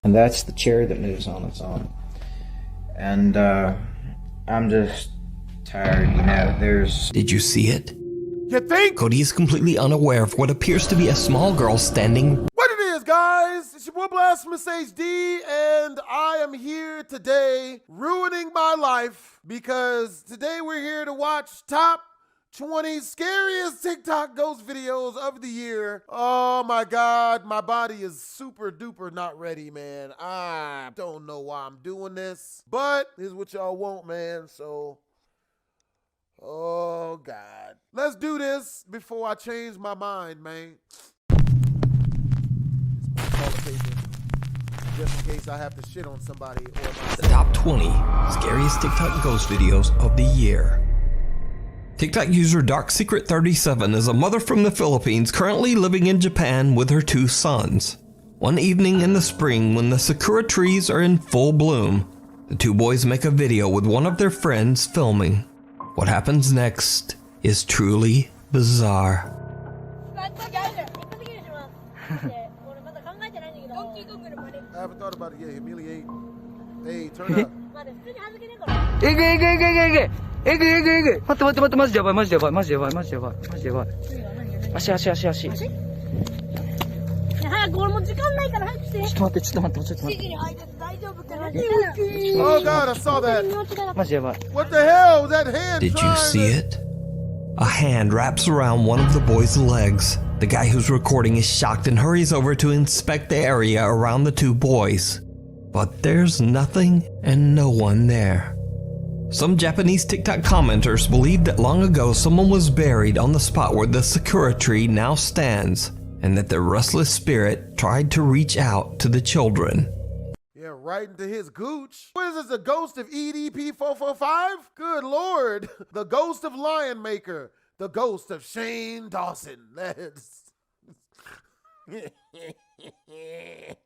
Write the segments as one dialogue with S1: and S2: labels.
S1: And that's the chair that moves on its own. And I'm just tired, you know, there's...
S2: Did you see it?
S3: You think?
S2: Cody is completely unaware of what appears to be a small girl standing.
S3: What it is, guys? It's your boy BlastphamousHD, and I am here today ruining my life because today we're here to watch top 20 scariest TikTok ghost videos of the year. Oh my God, my body is super duper not ready, man. I don't know why I'm doing this, but here's what y'all want, man. So, oh God. Let's do this before I change my mind, man. Just in case I have to shit on somebody or myself.
S2: The top 20 scariest TikTok ghost videos of the year. TikTok user DarkSecret37 is a mother from the Philippines currently living in Japan with her 2 sons. One evening in the spring when the sakura trees are in full bloom, the 2 boys make a video with one of their friends filming. What happens next is truly bizarre.
S3: I haven't thought about it yet. Humiliate. Hey, turn up. Oh God, I saw that. What the hell was that hand?
S2: Did you see it? A hand wraps around one of the boys' legs. The guy who's recording is shocked and hurries over to inspect the area around the 2 boys. But there's nothing and no one there. Some Japanese TikTok commenters believe that long ago someone was buried on the spot where the sakura tree now stands, and that the restless spirit tried to reach out to the children.
S3: Yeah, right into his gooch. What is this, the ghost of EDP 445? Good Lord. The ghost of Lion Maker. The ghost of Shane Dawson. That's...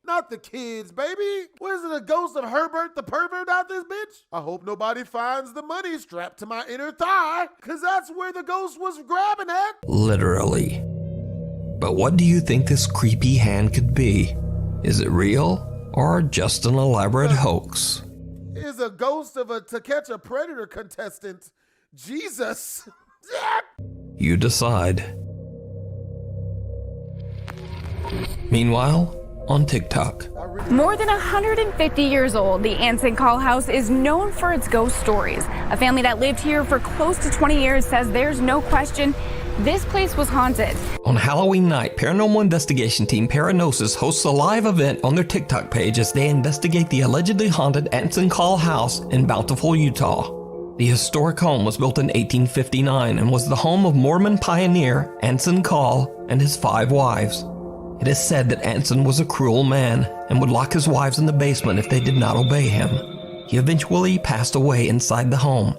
S3: Not the kids, baby. What is it, a ghost of Herbert the pervert out this bitch? I hope nobody finds the money strapped to my inner thigh, because that's where the ghost was grabbing at.
S2: Literally. But what do you think this creepy hand could be? Is it real or just an elaborate hoax?
S3: Is a ghost of a To Catch a Predator contestant. Jesus.
S2: You decide. Meanwhile, on TikTok.
S4: More than 150 years old, the Anson Call House is known for its ghost stories. A family that lived here for close to 20 years says there's no question this place was haunted.
S2: On Halloween night, paranormal investigation team Paranosis hosts a live event on their TikTok page as they investigate the allegedly haunted Anson Call House in Bountiful, Utah. The historic home was built in 1859 and was the home of Mormon pioneer Anson Call and his 5 wives. It is said that Anson was a cruel man and would lock his wives in the basement if they did not obey him. He eventually passed away inside the home.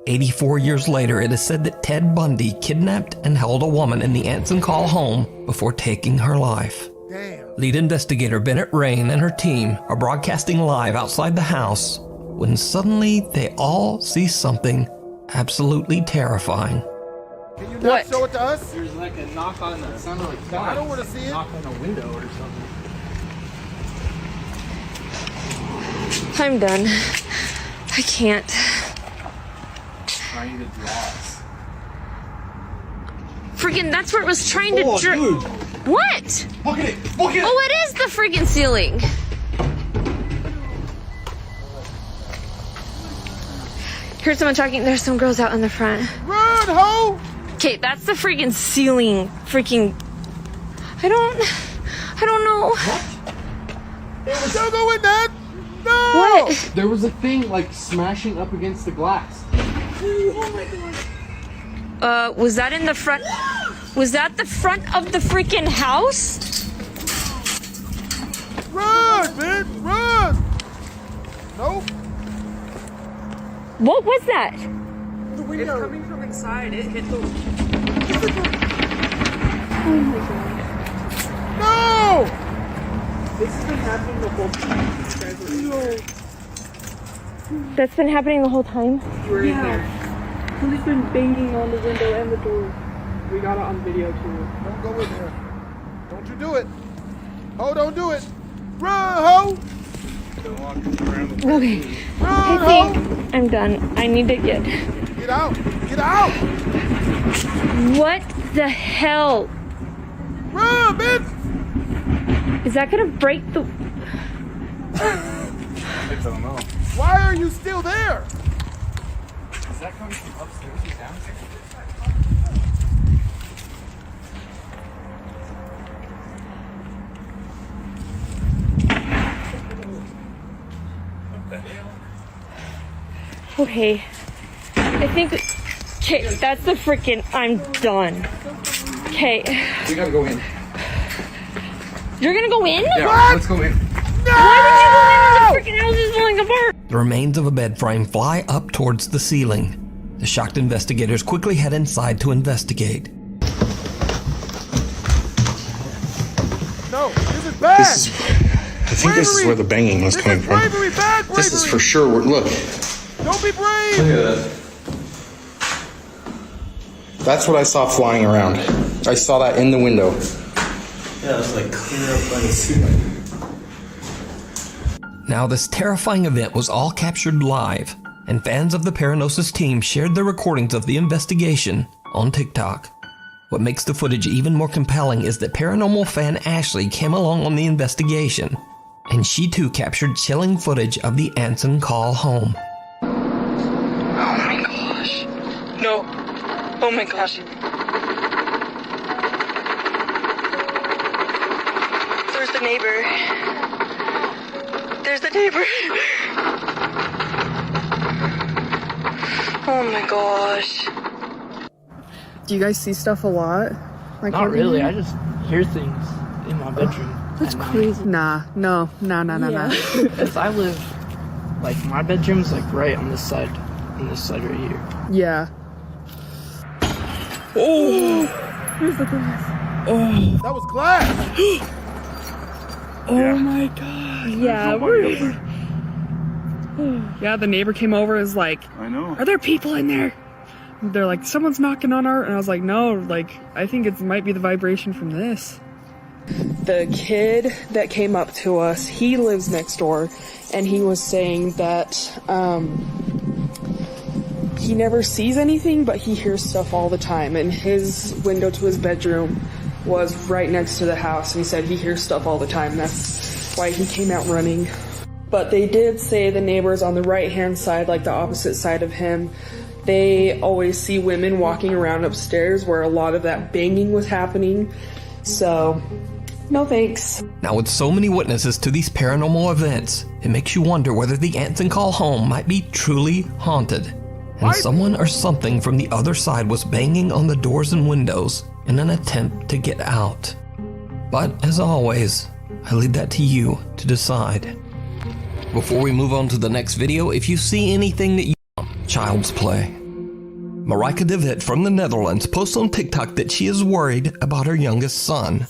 S2: 84 years later, it is said that Ted Bundy kidnapped and held a woman in the Anson Call home before taking her life.
S3: Damn.
S2: Lead investigator Bennett Rain and her team are broadcasting live outside the house when suddenly they all see something absolutely terrifying.
S3: Can you not show it to us?
S5: There's like a knock on the sound like that.
S3: I don't want to see it.
S5: Knock on a window or something.
S6: I'm done. I can't.
S5: Trying to draw us.
S6: Freaking, that's where it was trying to
S5: Dude.
S6: What?
S5: Look at it! Look at it!
S6: Oh, it is the freaking ceiling. Here's someone talking. There's some girls out in the front.
S3: Run, ho!
S6: Okay, that's the freaking ceiling. Freaking. I don't know.
S3: What? Don't go in that! No!
S6: What?
S5: There was a thing like smashing up against the glass. Oh my God.
S6: Was that in the front? Was that the front of the freaking house?
S3: Run, bitch! Run! Nope.
S6: What was that?
S5: The window. It's coming from inside. It hit the...
S6: Oh my God.
S3: No!
S5: This has been happening the whole time. These guys were in there.
S6: That's been happening the whole time?
S5: You were in there. Somebody's been banging on the window and the door. We got it on video too.
S3: Don't go in there. Don't you do it. Ho, don't do it. Run, ho!
S6: Okay. I think I'm done. I need to get.
S3: Get out! Get out!
S6: What the hell?
S3: Run, bitch!
S6: Is that gonna break the.
S7: I don't know.
S3: Why are you still there?
S7: Is that coming from upstairs or downstairs?
S6: Okay. I think. Okay, that's the freaking. I'm done. Okay.
S7: We gotta go in.
S6: You're gonna go in?
S7: Yeah,
S3: What?
S7: let's go in.
S6: Why would you go in when the freaking house is falling apart?
S2: The remains of a bed frame fly up towards the ceiling. The shocked investigators quickly head inside to investigate.
S3: No, this is bad.
S8: I think this is where the banging was coming from.
S3: Bravery, bad bravery.
S8: This is for sure. Look,
S3: Don't be brave.
S7: Look at that.
S8: that's what I saw flying around. I saw that in the window.
S7: Yeah, it's like clear up by the ceiling.
S2: Now, this terrifying event was all captured live, and fans of the Paranosis team shared their recordings of the investigation on TikTok. What makes the footage even more compelling is that paranormal fan Ashley came along on the investigation, and she too captured chilling footage of the Anson call home.
S6: Oh my gosh. No. Oh my gosh. There's the neighbor. There's the neighbor. Oh my gosh.
S9: Do you guys see stuff a lot? Like
S5: Not really. I just hear things in my bedroom.
S9: That's crazy. Nah.
S5: If I live, like, my bedroom's like right on this side right here.
S9: Yeah.
S5: Oh!
S9: Where's the glass?
S5: Oh!
S3: That was glass.
S9: Oh my god. Yeah. Yeah, the neighbor came over and was like,
S7: I know.
S9: are there people in there? They're like, someone's knocking on our, and I was like, no, like, I think it might be the vibration from this. The kid that came up to us, he lives next door, and he was saying that he never sees anything, but he hears stuff all the time, and his window to his bedroom was right next to the house, and he said he hears stuff all the time. That's why he came out running. But they did say the neighbors on the right-hand side, like the opposite side of him, they always see women walking around upstairs where a lot of that banging was happening. So, no thanks.
S2: Now, with so many witnesses to these paranormal events, it makes you wonder whether the Anson call home might be truly haunted, and someone or something from the other side was banging on the doors and windows in an attempt to get out. But as always, I leave that to you to decide. Before we move on to the next video, if you see anything that you child's play. Marika de Wit from the Netherlands posts on TikTok that she is worried about her youngest son.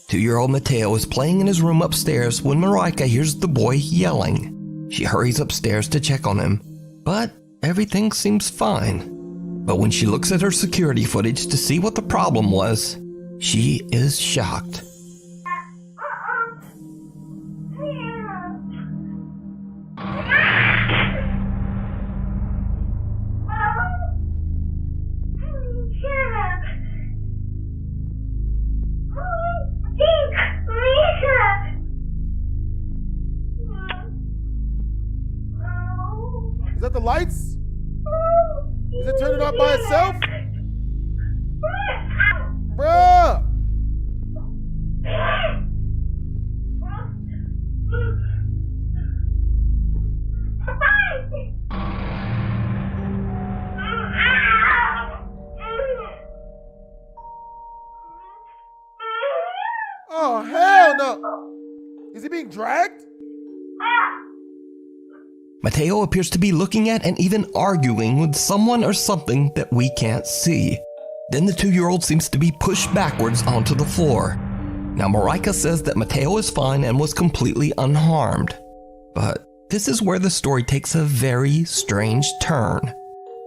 S2: 2-year-old Mateo is playing in his room upstairs when Marika hears the boy yelling. She hurries upstairs to check on him, but everything seems fine. But when she looks at her security footage to see what the problem was, she is shocked.
S3: Is that the lights? Is it turning off by itself? Bruh! Oh, hell no! Is he being dragged?
S2: Mateo appears to be looking at and even arguing with someone or something that we can't see. Then the 2-year-old seems to be pushed backwards onto the floor. Now Marika says that Mateo is fine and was completely unharmed. But this is where the story takes a very strange turn.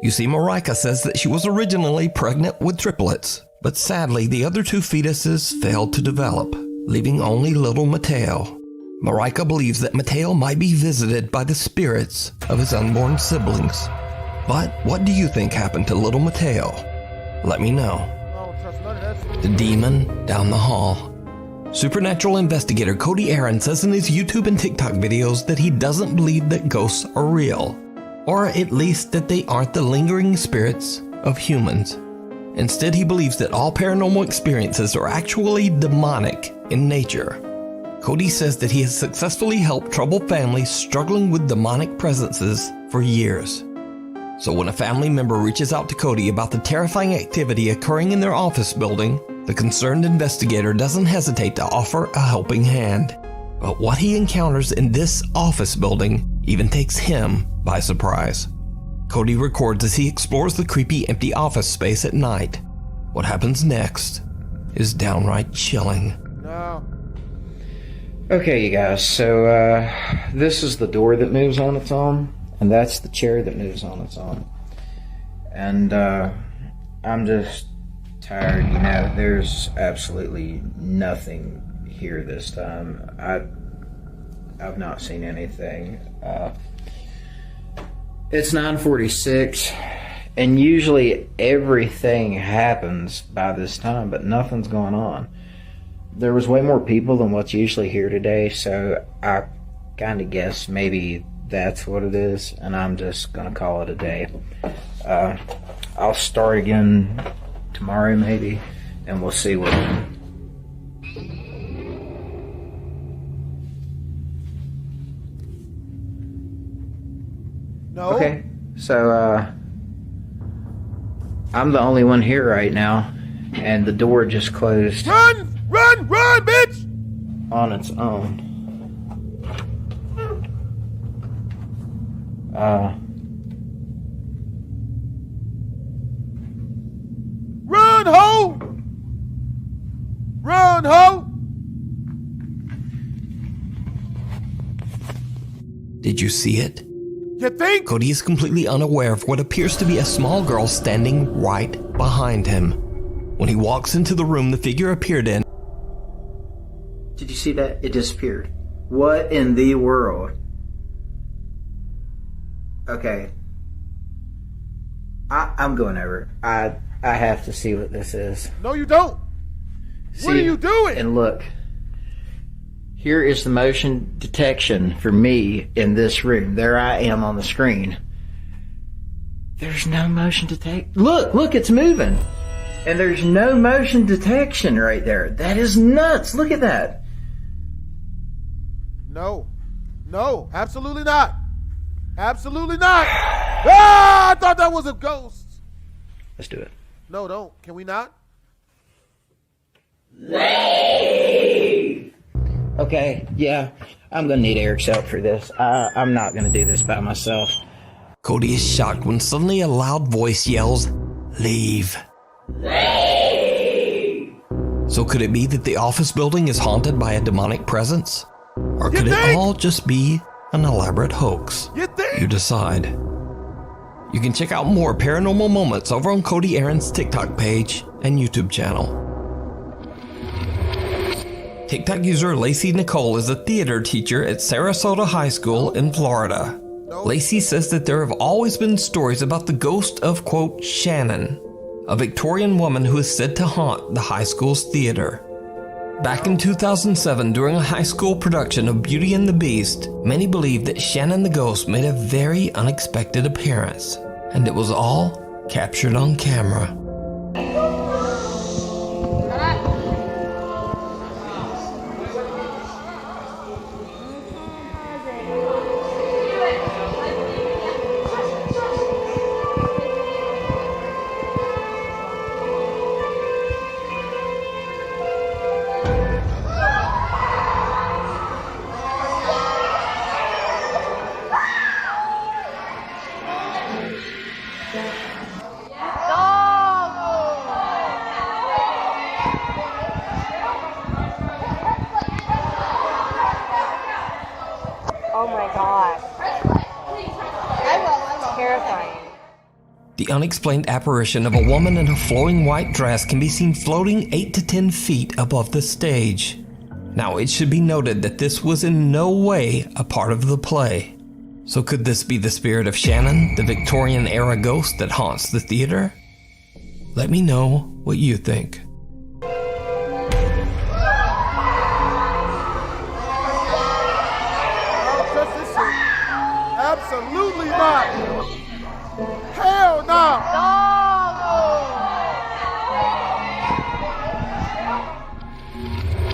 S2: You see, Marika says that she was originally pregnant with triplets, but sadly the other 2 fetuses failed to develop, leaving only little Mateo. Marika believes that Mateo might be visited by the spirits of his unborn siblings. But what do you think happened to little Mateo? Let me know. The demon down the hall. Supernatural investigator Cody Aaron says in his YouTube and TikTok videos that he doesn't believe that ghosts are real, or at least that they aren't the lingering spirits of humans. Instead, he believes that all paranormal experiences are actually demonic in nature. Cody says that he has successfully helped troubled families struggling with demonic presences for years. So when a family member reaches out to Cody about the terrifying activity occurring in their office building, the concerned investigator doesn't hesitate to offer a helping hand. But what he encounters in this office building even takes him by surprise. Cody records as he explores the creepy empty office space at night. What happens next is downright chilling.
S3: No.
S1: Okay, you guys, so this is the door that moves on its own, and that's the chair that moves on its own. And I'm just tired, you know, there's absolutely nothing here this time. I've not seen anything. It's 9:46, and usually everything happens by this time, but nothing's going on. There was way more people than what's usually here today, so I kind of guess maybe that's what it is, and I'm just gonna call it a day. I'll start again tomorrow maybe, and we'll see what.
S3: No.
S1: Okay, so I'm the only one here right now, and the door just closed.
S3: Run! Run! Run, bitch!
S1: On its own.
S3: Run, ho! Run, ho!
S2: Did you see it?
S3: You think?
S2: Cody is completely unaware of what appears to be a small girl standing right behind him. When he walks into the room the figure appeared in.
S1: Did you see that? It disappeared. What in the world? Okay. I'm going over. I have to see what this is.
S3: No, you don't. What are you doing?
S1: And look. Here is the motion detection for me in this room. There I am on the screen. There's no motion detect. Look, it's moving. And there's no motion detection right there. That is nuts. Look at that.
S3: No. No, absolutely not. Absolutely not. Ah, I thought that was a ghost.
S1: Let's do it.
S3: No, don't. Can we not?
S1: Okay, yeah, I'm gonna need Eric's help for this. I'm not gonna do this by myself.
S2: Cody is shocked when suddenly a loud voice yells, "Leave." Leave! So could it be that the office building is haunted by a demonic presence? Or could it all just be an elaborate hoax? You decide. You can check out more paranormal moments over on Cody Aaron's TikTok page and YouTube channel. TikTok user Lacey Nicole is a theater teacher at Sarasota High School in Florida. Lacey says that there have always been stories about the ghost of, quote, Shannon, a Victorian woman who is said to haunt the high school's theater. Back in 2007, during a high school production of Beauty and the Beast, many believed that Shannon the ghost made a very unexpected appearance, and it was all captured on camera.
S6: Oh my god. Terrifying.
S2: The unexplained apparition of a woman in a flowing white dress can be seen floating 8 to 10 feet above the stage. Now, it should be noted that this was in no way a part of the play. So could this be the spirit of Shannon, the Victorian-era ghost that haunts the theater? Let me know what you think.
S3: Absolutely not. Hell no.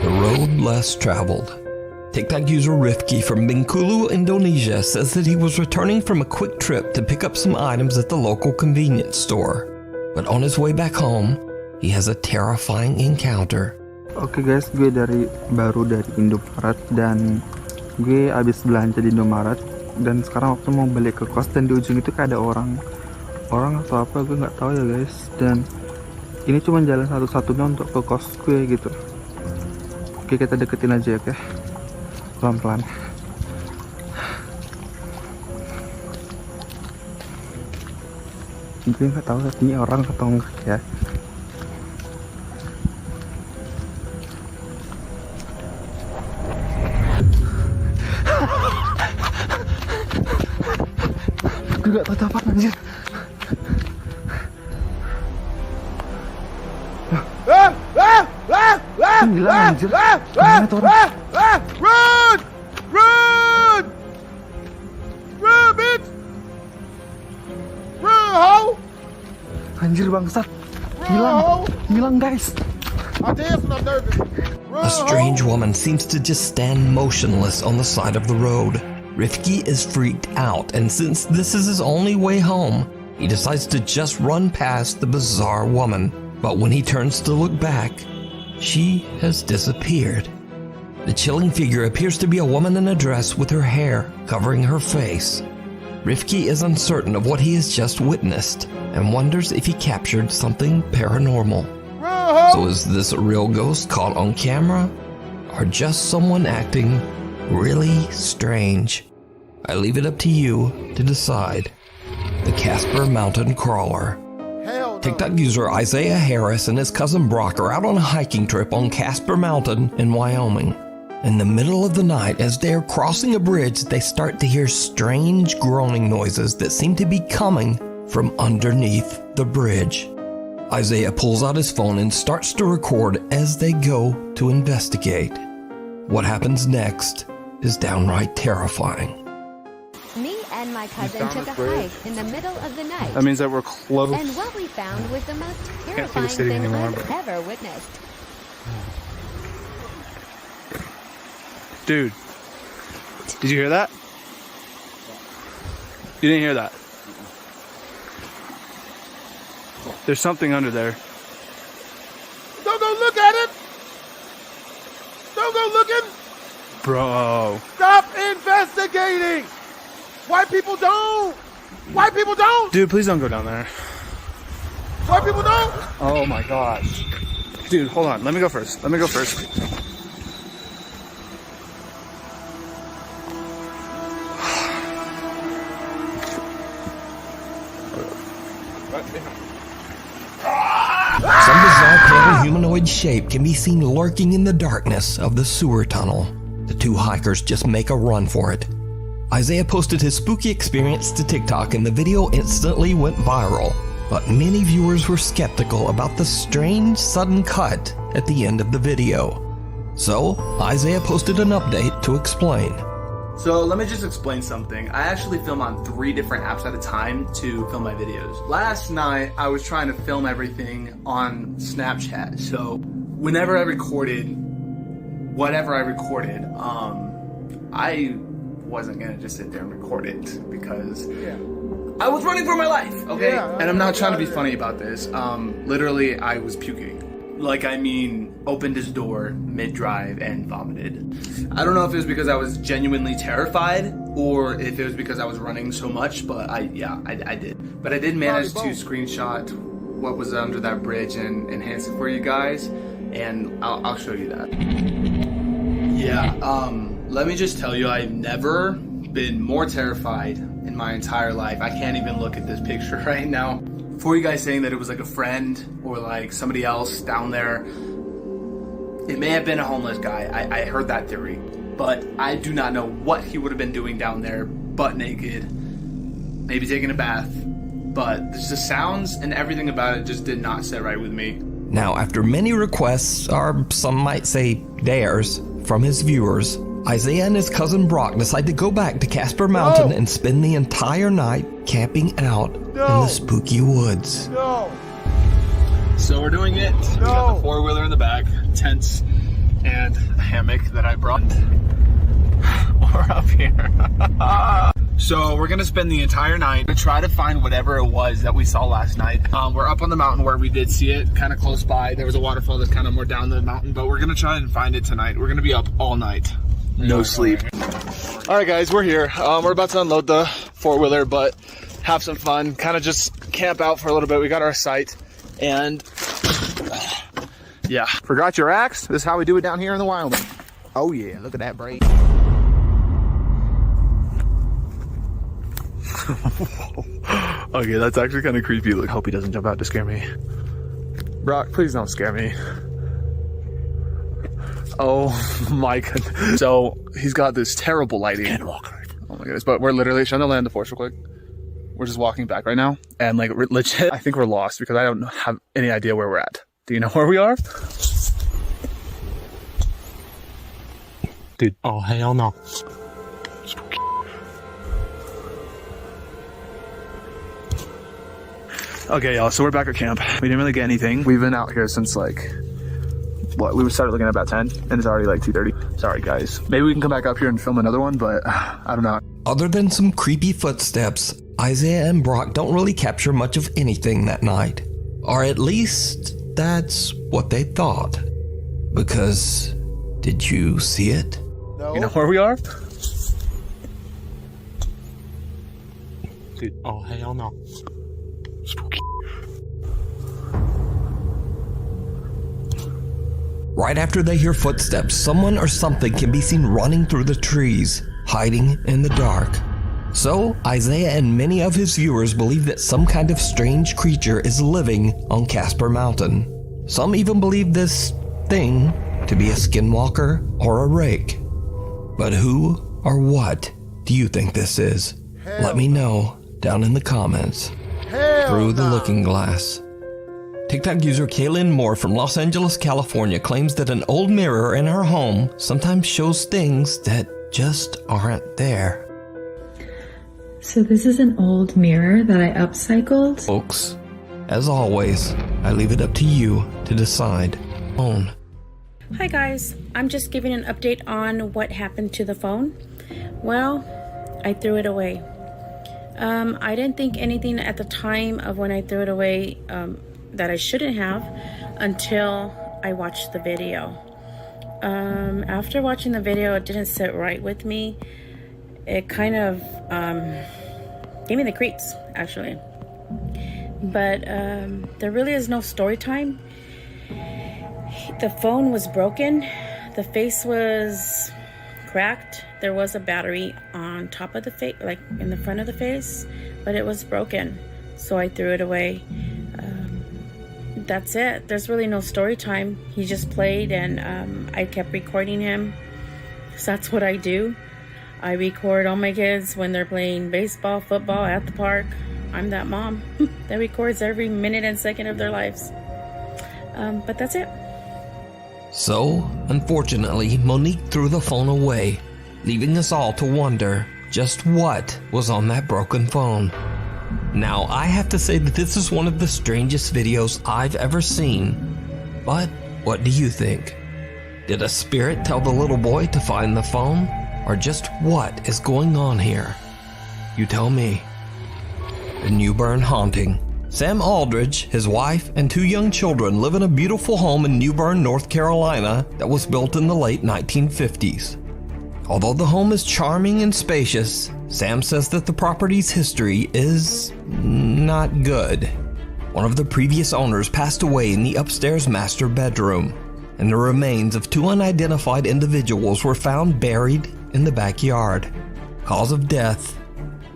S2: The road less traveled. TikTok user Rifki from Bengkulu, Indonesia says that he was returning from a quick trip to pick up some items at the local convenience store. But on his way back home, he has a terrifying encounter.
S10: Oke guys, gue baru dari Indomaret dan gue abis belanja di Indomaret dan sekarang waktu mau balik ke kos dan di ujung itu kayak ada orang atau apa gue nggak tahu ya guys, dan ini cuma jalan satu-satunya untuk ke kos gue gitu. Oke, kita deketin aja ya, oke? Pelan-pelan. Gue nggak tahu ini orang atau enggak ya. Gue gak tahu apa anjir. Gila anjir. Gimana tuh orang?
S3: Run! Run! Run, bitch! Run, ho!
S10: Anjir bangsat. Hilang guys.
S3: I dance when I'm nervous.
S2: A strange woman seems to just stand motionless on the side of the road. Rifki is freaked out, and since this is his only way home, he decides to just run past the bizarre woman. But when he turns to look back, she has disappeared. The chilling figure appears to be a woman in a dress with her hair covering her face. Rifki is uncertain of what he has just witnessed and wonders if he captured something paranormal. So is this a real ghost caught on camera, or just someone acting really strange? I leave it up to you to decide. The Casper Mountain Crawler. TikTok user Isaiah Harris and his cousin Brock are out on a hiking trip on Casper Mountain in Wyoming. In the middle of the night, as they are crossing a bridge, they start to hear strange groaning noises that seem to be coming from underneath the bridge. Isaiah pulls out his phone and starts to record as they go to investigate. What happens next is downright terrifying.
S11: Me and my cousin took a hike in the middle of the night.
S10: That means that we're close.
S11: And what we found was the most terrifying thing I've ever witnessed.
S10: Dude, did you hear that? You didn't hear that? There's something under there.
S3: Don't go look at it! Don't go looking!
S10: Bro.
S3: Stop investigating! White people don't! White people don't!
S10: Dude, please don't go down there.
S3: White people don't!
S10: Oh my gosh. Dude, hold on. Let me go first.
S2: Some bizarre pale humanoid shape can be seen lurking in the darkness of the sewer tunnel. The two hikers just make a run for it. Isaiah posted his spooky experience to TikTok and the video instantly went viral, but many viewers were skeptical about the strange sudden cut at the end of the video. So, Isaiah posted an update to explain.
S7: So let me just explain something. I actually film on 3 different apps at a time to film my videos. Last night, I was trying to film everything on Snapchat. So whenever I recorded, whatever I recorded, I wasn't gonna just sit there and record it because I was running for my life, okay?
S3: Yeah,
S7: and I'm not trying to be funny about this. Literally, I was puking. Like, I mean, opened his door mid-drive and vomited. I don't know if it was because I was genuinely terrified or if it was because I was running so much, but I did. But I did manage to screenshot what was under that bridge and enhance it for you guys, and I'll show you that. Yeah, let me just tell you, I've never been more terrified in my entire life. I can't even look at this picture right now. For you guys saying that it was like a friend or like somebody else down there, It may have been a homeless guy. I heard that theory. But I do not know what he would have been doing down there, butt naked, maybe taking a bath. But the sounds and everything about it just did not sit right with me.
S2: Now, after many requests, or some might say dares, from his viewers, Isaiah and his cousin Brock decide to go back to Casper Mountain and spend the entire night camping out in the spooky woods.
S7: So we're doing it. We got the four-wheeler in the back, tents, and a hammock that I brought. We're up here. So we're gonna spend the entire night to try to find whatever it was that we saw last night. We're up on the mountain where we did see it, kind of close by. There was a waterfall that's kind of more down the mountain, but we're gonna try and find it tonight. We're gonna be up all night. No sleep. All right, guys, we're here. We're about to unload the four-wheeler, but have some fun. Kind of just camp out for a little bit. We got our site, and yeah. Forgot your axe? This is how we do it down here in the wild. Oh yeah, look at that braid. Okay, that's actually kind of creepy. Look, hope he doesn't jump out to scare me. Brock, please don't scare me. Oh my goodness. So he's got this terrible lighting. Can't walk. Oh my goodness. But we're literally trying to land the force real quick. We're just walking back right now. And like legit, I think we're lost because I don't have any idea where we're at. Do you know where we are?
S12: Dude, oh hell no.
S7: Okay, y'all, so we're back at camp. We didn't really get anything. We've been out here since like, what, we started looking at about 10 and it's already like 2:30. Sorry guys. Maybe we can come back up here and film another one, but I don't know.
S2: Other than some creepy footsteps, Isaiah and Brock don't really capture much of anything that night. Or at least, that's what they thought. Because, did you see it?
S7: No. You know where we are?
S12: Dude, oh hell no.
S7: Spooky.
S2: Right after they hear footsteps, someone or something can be seen running through the trees, hiding in the dark. So, Isaiah and many of his viewers believe that some kind of strange creature is living on Casper Mountain. Some even believe this thing to be a skinwalker or a rake. But who or what do you think this is? Let me know down in the comments. Through the looking glass. TikTok user Kaylin Moore from Los Angeles, California claims that an old mirror in her home sometimes shows things that just aren't there.
S13: So this is an old mirror that I upcycled.
S2: Folks, as always, I leave it up to you to decide. Own.
S14: Hi guys, I'm just giving an update on what happened to the phone. Well, I threw it away. I didn't think anything at the time of when I threw it away that I shouldn't have until I watched the video. After watching the video, it didn't sit right with me. It kind of gave me the creeps, actually. But there really is no story time. The phone was broken. The face was cracked. There was a battery on top of the face, like in the front of the face, but it was broken. So I threw it away. That's it. There's really no story time. He just played and I kept recording him. So that's what I do. I record all my kids when they're playing baseball, football at the park. I'm that mom that records every minute and second of their lives. But that's it.
S2: So, unfortunately, Monique threw the phone away, leaving us all to wonder just what was on that broken phone. Now, I have to say that this is one of the strangest videos I've ever seen. But what do you think? Did a spirit tell the little boy to find the phone? Or just what is going on here? You tell me. The Newbern Haunting. Sam Aldridge, his wife, and 2 young children live in a beautiful home in Newbern, North Carolina that was built in the late 1950s. Although the home is charming and spacious, Sam says that the property's history is not good. One of the previous owners passed away in the upstairs master bedroom, and the remains of 2 unidentified individuals were found buried in the backyard. Cause of death,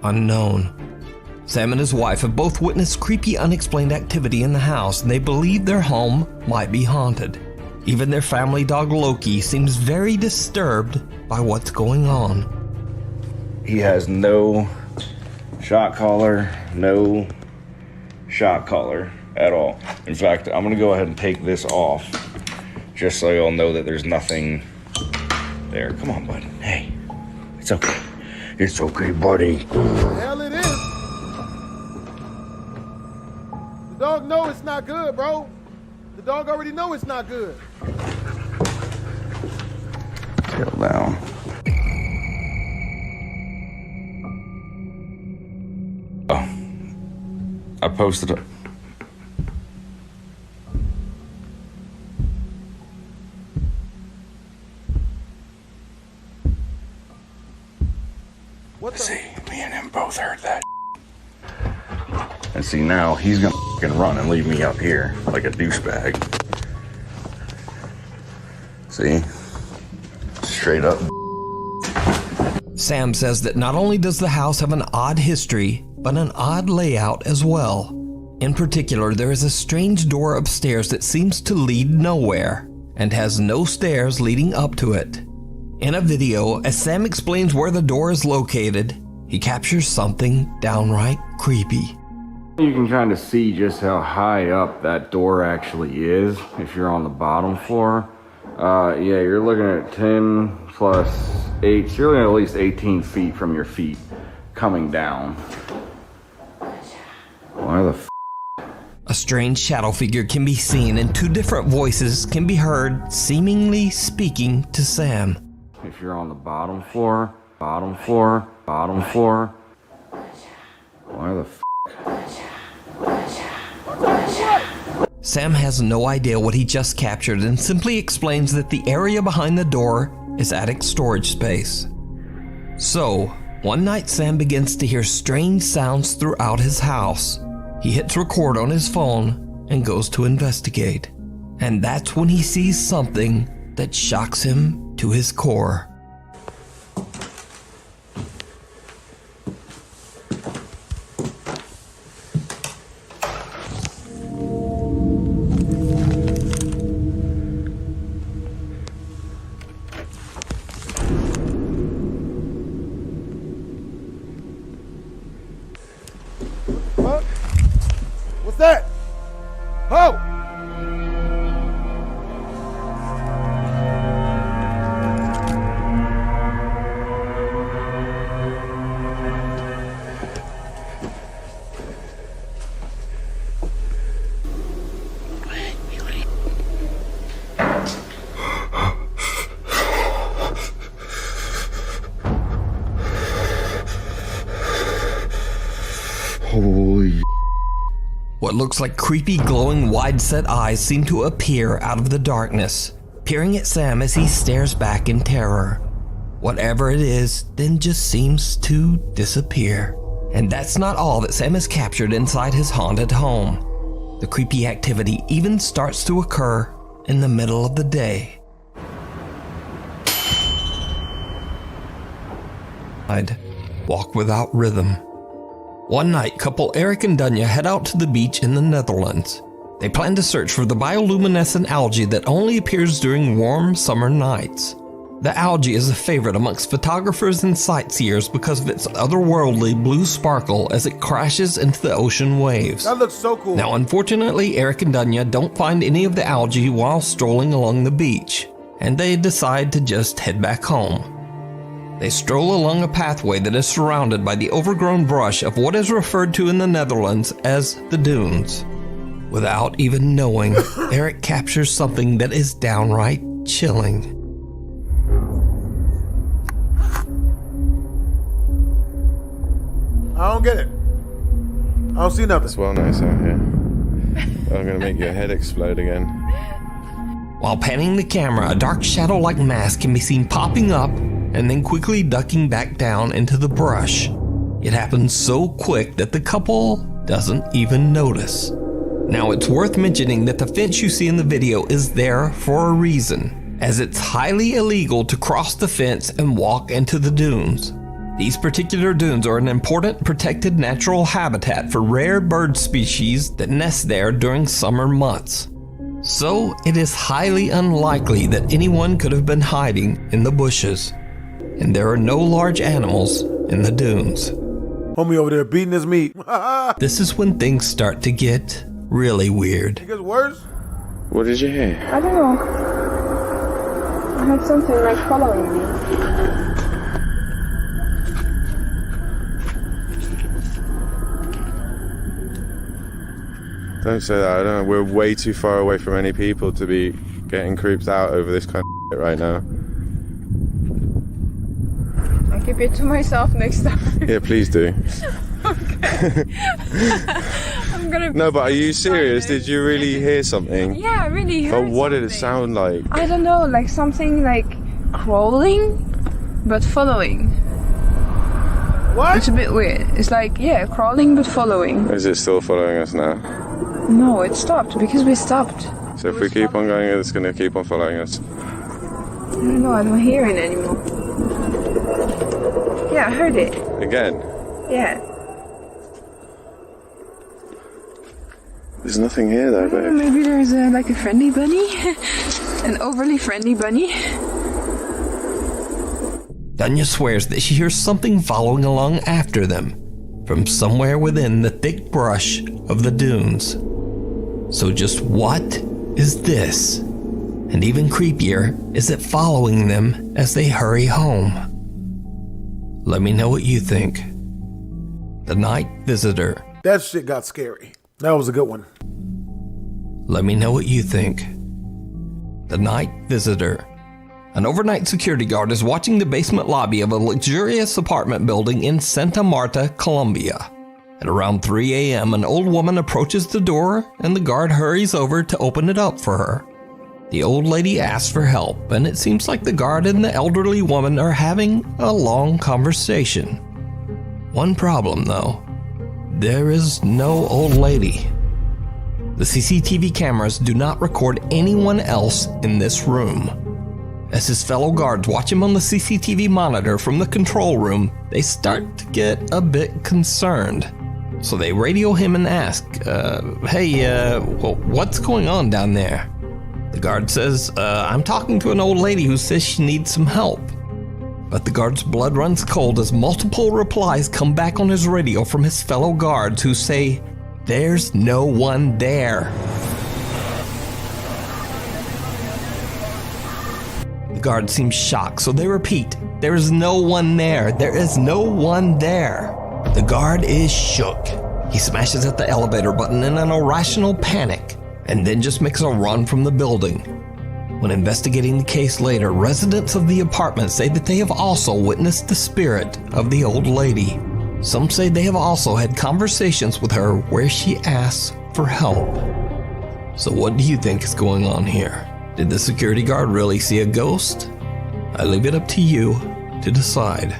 S2: unknown. Sam and his wife have both witnessed creepy, unexplained activity in the house, and they believe their home might be haunted. Even their family dog Loki seems very disturbed by what's going on.
S15: He has no shock collar, no shock collar at all. In fact, I'm gonna go ahead and take this off just so you'll know that there's nothing there. Come on, bud. Hey, it's okay. It's okay, buddy.
S3: Hell it is. The dog know it's not good, bro. The dog already know it's not good.
S15: Tail down. Oh, I posted it.
S3: What the?
S15: See, me and him both heard that. And see, now he's gonna fucking run and leave me up here like a douchebag. See? Straight up.
S2: Sam says that not only does the house have an odd history, but an odd layout as well. In particular, there is a strange door upstairs that seems to lead nowhere and has no stairs leading up to it. In a video, as Sam explains where the door is located, he captures something downright creepy.
S15: You can kind of see just how high up that door actually is if you're on the bottom floor. Yeah, you're looking at 10 plus 8, so you're looking at least 18 feet from your feet coming down. Why the f?
S2: A strange shadow figure can be seen and two different voices can be heard seemingly speaking to Sam.
S15: If you're on the bottom floor, bottom floor, bottom floor. Why the f?
S2: Sam has no idea what he just captured and simply explains that the area behind the door is attic storage space. So, one night Sam begins to hear strange sounds throughout his house. He hits record on his phone and goes to investigate. And that's when he sees something that shocks him to his core.
S3: What? What's that? Oh!
S15: Holy.
S2: What looks like creepy, glowing, wide-set eyes seem to appear out of the darkness, peering at Sam as he stares back in terror. Whatever it is, then just seems to disappear. And that's not all that Sam has captured inside his haunted home. The creepy activity even starts to occur in the middle of the day. I'd walk without rhythm. One night, couple Eric and Dunya head out to the beach in the Netherlands. They plan to search for the bioluminescent algae that only appears during warm summer nights. The algae is a favorite amongst photographers and sightseers because of its otherworldly blue sparkle as it crashes into the ocean waves.
S3: That looks so cool.
S2: Now, unfortunately, Eric and Dunya don't find any of the algae while strolling along the beach, and they decide to just head back home. They stroll along a pathway that is surrounded by the overgrown brush of what is referred to in the Netherlands as the dunes. Without even knowing, Eric captures something that is downright chilling.
S3: I don't get it. I don't see nothing.
S16: It's well nice out here. I'm gonna make your head explode again.
S2: While panning the camera, a dark shadow-like mass can be seen popping up and then quickly ducking back down into the brush. It happens so quick that the couple doesn't even notice. Now, it's worth mentioning that the fence you see in the video is there for a reason, as it's highly illegal to cross the fence and walk into the dunes. These particular dunes are an important protected natural habitat for rare bird species that nest there during summer months. So it is highly unlikely that anyone could have been hiding in the bushes. And there are no large animals in the dunes.
S3: Homie over there beating his meat.
S2: This is when things start to get really weird.
S3: It gets worse?
S16: What did you hear?
S9: I don't know. I had something like following me.
S16: Don't say that. I don't know. We're way too far away from any people to be getting creeped out over this kind of shit right now.
S9: I'll keep it to myself next time.
S16: Yeah, please do.
S9: Okay. I'm gonna.
S16: No, but are you serious? Did you really hear something?
S9: Yeah, I really heard.
S16: But what
S9: something.
S16: did it sound like?
S9: I don't know, like something like crawling, but following.
S3: What?
S9: It's a bit weird. It's like, yeah, crawling but following.
S16: Is it still following us now?
S9: No, it stopped because we stopped.
S16: So if we keep on going, it's going to keep on following us.
S9: I don't know, I don't hear it anymore. Yeah, I heard it.
S16: Again?
S9: Yeah.
S16: There's nothing here though, babe.
S9: Maybe there's like a friendly bunny. An overly friendly bunny.
S2: Dunya swears that she hears something following along after them from somewhere within the thick brush of the dunes. So just what is this? And even creepier, is it following them as they hurry home? Let me know what you think. The Night Visitor.
S3: That shit got scary. That was a good one.
S2: Let me know what you think. The Night Visitor. An overnight security guard is watching the basement lobby of a luxurious apartment building in Santa Marta, Colombia. At around 3 a.m., an old woman approaches the door and the guard hurries over to open it up for her. The old lady asks for help, and it seems like the guard and the elderly woman are having a long conversation. One problem, though. There is no old lady. The CCTV cameras do not record anyone else in this room. As his fellow guards watch him on the CCTV monitor from the control room, they start to get a bit concerned. So they radio him and ask, hey, what's going on down there? The guard says, I'm talking to an old lady who says she needs some help. But the guard's blood runs cold as multiple replies come back on his radio from his fellow guards who say, there's no one there. The guard seems shocked, so they repeat, there is no one there. There is no one there. The guard is shook. He smashes at the elevator button in an irrational panic, and then just makes a run from the building. When investigating the case later, residents of the apartment say that they have also witnessed the spirit of the old lady. Some say they have also had conversations with her where she asks for help. So what do you think is going on here? Did the security guard really see a ghost? I leave it up to you to decide.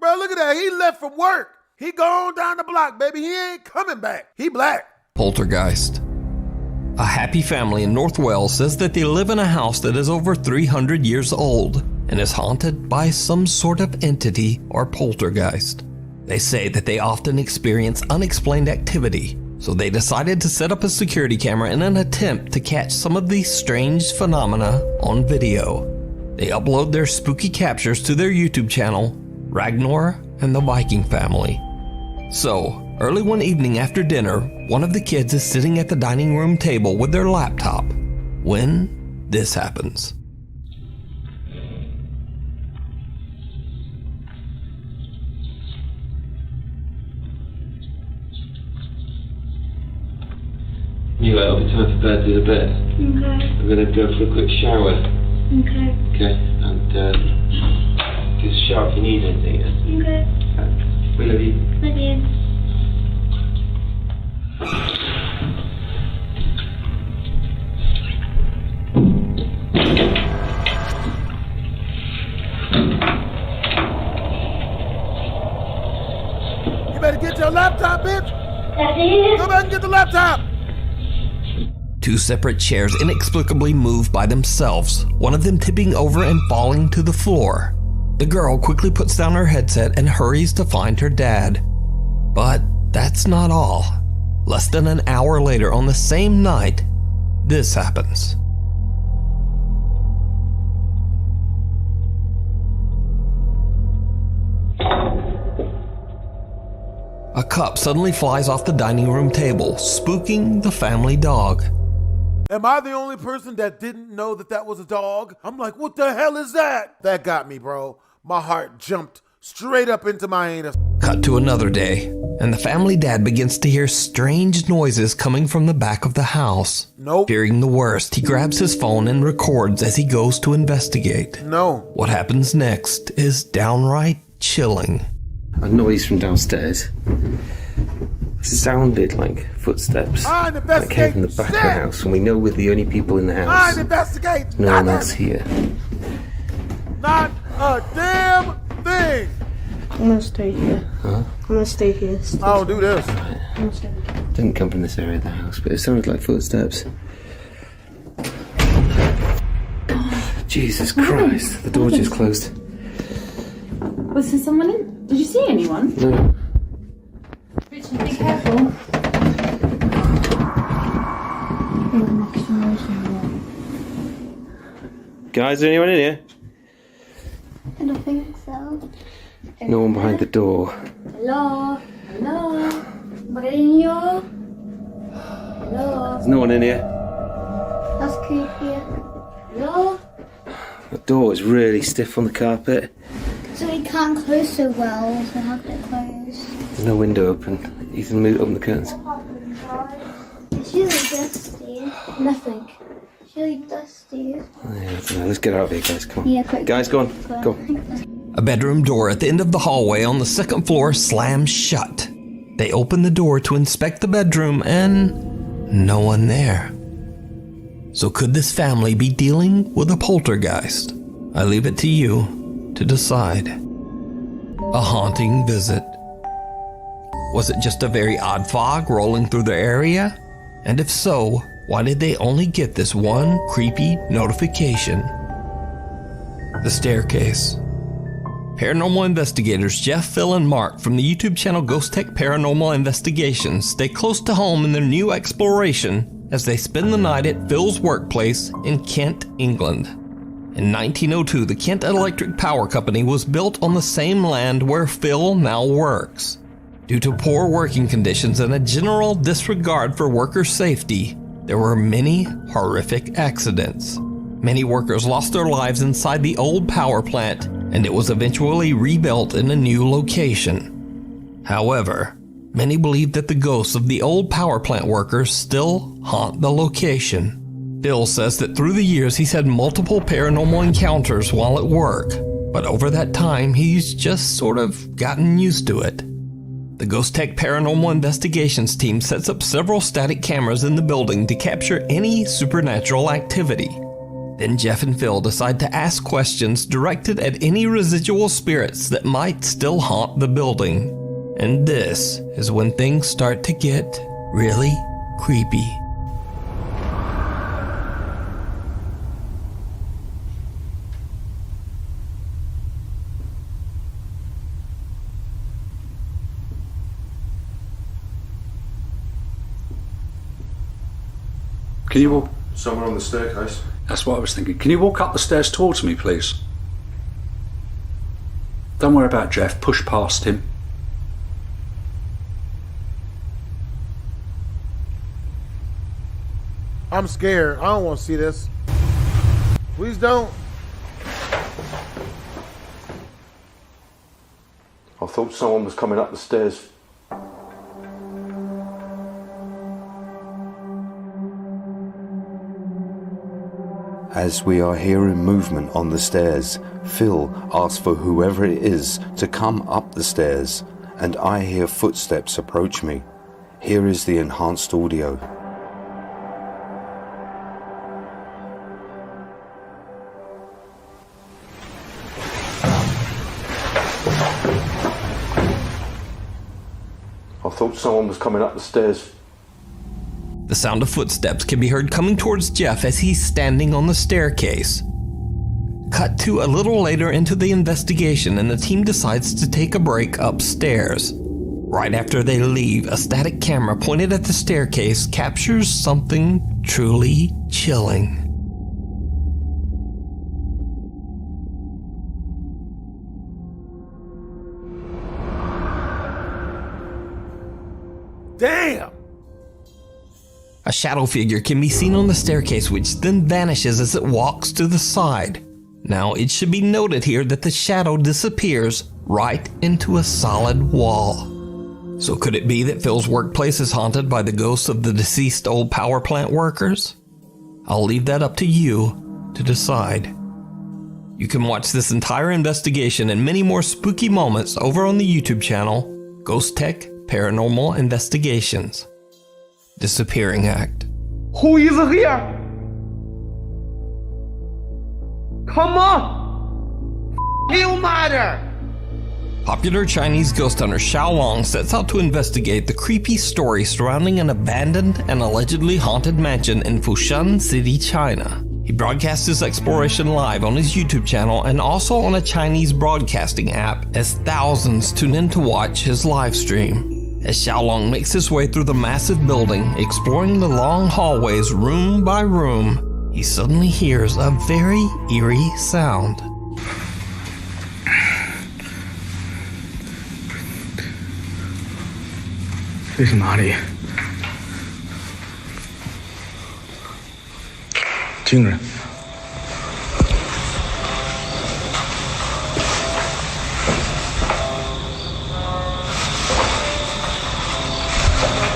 S3: Bro, look at that. He left from work. He gone down the block, baby. He ain't coming back. He black.
S2: Poltergeist. A happy family in North Wales says that they live in a house that is over 300 years old and is haunted by some sort of entity or poltergeist. They say that they often experience unexplained activity, so they decided to set up a security camera in an attempt to catch some of these strange phenomena on video. They upload their spooky captures to their YouTube channel, Ragnar and the Viking Family. So, early one evening after dinner, one of the kids is sitting at the dining room table with their laptop when this happens.
S17: Anyway, it'll be time for bed, do the bed.
S6: Okay.
S17: I'm gonna go for a quick shower.
S6: Okay.
S17: Okay, and just shout if you need anything. Yeah?
S6: Okay.
S17: We love you.
S6: Love you.
S3: You better get your laptop, bitch.
S6: Daddy.
S3: Go back and get the laptop.
S2: Two separate chairs inexplicably move by themselves, one of them tipping over and falling to the floor. The girl quickly puts down her headset and hurries to find her dad. But that's not all. Less than an hour later on the same night, this happens. A cup suddenly flies off the dining room table, spooking the family dog.
S3: Am I the only person that didn't know that that was a dog? I'm like, what the hell is that? That got me, bro. My heart jumped straight up into my anus.
S2: Cut to another day, and the family dad begins to hear strange noises coming from the back of the house.
S3: Nope.
S2: Fearing the worst, he grabs his phone and records as he goes to investigate.
S3: No.
S2: What happens next is downright chilling.
S17: A noise from downstairs. Sounded like footsteps that came from the back of the house, and we know we're the only people in the house.
S3: Investigate.
S17: No one else here.
S3: Not a damn thing.
S6: I'm gonna stay here.
S17: Huh?
S6: I'm gonna stay here.
S3: I'll do this.
S6: I'm gonna stay here.
S17: Didn't come from this area of the house, but it sounded like footsteps. Jesus Christ, the door just closed.
S18: Was there someone in? Did you see anyone?
S17: No.
S18: Richard, be careful.
S17: Guys, is there anyone in here?
S18: I don't think so.
S17: No one behind the door.
S18: Hello? Hello? Marinho? Hello?
S17: There's no one in here.
S18: That's creepy. Hello?
S17: The door is really stiff on the carpet.
S18: So we can't close so well, so how can it close?
S17: There's no window open. Ethan, open the curtains.
S18: It's really dusty. Nothing. It's really dusty.
S17: Yeah, I don't know. Let's get out of here, guys. Come on.
S18: Yeah, quick.
S17: Guys, go on. Go on.
S2: A bedroom door at the end of the hallway on the second floor slams shut. They open the door to inspect the bedroom and no one there. So could this family be dealing with a poltergeist? I leave it to you to decide. A haunting visit. Was it just a very odd fog rolling through the area? And if so, why did they only get this one creepy notification? The staircase. Paranormal investigators Jeff, Phil, and Mark from the YouTube channel Ghost Tech Paranormal Investigations stay close to home in their new exploration as they spend the night at Phil's workplace in Kent, England. In 1902, the Kent Electric Power Company was built on the same land where Phil now works. Due to poor working conditions and a general disregard for worker safety, there were many horrific accidents. Many workers lost their lives inside the old power plant, and it was eventually rebuilt in a new location. However, many believe that the ghosts of the old power plant workers still haunt the location. Bill says that through the years he's had multiple paranormal encounters while at work, but over that time he's just sort of gotten used to it. The Ghost Tech Paranormal Investigations team sets up several static cameras in the building to capture any supernatural activity. Then Jeff and Phil decide to ask questions directed at any residual spirits that might still haunt the building. And this is when things start to get really creepy.
S19: Can you walk?
S16: Someone on the staircase.
S19: That's what I was thinking. Can you walk up the stairs towards me, please? Don't worry about Jeff. Push past him.
S3: I'm scared. I don't want to see this. Please don't.
S16: I thought someone was coming up the stairs.
S20: As we are hearing movement on the stairs, Phil asks for whoever it is to come up the stairs, and I hear footsteps approach me. Here is the enhanced audio.
S16: I thought someone was coming up the stairs.
S2: The sound of footsteps can be heard coming towards Jeff as he's standing on the staircase. Cut to a little later into the investigation, and the team decides to take a break upstairs. Right after they leave, a static camera pointed at the staircase captures something truly chilling.
S3: Damn!
S2: A shadow figure can be seen on the staircase, which then vanishes as it walks to the side. Now, it should be noted here that the shadow disappears right into a solid wall. So could it be that Phil's workplace is haunted by the ghosts of the deceased old power plant workers? I'll leave that up to you to decide. You can watch this entire investigation and many more spooky moments over on the YouTube channel, Ghost Tech Paranormal Investigations. Disappearing Act.
S21: Who is here? Come on! You matter!
S2: Popular Chinese ghost hunter Xiao Long sets out to investigate the creepy story surrounding an abandoned and allegedly haunted mansion in Foshan City, China. He broadcasts his exploration live on his YouTube channel and also on a Chinese broadcasting app as thousands tune in to watch his live stream. As Xiao Long makes his way through the massive building, exploring the long hallways room by room, he suddenly hears a very eerie sound.
S21: 这是哪里？惊人！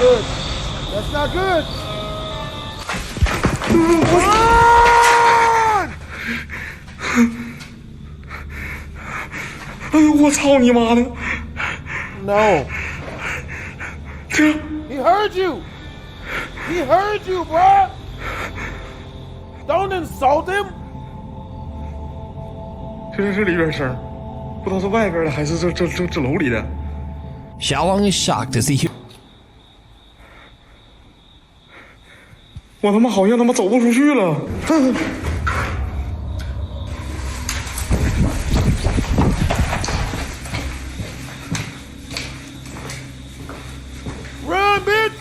S3: Good. That's not good.
S21: 哎呦，我操你妈的
S3: No. He heard you. He heard you, bro. Don't insult him.
S21: 这是里边声，不知道是外边的还是这楼里的。
S2: Xiao Long is shocked as he hears.
S21: 我他妈好像他妈走不出去了。
S3: Run, bitch!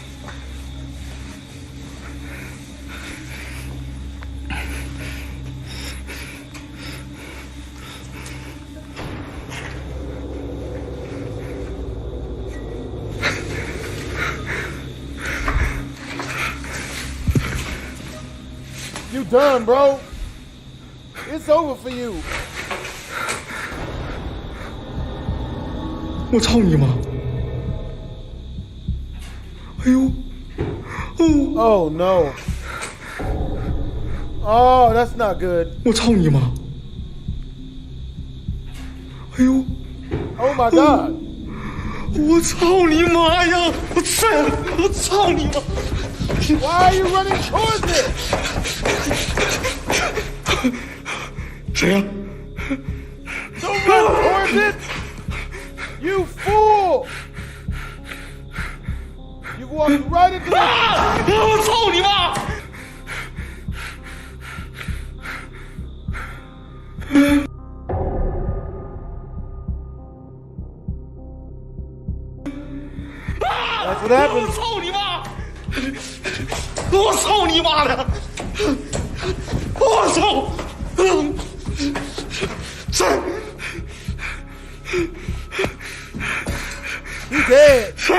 S3: You done, bro. It's over for you.
S21: 我操你妈！哎呦！
S3: Oh no. Oh, that's not good.
S21: 我操你妈！哎呦！
S3: Oh my god.
S21: 我操你妈呀！我操你妈！
S3: Why are you running towards it?
S21: 谁呀？
S3: Don't run towards it! You fool! You walked right into the...
S21: 我操你妈！
S3: That's what happens.
S21: 我操你妈！ 我操你妈的！我操！谁？
S3: He dead.
S21: 谁？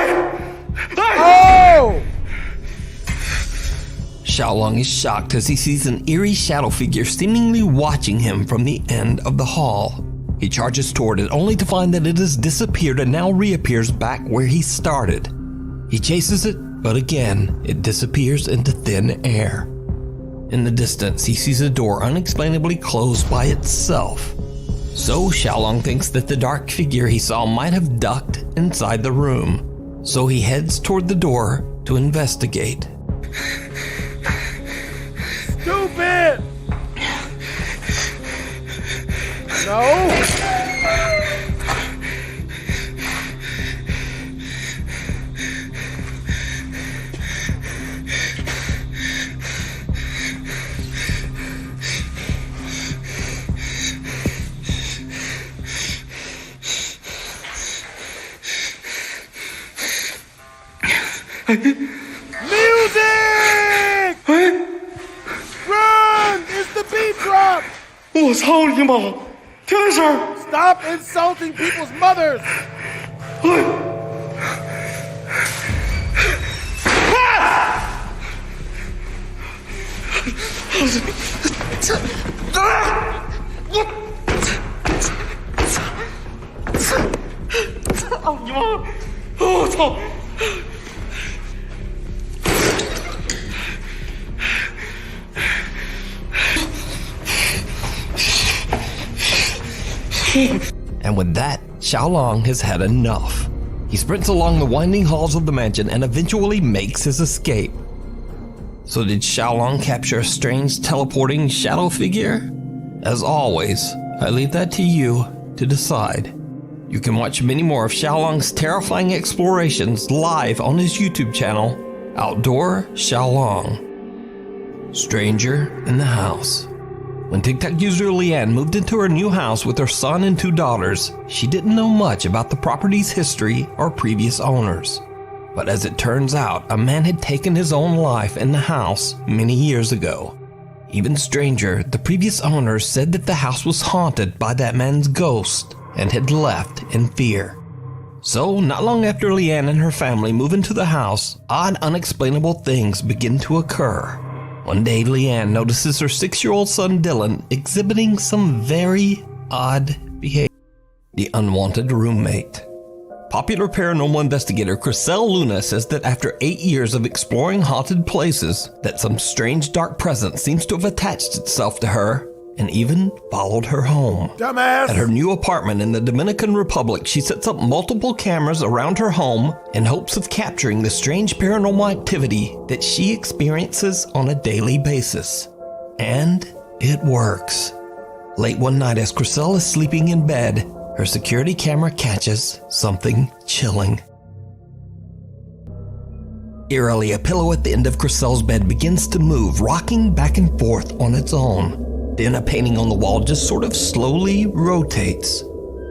S3: Oh!
S2: Xiao Long is shocked as he sees an eerie shadow figure seemingly watching him from the end of the hall. He charges toward it only to find that it has disappeared and now reappears back where he started. He chases it, but again, it disappears into thin air. In the distance, he sees a door unexplainably closed by itself. So Xiao Long thinks that the dark figure he saw might have ducked inside the room. So he heads toward the door to investigate.
S3: Stupid! No! Music!
S21: 我操你妈！听这声
S3: Stop insulting people's mothers!
S2: And with that, Xiaolong has had enough. He sprints along the winding halls of the mansion and eventually makes his escape. So did Xiaolong capture a strange teleporting shadow figure? As always, I leave that to you to decide. You can watch many more of Xiaolong's terrifying explorations live on his YouTube channel, Outdoor Xiaolong. Stranger in the house. When TikTok user Leanne moved into her new house with her son and 2 daughters, she didn't know much about the property's history or previous owners. But as it turns out, a man had taken his own life in the house many years ago. Even stranger, the previous owners said that the house was haunted by that man's ghost and had left in fear. So, not long after Leanne and her family move into the house, odd, unexplainable things begin to occur. One day, Leanne notices her 6-year-old son Dylan exhibiting some very odd behavior. The unwanted roommate. Popular paranormal investigator Chriselle Luna says that after 8 years of exploring haunted places, that some strange dark presence seems to have attached itself to her and even followed her home.
S3: Dumbass!
S2: At her new apartment in the Dominican Republic, she sets up multiple cameras around her home in hopes of capturing the strange paranormal activity that she experiences on a daily basis. And it works. Late one night as Chriselle is sleeping in bed, her security camera catches something chilling. Eerily, a pillow at the end of Chriselle's bed begins to move, rocking back and forth on its own. Then a painting on the wall just sort of slowly rotates.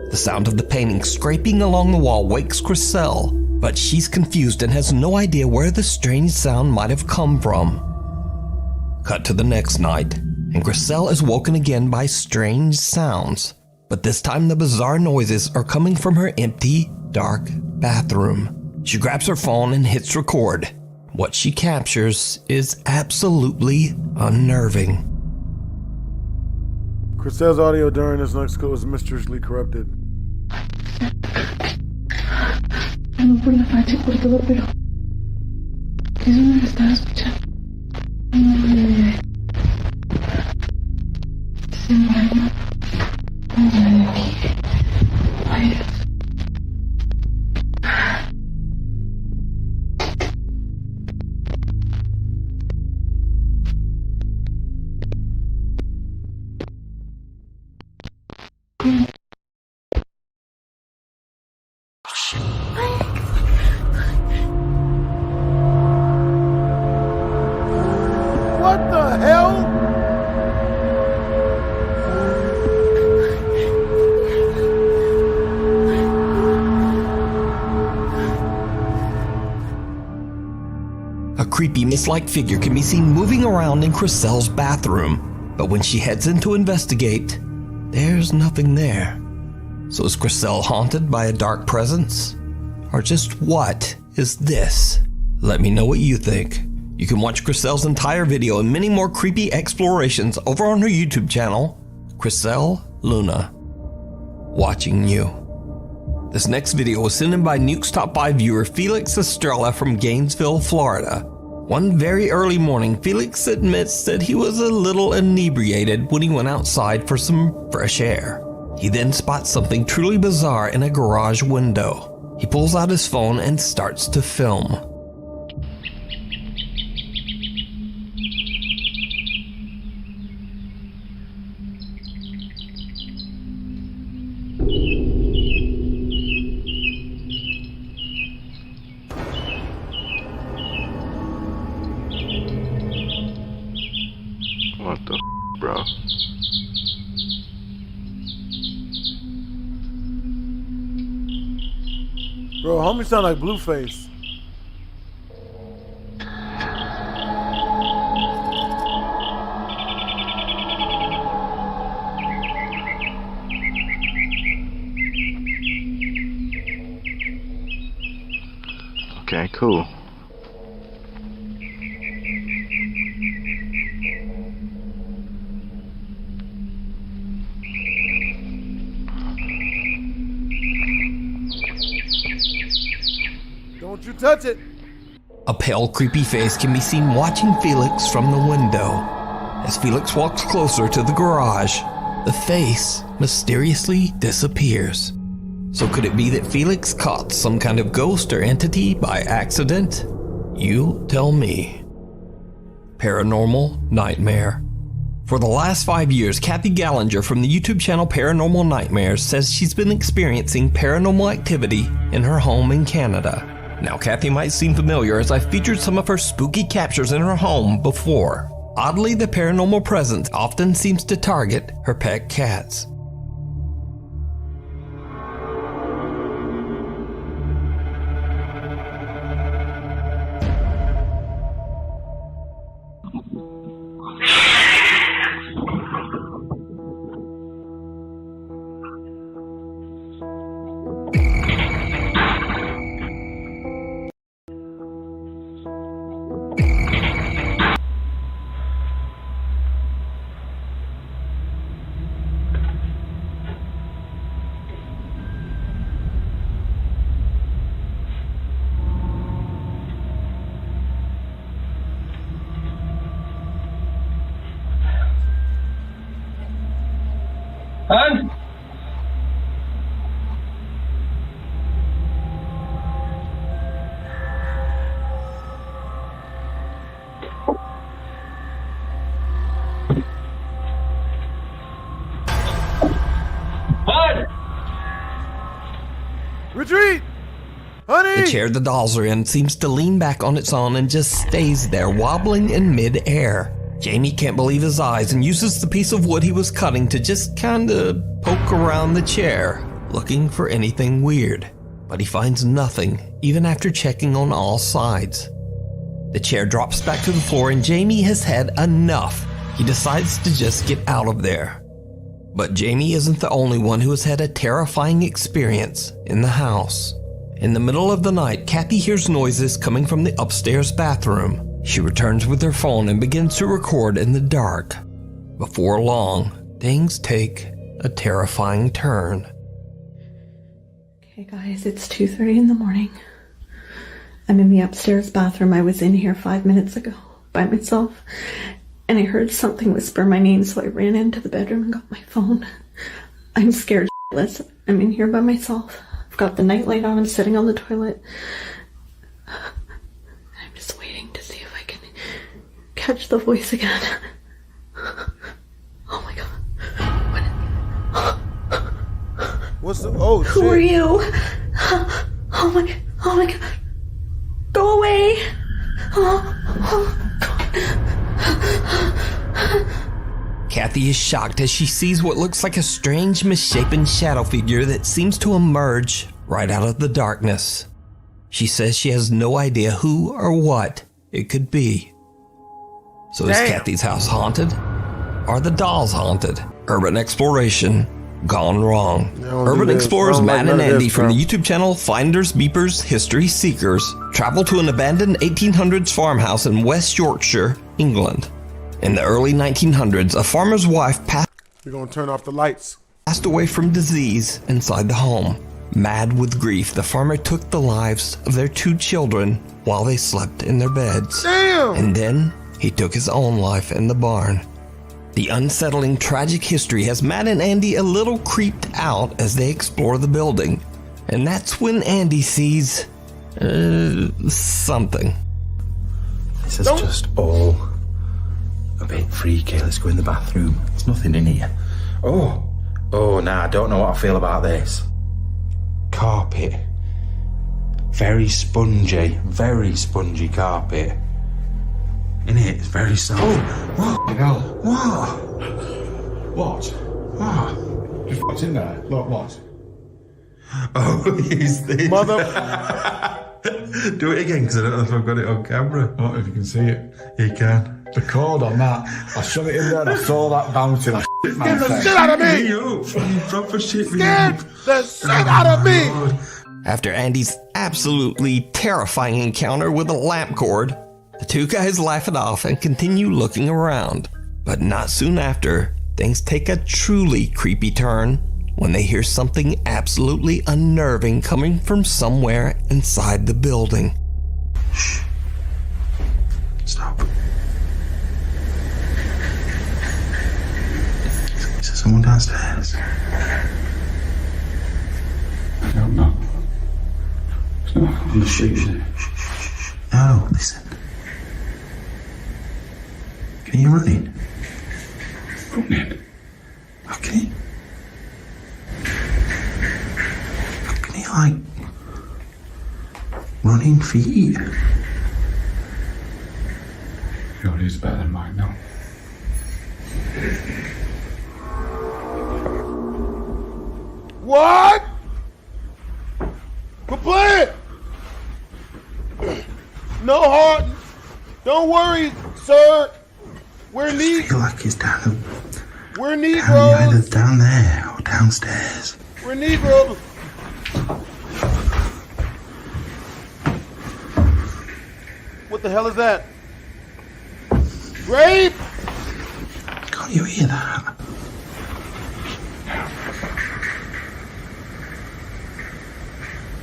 S2: The sound of the painting scraping along the wall wakes Chriselle, but she's confused and has no idea where the strange sound might have come from. Cut to the next night, and Chriselle is woken again by strange sounds. But this time the bizarre noises are coming from her empty, dark bathroom. She grabs her phone and hits record. What she captures is absolutely unnerving.
S3: Chriselle's audio during this next clip was mysteriously corrupted.
S9: No por la facha, por todo, pero eso no lo estaba escuchando. Se mueve. Ay.
S3: What the hell?
S2: A creepy mist-like figure can be seen moving around in Chriselle's bathroom, but when she heads in to investigate, there's nothing there. So is Chriselle haunted by a dark presence? Or just what is this? Let me know what you think. You can watch Chriselle's entire video and many more creepy explorations over on her YouTube channel, Chriselle Luna. Watching you. This next video was sent in by Nuke's Top 5 viewer Felix Estrella from Gainesville, Florida. One very early morning, Felix admits that he was a little inebriated when he went outside for some fresh air. He then spots something truly bizarre in a garage window. He pulls out his phone and starts to film.
S16: What the bro?
S3: Bro, homie sound like Blueface.
S10: Okay, cool.
S3: Don't you touch it.
S2: A pale, creepy face can be seen watching Felix from the window. As Felix walks closer to the garage, the face mysteriously disappears. So could it be that Felix caught some kind of ghost or entity by accident? You tell me. Paranormal Nightmare. For the last 5 years, Kathy Gallinger from the YouTube channel Paranormal Nightmares says she's been experiencing paranormal activity in her home in Canada. Now, Kathy might seem familiar as I've featured some of her spooky captures in her home before. Oddly, the paranormal presence often seems to target her pet cats.
S21: Hun?
S3: Retreat! Honey!
S2: The chair the dolls are in seems to lean back on its own and just stays there, wobbling in mid-air. Jamie can't believe his eyes and uses the piece of wood he was cutting to just kinda poke around the chair, looking for anything weird. But he finds nothing, even after checking on all sides. The chair drops back to the floor and Jamie has had enough. He decides to just get out of there. But Jamie isn't the only one who has had a terrifying experience in the house. In the middle of the night, Kathy hears noises coming from the upstairs bathroom. She returns with her phone and begins to record in the dark. Before long, things take a terrifying turn.
S13: Okay guys, it's 2:30 in the morning. I'm in the upstairs bathroom. I was in here 5 minutes ago by myself and I heard something whisper my name, so I ran into the bedroom and got my phone. I'm scared shitless. I'm in here by myself. I've got the nightlight on. I'm sitting on the toilet. I'm just waiting to see if I can catch the voice again. Oh my god.
S3: What's the... Oh, shit.
S13: Who are you? Oh my god. Go away.
S2: Kathy is shocked as she sees what looks like a strange, misshapen shadow figure that seems to emerge right out of the darkness. She says she has no idea who or what it could be. So is Kathy's house haunted? Are the dolls haunted? Urban exploration gone wrong. Urban explorers Matt and Andy from the YouTube channel Finders Beepers History Seekers travel to an abandoned 1800s farmhouse in West Yorkshire, England. In the early 1900s, a farmer's wife
S3: We're gonna turn off the lights.
S2: Passed away from disease inside the home. Mad with grief, the farmer took the lives of their 2 children while they slept in their beds.
S3: Damn!
S2: And then he took his own life in the barn. The unsettling, tragic history has Matt and Andy a little creeped out as they explore the building. And that's when Andy sees... something.
S4: This is just all a bit freaky. Let's go in the bathroom. There's nothing in here. Oh, nah, I don't know what I feel about this. Carpet. Very spongy carpet. In it, it's very soft. Oh, what? Hell. What? What?
S21: Just what's in there? Look, what?
S4: Oh, use this.
S21: Mother...
S4: Do it again, because I don't know if I've got it on camera.
S21: I don't know if you can see it.
S4: You can.
S21: The cord on that. I shut it in there and I saw that bouncing. I shit
S3: Get the shit out of me!
S4: You proper shit me.
S3: Scared the shit out of me!
S2: After Andy's absolutely terrifying encounter with a lamp cord, the two guys laugh it off and continue looking around. But not soon after, things take a truly creepy turn when they hear something absolutely unnerving coming from somewhere inside the building.
S4: Shh. Stop. Is there someone downstairs?
S19: I don't know.
S4: No, listen. Can you run?
S19: Running?
S4: How can you? How can you, like, running feet?
S19: Yours is better than mine, no?
S3: What? Complete! No heart. Don't worry, sir. We're
S4: I feel like it's down.
S3: We're
S4: Either
S3: Negroes.
S4: down there or downstairs.
S3: We're Negroes. What the hell is that? Grape!
S4: Can't you hear that?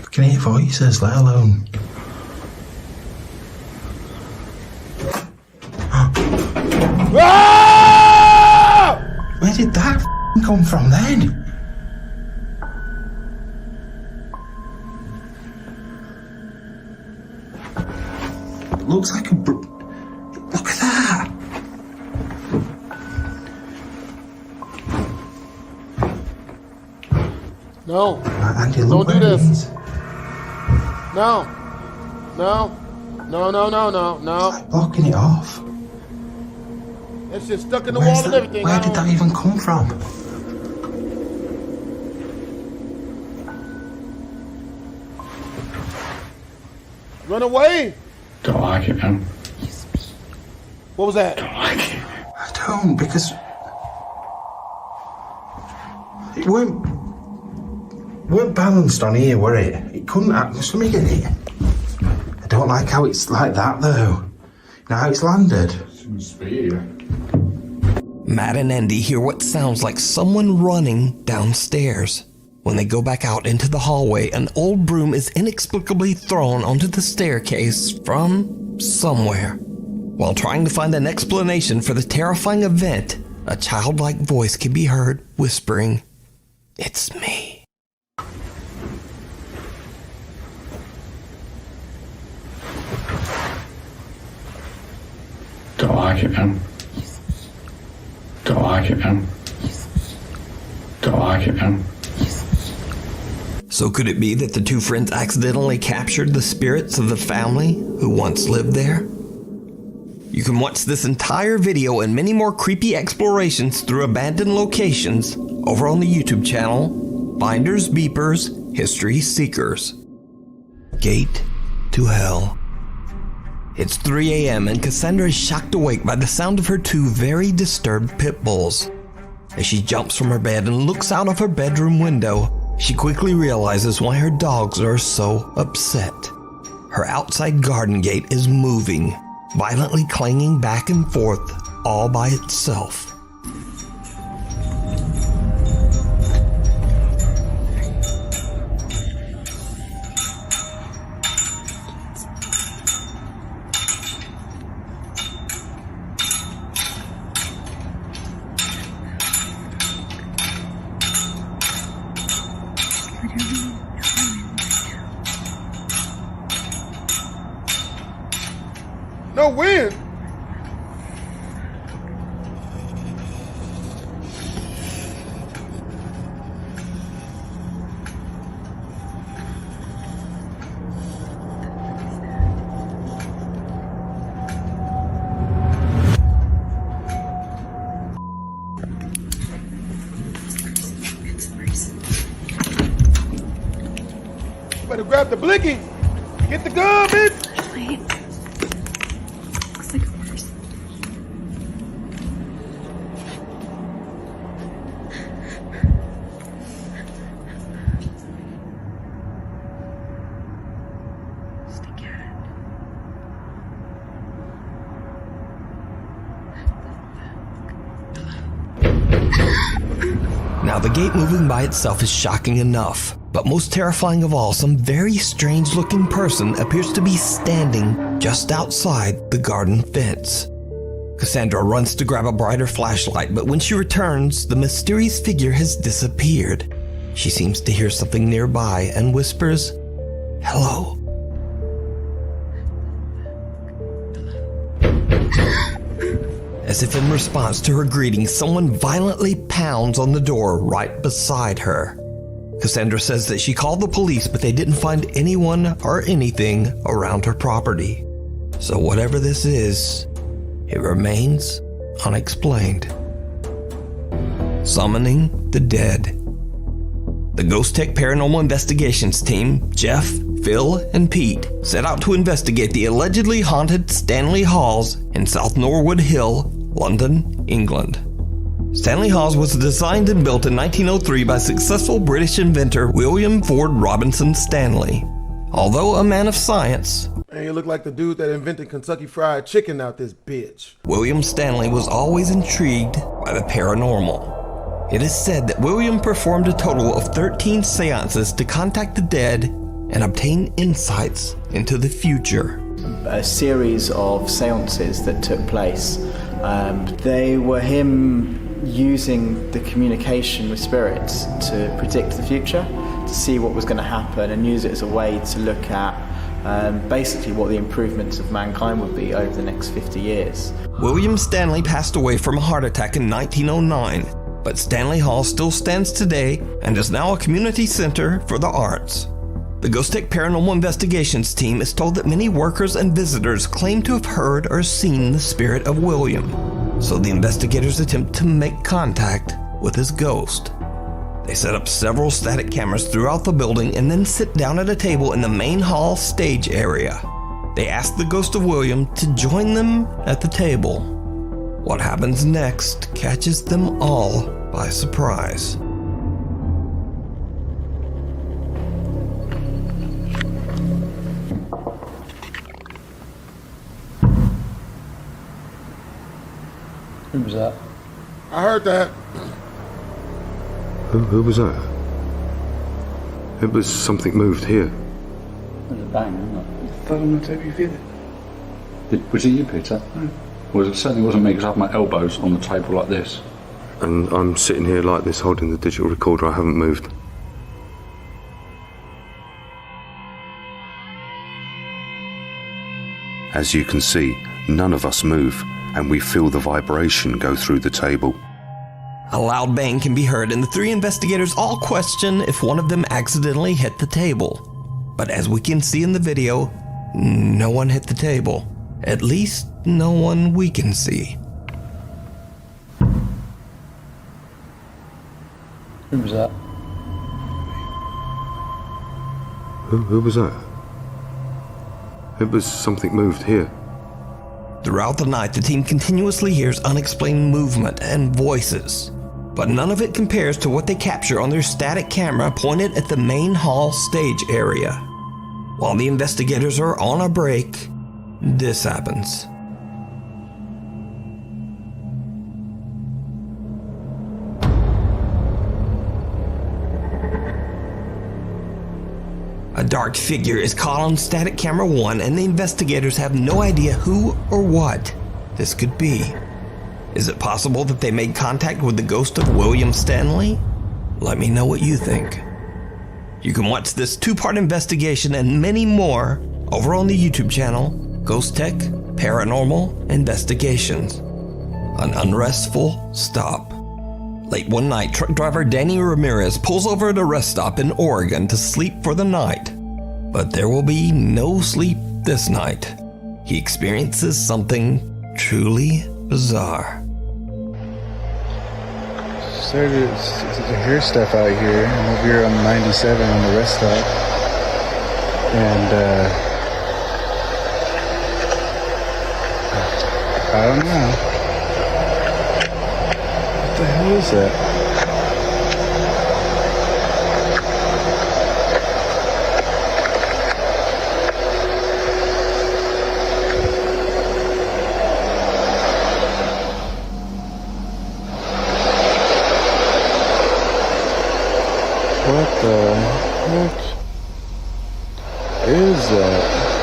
S4: I can hear voices, let alone.
S3: Ah!
S4: Where did that come from then? It looks like a. Look at that!
S3: No.
S4: Andy,
S3: Don't
S4: look
S3: do
S4: where it
S3: this.
S4: is.
S3: No. No. No, no, no, no, no.
S4: It's like blocking it off.
S3: It's just stuck in the
S4: Where's
S3: wall and
S4: that-
S3: everything.
S4: Where did that even come from?
S3: Run away.
S19: Don't like it, man.
S3: What was that?
S4: I don't, because it weren't balanced on here, were it? It couldn't. Let me get it. I don't like how it's like that, though. You know how it's landed.
S2: Matt and Andy hear what sounds like someone running downstairs. When they go back out into the hallway, an old broom is inexplicably thrown onto the staircase from somewhere. While trying to find an explanation for the terrifying event, a childlike voice can be heard whispering, "It's me."
S19: Don't like it, man. Don't like it, man. Don't like it, man.
S2: So could it be that the two friends accidentally captured the spirits of the family who once lived there? You can watch this entire video and many more creepy explorations through abandoned locations over on the YouTube channel, Finders Beepers History Seekers. Gate to Hell. It's 3 a.m. and Cassandra is shocked awake by the sound of her two very disturbed pit bulls. As she jumps from her bed and looks out of her bedroom window, she quickly realizes why her dogs are so upset. Her outside garden gate is moving, violently clanging back and forth all by itself.
S3: No wind. Better grab the blicky. Get the gun, bitch.
S13: Wait. Looks like a person.
S2: Now, the gate moving by itself is shocking enough, but most terrifying of all, some very strange-looking person appears to be standing just outside the garden fence. Cassandra runs to grab a brighter flashlight, but when she returns, the mysterious figure has disappeared. She seems to hear something nearby and whispers, "Hello." As if in response to her greeting, someone violently pounds on the door right beside her. Cassandra says that she called the police, but they didn't find anyone or anything around her property. So whatever this is, it remains unexplained. Summoning the dead. The Ghost Tech Paranormal Investigations team, Jeff, Phil, and Pete, set out to investigate the allegedly haunted Stanley Halls in South Norwood Hill, London, England. Stanley Halls was designed and built in 1903 by successful British inventor William Ford Robinson Stanley. Although a man of science,
S3: man, you look like the dude that invented Kentucky Fried Chicken out this bitch.
S2: William Stanley was always intrigued by the paranormal. It is said that William performed a total of 13 seances to contact the dead and obtain insights into the future.
S8: A series of seances that took place. They were him using the communication with spirits to predict the future, to see what was going to happen, and use it as a way to look at basically what the improvements of mankind would be over the next 50 years.
S2: William Stanley passed away from a heart attack in 1909, but Stanley Hall still stands today and is now a community center for the arts. The Ghost Tech Paranormal Investigations team is told that many workers and visitors claim to have heard or seen the spirit of William, so the investigators attempt to make contact with his ghost. They set up several static cameras throughout the building and then sit down at a table in the main hall stage area. They ask the ghost of William to join them at the table. What happens next catches them all by surprise.
S19: Who was that?
S3: I heard that.
S20: Who was that? It was something moved here.
S19: There's a bang, isn't it? It fell on the tip of your feet. Was it you, Peter? No. Well, it certainly wasn't me, because I have my elbows on the table like this.
S20: And I'm sitting here like this holding the digital recorder. I haven't moved. As you can see, none of us move, and we feel the vibration go through the table.
S2: A loud bang can be heard, and the three investigators all question if one of them accidentally hit the table. But as we can see in the video, no one hit the table. At least, no one we can see.
S19: Who was that?
S20: Who was that? It was something moved here.
S2: Throughout the night, the team continuously hears unexplained movement and voices, but none of it compares to what they capture on their static camera pointed at the main hall stage area. While the investigators are on a break, this happens. A dark figure is caught on static camera 1, and the investigators have no idea who or what this could be. Is it possible that they made contact with the ghost of William Stanley? Let me know what you think. You can watch this 2-part investigation and many more over on the YouTube channel, Ghost Tech Paranormal Investigations. An unrestful stop. Late one night, truck driver Danny Ramirez pulls over at a rest stop in Oregon to sleep for the night. But there will be no sleep this night. He experiences something truly bizarre.
S10: Started to hear stuff out here. I'm over here on 97 on the rest stop. And, I don't know. What the hell is that? that.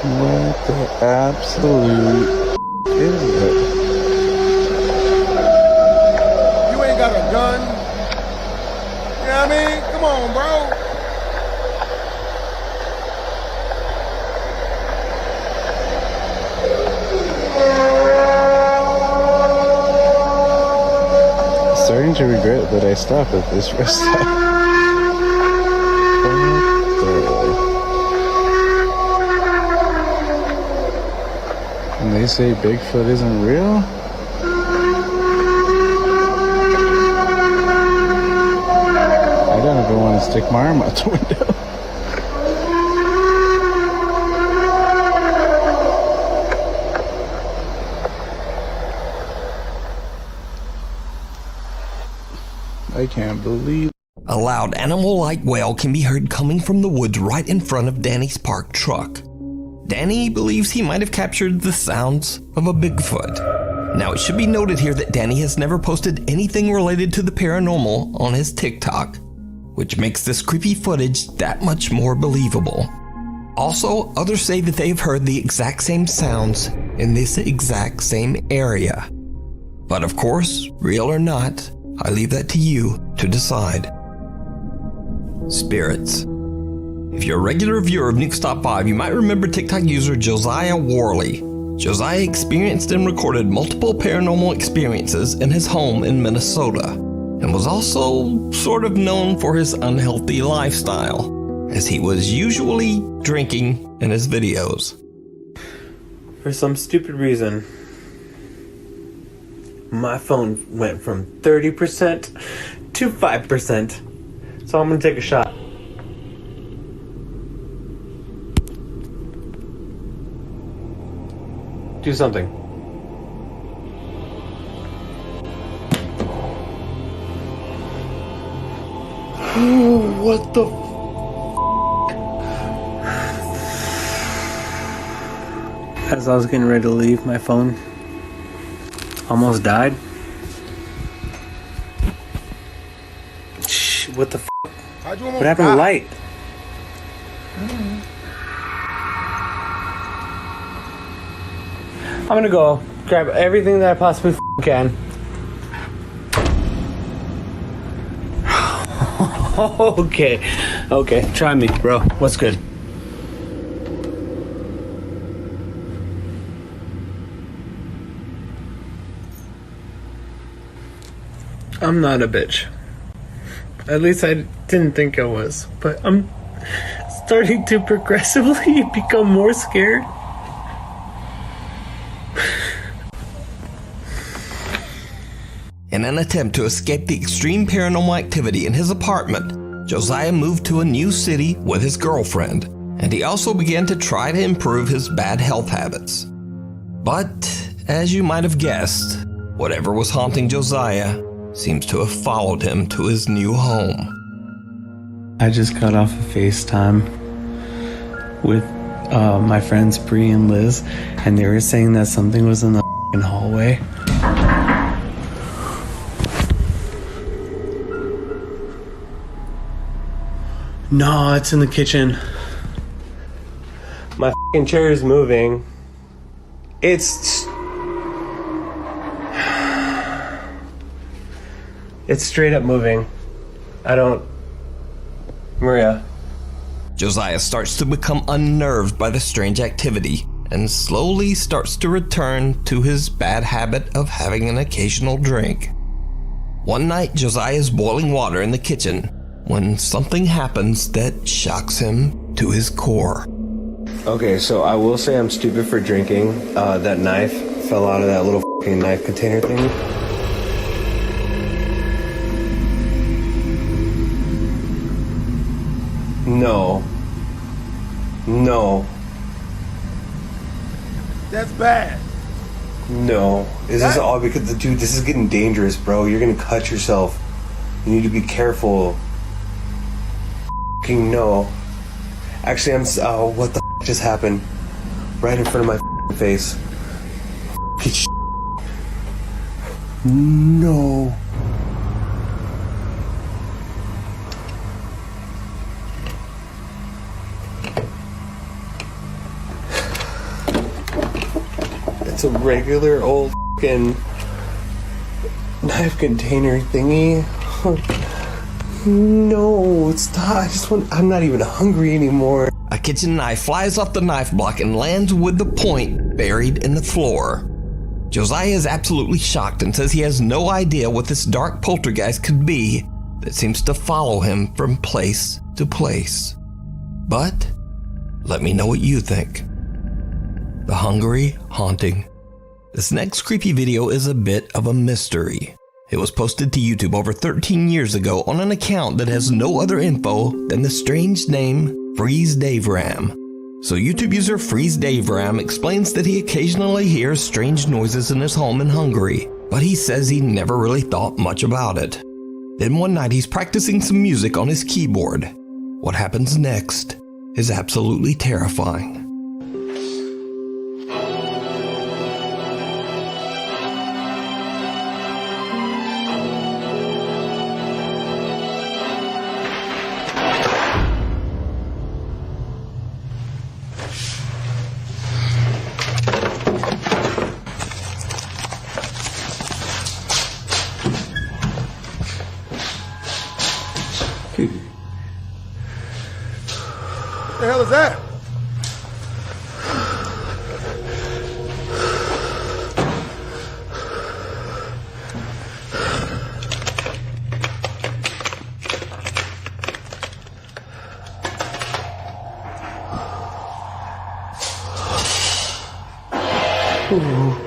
S10: What the absolute is it?
S3: You ain't got a gun. You know what I mean? Come on, bro.
S10: Starting to regret that I stopped at this rest stop. And they say Bigfoot isn't real? I don't ever want to stick my arm out the window. I can't believe.
S2: A loud animal-like wail can be heard coming from the woods right in front of Danny's parked truck. Danny believes he might have captured the sounds of a Bigfoot. Now, it should be noted here that Danny has never posted anything related to the paranormal on his TikTok, which makes this creepy footage that much more believable. Also, others say that they've heard the exact same sounds in this exact same area. But of course, real or not, I leave that to you to decide. Spirits. If you're a regular viewer of Nuke's Top 5, you might remember TikTok user Josiah Worley. Josiah experienced and recorded multiple paranormal experiences in his home in Minnesota, and was also sort of known for his unhealthy lifestyle, as he was usually drinking in his videos.
S5: For some stupid reason, my phone went from 30% to 5%, so I'm gonna take a shot. Do something.
S21: Ooh, what the
S5: As I was getting ready to leave, my phone almost died. Shh, what the f?
S3: How'd you
S5: What
S3: almost
S5: happened to
S3: die?
S5: light? I'm gonna go grab everything that I possibly can. Okay, try me, bro. What's good? I'm not a bitch. At least I didn't think I was, but I'm starting to progressively become more scared.
S2: In an attempt to escape the extreme paranormal activity in his apartment, Josiah moved to a new city with his girlfriend, and he also began to try to improve his bad health habits. But, as you might have guessed, whatever was haunting Josiah seems to have followed him to his new home.
S5: I just got off of FaceTime with my friends Bree and Liz, and they were saying that something was in the hallway. No, it's in the kitchen. My chair is moving. It's straight up moving. Maria.
S2: Josiah starts to become unnerved by the strange activity and slowly starts to return to his bad habit of having an occasional drink. One night, Josiah is boiling water in the kitchen when something happens that shocks him to his core.
S5: Okay, so I will say I'm stupid for drinking. That knife fell out of that little fucking knife container thing. No.
S3: That's bad.
S5: No. Is this all because, dude, this is getting dangerous, bro. You're gonna cut yourself. You need to be careful. No. Actually, what the
S1: just happened? Right in front of my face. Piece of no. It's a regular old f***ing knife container thingy. No, stop. I'm not even hungry anymore.
S2: A kitchen knife flies off the knife block and lands with the point buried in the floor. Josiah is absolutely shocked and says he has no idea what this dark poltergeist could be that seems to follow him from place to place. But let me know what you think. The Hungary Haunting. This next creepy video is a bit of a mystery. It was posted to YouTube over 13 years ago on an account that has no other info than the strange name Freeze Dave Ram. So YouTube user Freeze Dave Ram explains that he occasionally hears strange noises in his home in Hungary, but he says he never really thought much about it. Then one night he's practicing some music on his keyboard. What happens next is absolutely terrifying.
S3: What the hell is that? Ooh.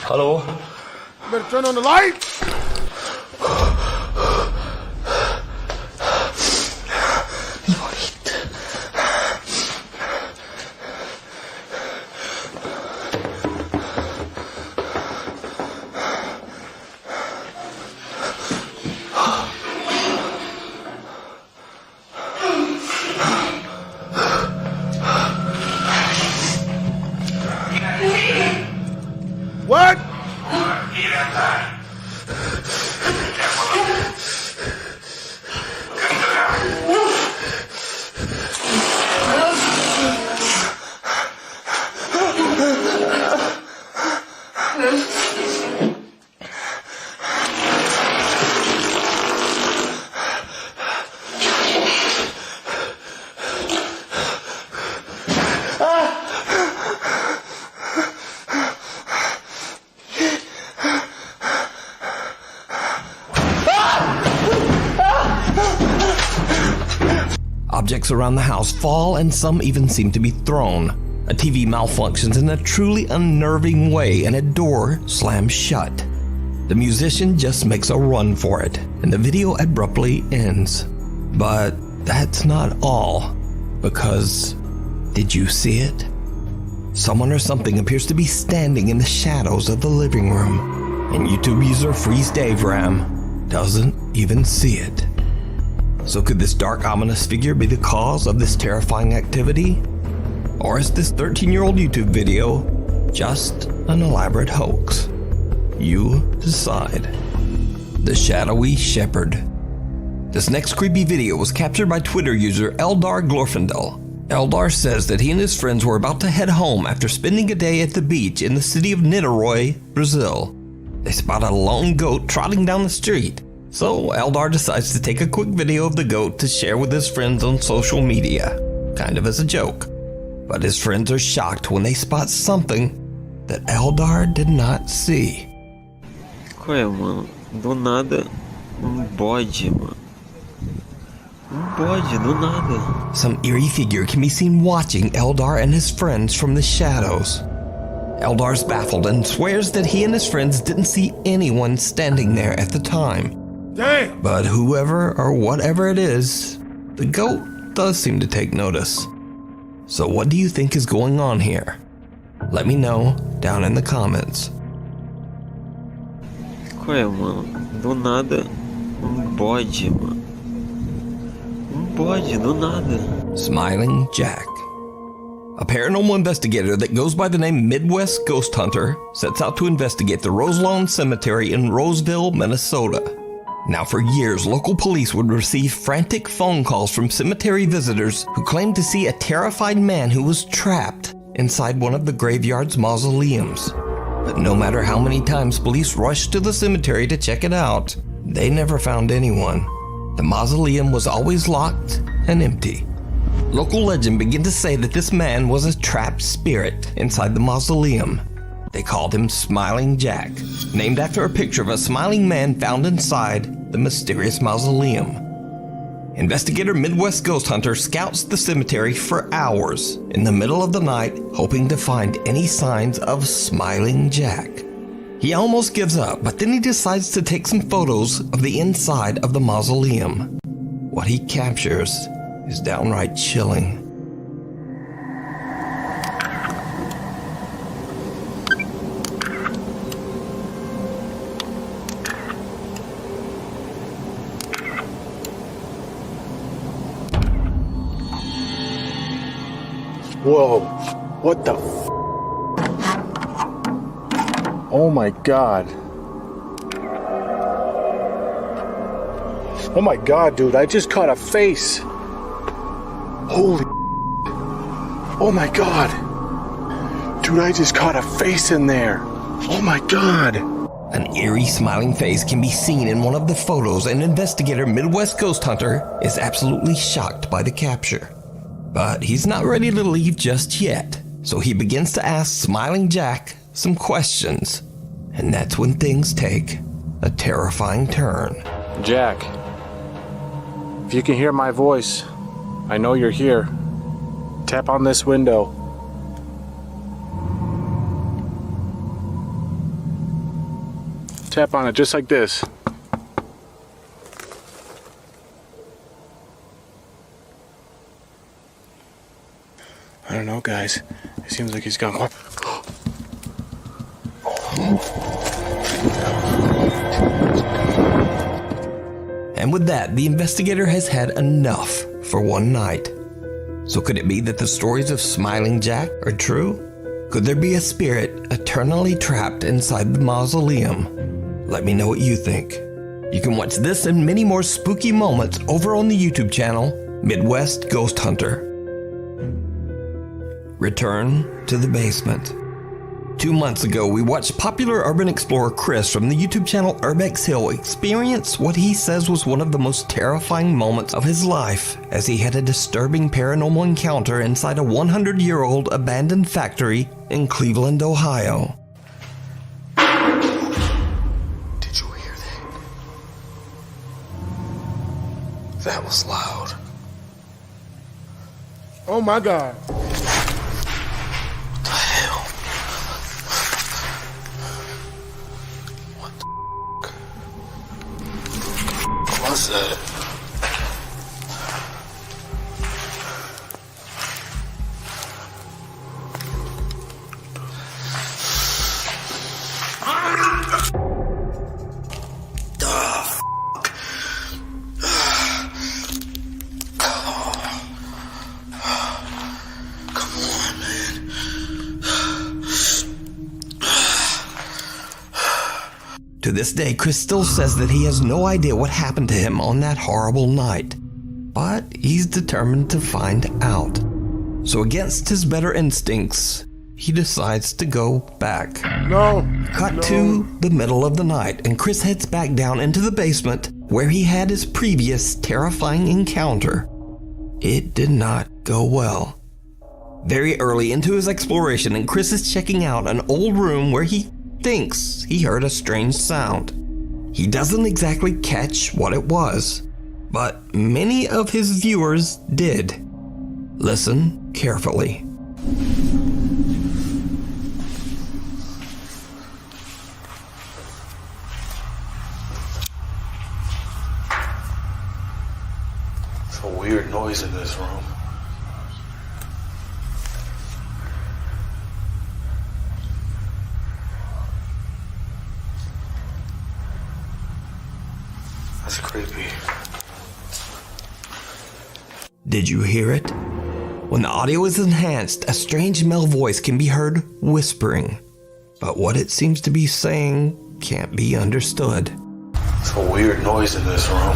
S1: Hello?
S3: You better turn on the lights. What?
S2: Objects around the house fall and some even seem to be thrown. A TV malfunctions in a truly unnerving way and a door slams shut. The musician just makes a run for it and the video abruptly ends. But that's not all, because did you see it? Someone or something appears to be standing in the shadows of the living room, and YouTube user Freeze Dave Ram doesn't even see it. So could this dark, ominous figure be the cause of this terrifying activity? Or is this 13-year-old YouTube video just an elaborate hoax? You decide. The Shadowy Shepherd. This next creepy video was captured by Twitter user Eldar Glorfindel. Eldar says that he and his friends were about to head home after spending a day at the beach in the city of Niterói, Brazil. They spotted a lone goat trotting down the street. So Eldar decides to take a quick video of the goat to share with his friends on social media, kind of as a joke. But his friends are shocked when they spot something that Eldar did not see.
S22: Qual é, mano? Do nada, bode, mano. Bode, do nada.
S2: Some eerie figure can be seen watching Eldar and his friends from the shadows. Eldar's baffled and swears that he and his friends didn't see anyone standing there at the time.
S3: Damn!
S2: But whoever or whatever it is, the goat does seem to take notice. So what do you think is going on here? Let me know down in the comments.
S22: Qual é, mano? Do nada, bode, mano. Bode, do nada.
S2: Smiling Jack. A paranormal investigator that goes by the name Midwest Ghost Hunter sets out to investigate the Roselawn Cemetery in Roseville, Minnesota. Now, for years, local police would receive frantic phone calls from cemetery visitors who claimed to see a terrified man who was trapped inside one of the graveyard's mausoleums. But no matter how many times police rushed to the cemetery to check it out, they never found anyone. The mausoleum was always locked and empty. Local legend began to say that this man was a trapped spirit inside the mausoleum. They called him Smiling Jack, named after a picture of a smiling man found inside the mysterious mausoleum. Investigator Midwest Ghost Hunter scouts the cemetery for hours in the middle of the night, hoping to find any signs of Smiling Jack. He almost gives up, but then he decides to take some photos of the inside of the mausoleum. What he captures is downright chilling.
S3: Whoa, what the f? Oh my god. Oh my god, dude, I just caught a face. Holy oh my god. Dude, I just caught a face in there. Oh my god.
S2: An eerie smiling face can be seen in one of the photos, and investigator Midwest Ghost Hunter is absolutely shocked by the capture. But he's not ready to leave just yet, so he begins to ask Smiling Jack some questions. And that's when things take a terrifying turn.
S3: Jack, if you can hear my voice, I know you're here. Tap on this window. Tap on it just like this. I don't know, guys. It seems like he's gone.
S2: And with that, the investigator has had enough for one night. So could it be that the stories of Smiling Jack are true? Could there be a spirit eternally trapped inside the mausoleum? Let me know what you think. You can watch this and many more spooky moments over on the YouTube channel, Midwest Ghost Hunter. Return to the basement. 2 months ago, we watched popular urban explorer Chris from the YouTube channel Urbex Hill experience what he says was one of the most terrifying moments of his life, as he had a disturbing paranormal encounter inside a 100-year-old abandoned factory in Cleveland, Ohio.
S1: Did you hear that? That was loud.
S3: Oh my god.
S1: What's that?
S2: To this day, Chris still says that he has no idea what happened to him on that horrible night, but he's determined to find out. So against his better instincts, he decides to go back. Cut to the middle of the night, and Chris heads back down into the basement where he had his previous terrifying encounter. It did not go well. Very early into his exploration, and Chris is checking out an old room where he thinks he heard a strange sound. He doesn't exactly catch what it was, but many of his viewers did. Listen carefully.
S1: It's a weird noise in this room.
S20: That's creepy.
S2: Did you hear it? When the audio is enhanced, a strange male voice can be heard whispering, but what it seems to be saying can't be understood.
S20: It's a weird noise in this room.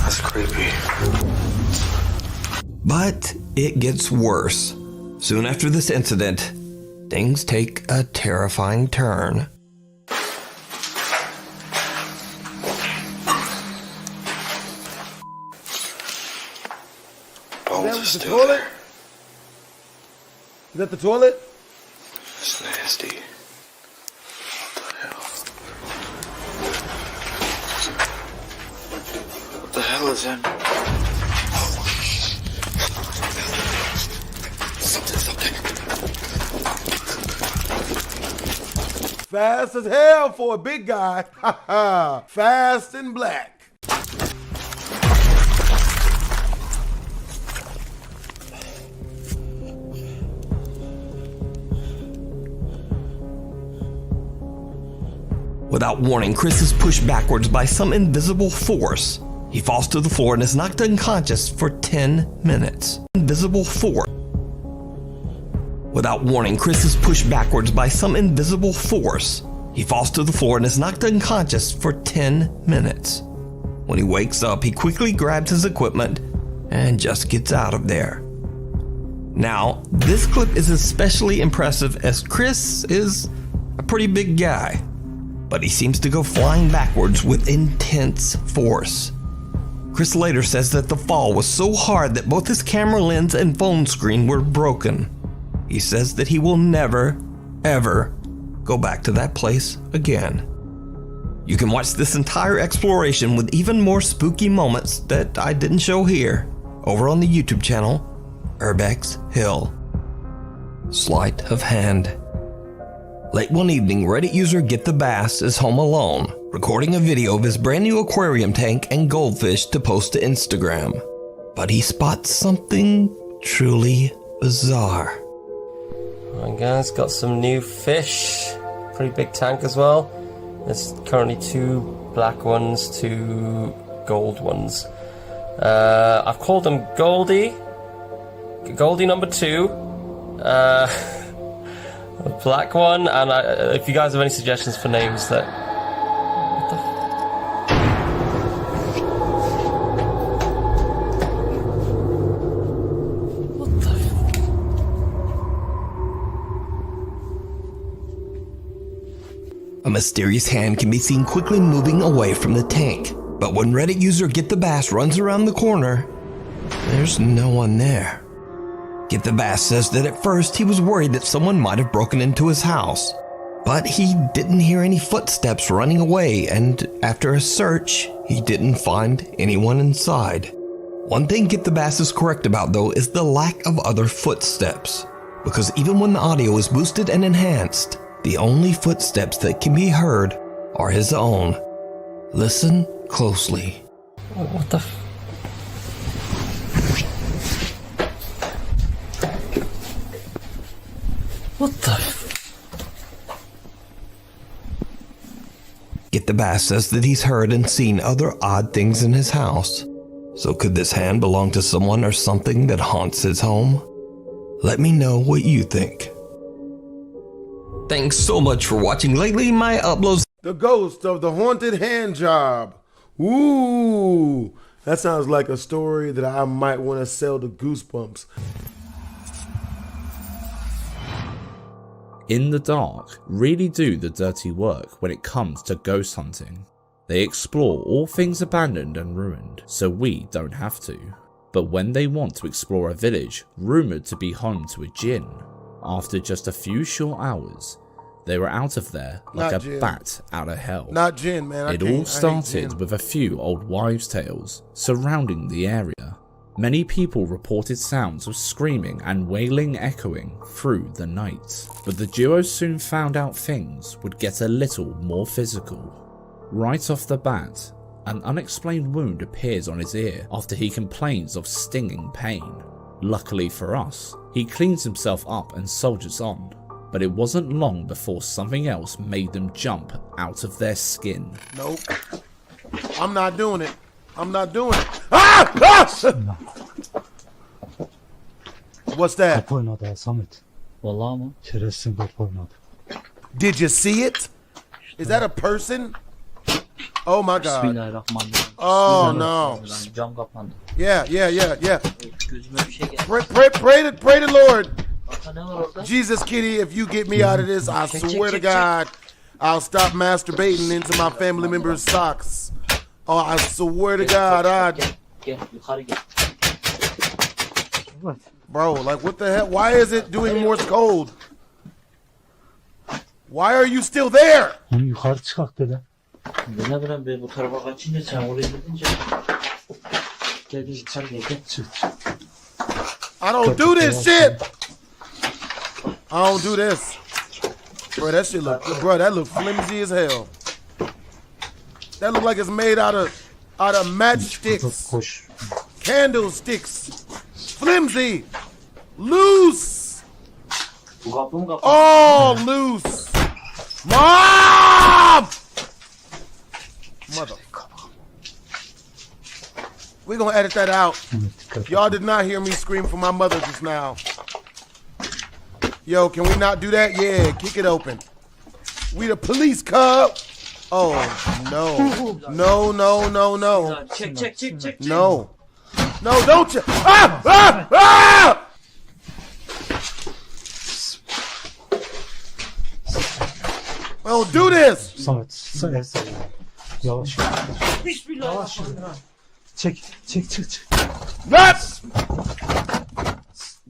S20: That's creepy.
S2: But it gets worse. Soon after this incident, things take a terrifying turn.
S3: That was the toilet? Is that the toilet?
S20: It's nasty. What the hell is in?
S3: Fast as hell for a big guy. Fast and black.
S2: Without warning, Chris is pushed backwards by some invisible force. He falls to the floor and is knocked unconscious for 10 minutes. Invisible force. Without warning, Chris is pushed backwards by some invisible force. He falls to the floor and is knocked unconscious for 10 minutes. When he wakes up, he quickly grabs his equipment and just gets out of there. Now, this clip is especially impressive as Chris is a pretty big guy, but he seems to go flying backwards with intense force. Chris later says that the fall was so hard that both his camera lens and phone screen were broken. He says that he will never, ever go back to that place again. You can watch this entire exploration with even more spooky moments that I didn't show here over on the YouTube channel, Urbex Hill. Sleight of hand. Late one evening, Reddit user Get the Bass is home alone, recording a video of his brand new aquarium tank and goldfish to post to Instagram. But he spots something truly bizarre.
S11: Alright guys, got some new fish. Pretty big tank as well. There's currently 2 black ones, 2 gold ones. I've called them Goldie number 2. A black one, and if you guys have any suggestions for names that... What the
S2: A mysterious hand can be seen quickly moving away from the tank, but when Reddit user Get the Bass runs around the corner, there's no one there. Get the Bass says that at first he was worried that someone might have broken into his house, but he didn't hear any footsteps running away, and after a search, he didn't find anyone inside. One thing Get the Bass is correct about though is the lack of other footsteps, because even when the audio is boosted and enhanced, the only footsteps that can be heard are his own. Listen closely.
S11: What the f... What the f...
S2: Get the Bass says that he's heard and seen other odd things in his house. So could this hand belong to someone or something that haunts his home? Let me know what you think. Thanks so much for watching. Lately, my uploads...
S3: The ghost of the haunted hand job. Ooh, that sounds like a story that I might want to sell to Goosebumps.
S12: In the Dark really do the dirty work when it comes to ghost hunting. They explore all things abandoned and ruined, so we don't have to. But when they want to explore a village rumoured to be home to a djinn, after just a few short hours, they were out of there like
S3: Not
S12: a
S3: djinn.
S12: bat out of hell.
S3: Not djinn, man.
S12: It all started with a few old wives' tales surrounding the area. Many people reported sounds of screaming and wailing echoing through the night, but the duo soon found out things would get a little more physical. Right off the bat, an unexplained wound appears on his ear after he complains of stinging pain. Luckily for us, he cleans himself up and soldiers on, but it wasn't long before something else made them jump out of their skin.
S3: Nope. I'm not doing it. I'm not doing it. Ah! Ah! What's that? Did you see it? Is that a person? Oh my God. Oh no. Yeah. Pray to Lord. Jesus, kitty, if you get me out of this, I swear to God, I'll stop masturbating into my family members' socks. Oh, I swear to God, Bro, like what the hell? Why is it doing Morse code? Why are you still there? I don't do this shit. I don't do this. Bro, that shit look, bro, that look flimsy as hell. That look like it's made out of matchsticks, candlesticks, flimsy, loose, all loose. Mom! Mother. We're gonna edit that out. Y'all did not hear me scream for my mother just now. Yo, can we not do that? Yeah, kick it open. We the police, cub. Oh, no. No.
S22: Check.
S3: No. No, don't you. Ah! Ah! Ah! Well, do this. Let's.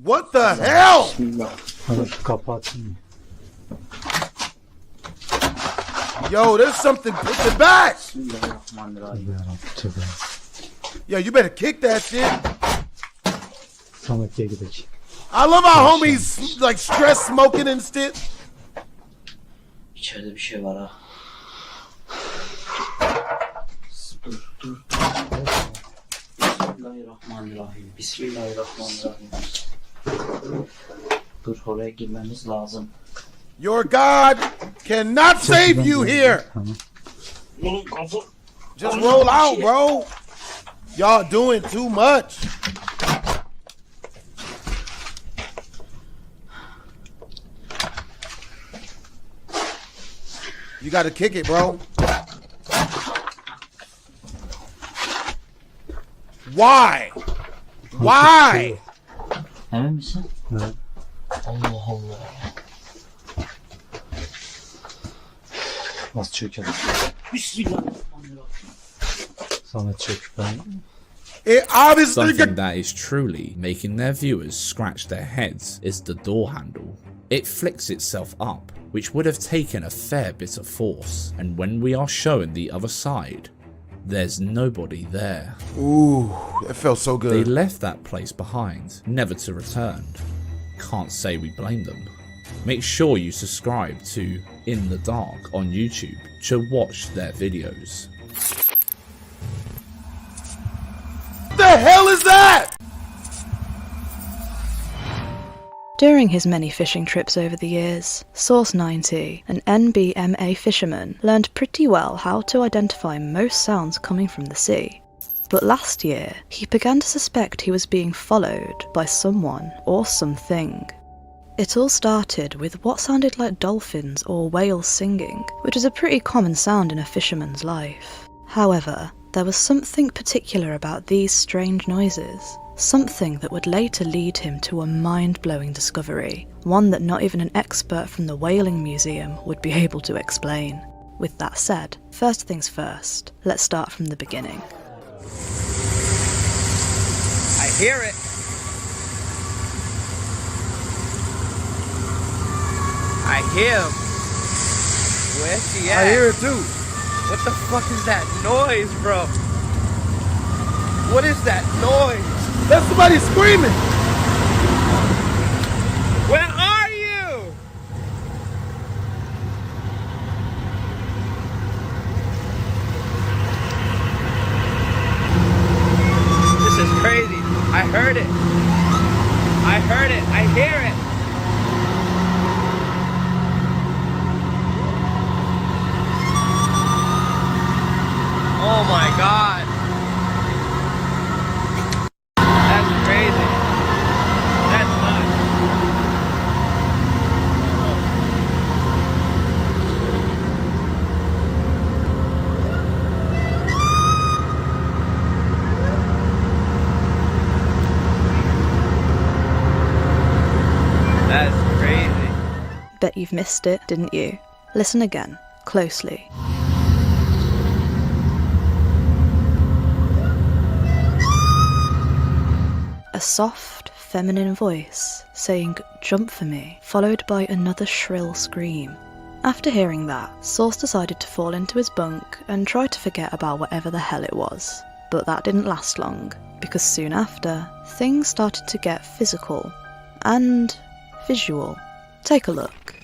S3: What the hell? Yo, there's something. Put it back. Yo, you better kick that shit. I love how homies like stress smoking and shit.
S22: İçeride bir şey var ha. Bismillahirrahmanirrahim. Dur, oraya girmemiz lazım.
S3: Your God cannot save you here. Just roll out, bro. Y'all doing too much. You gotta kick it, bro. Why? Why?
S22: Emin misin? Evet. Allah Allah.
S19: Nasıl çökelim?
S22: Bismillahirrahmanirrahim.
S19: Sana çök ben.
S12: Something that is truly making their viewers scratch their heads is the door handle. It flicks itself up, which would have taken a fair bit of force, and when we are shown the other side, there's nobody there.
S3: Ooh, it felt so good.
S12: They left that place behind, never to return. Can't say we blame them. Make sure you subscribe to In the Dark on YouTube to watch their videos.
S3: What the hell is that?
S7: During his many fishing trips over the years, Source 90, an NBMA fisherman, learned pretty well how to identify most sounds coming from the sea. But last year, he began to suspect he was being followed by someone or something. It all started with what sounded like dolphins or whales singing, which is a pretty common sound in a fisherman's life. However, there was something particular about these strange noises. Something that would later lead him to a mind-blowing discovery, one that not even an expert from the Whaling Museum would be able to explain. With that said, first things first, let's start from the beginning.
S14: I hear it. I hear him. Where's he at?
S3: I hear it too.
S14: What the fuck is that noise, bro? What is that noise?
S3: That's somebody screaming.
S14: Where are you? This is crazy. I heard it. god. That's crazy. That's nuts. That's crazy.
S7: Bet you've missed it, didn't you? Listen again, closely. A soft, feminine voice saying, "Jump for me," followed by another shrill scream. After hearing that, Source decided to fall into his bunk and try to forget about whatever the hell it was. But that didn't last long, because soon after, things started to get physical and visual. Take a look.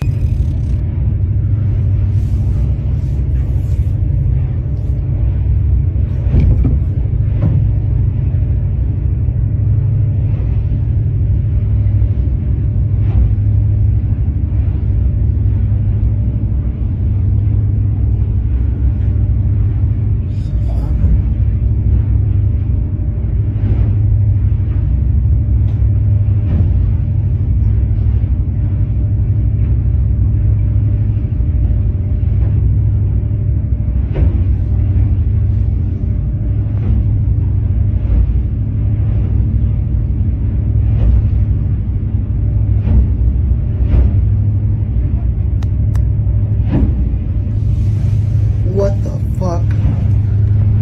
S3: What the fuck?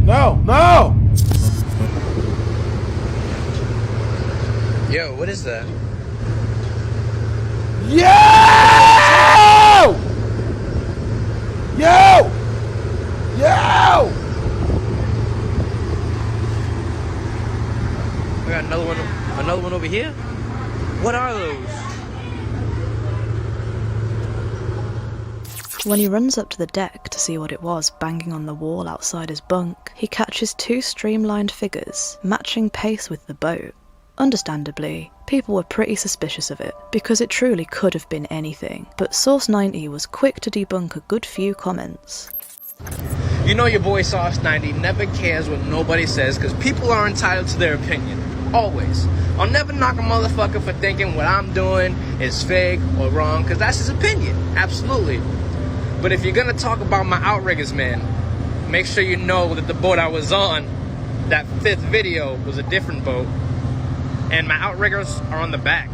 S3: No, no!
S14: Yo, what is that?
S3: Yo! Yo! Yo!
S14: We got another one over here? What are those?
S7: When he runs up to the deck to see what it was banging on the wall outside his bunk, he catches two streamlined figures, matching pace with the boat. Understandably, people were pretty suspicious of it, because it truly could have been anything, but Source 90 was quick to debunk a good few comments.
S14: You know your boy Sauce 90 never cares what nobody says, because people are entitled to their opinion. Always. I'll never knock a motherfucker for thinking what I'm doing is fake or wrong, because that's his opinion. Absolutely. But if you're gonna talk about my outriggers, man, make sure you know that the boat I was on, that 5th video, was a different boat. And my outriggers are on the back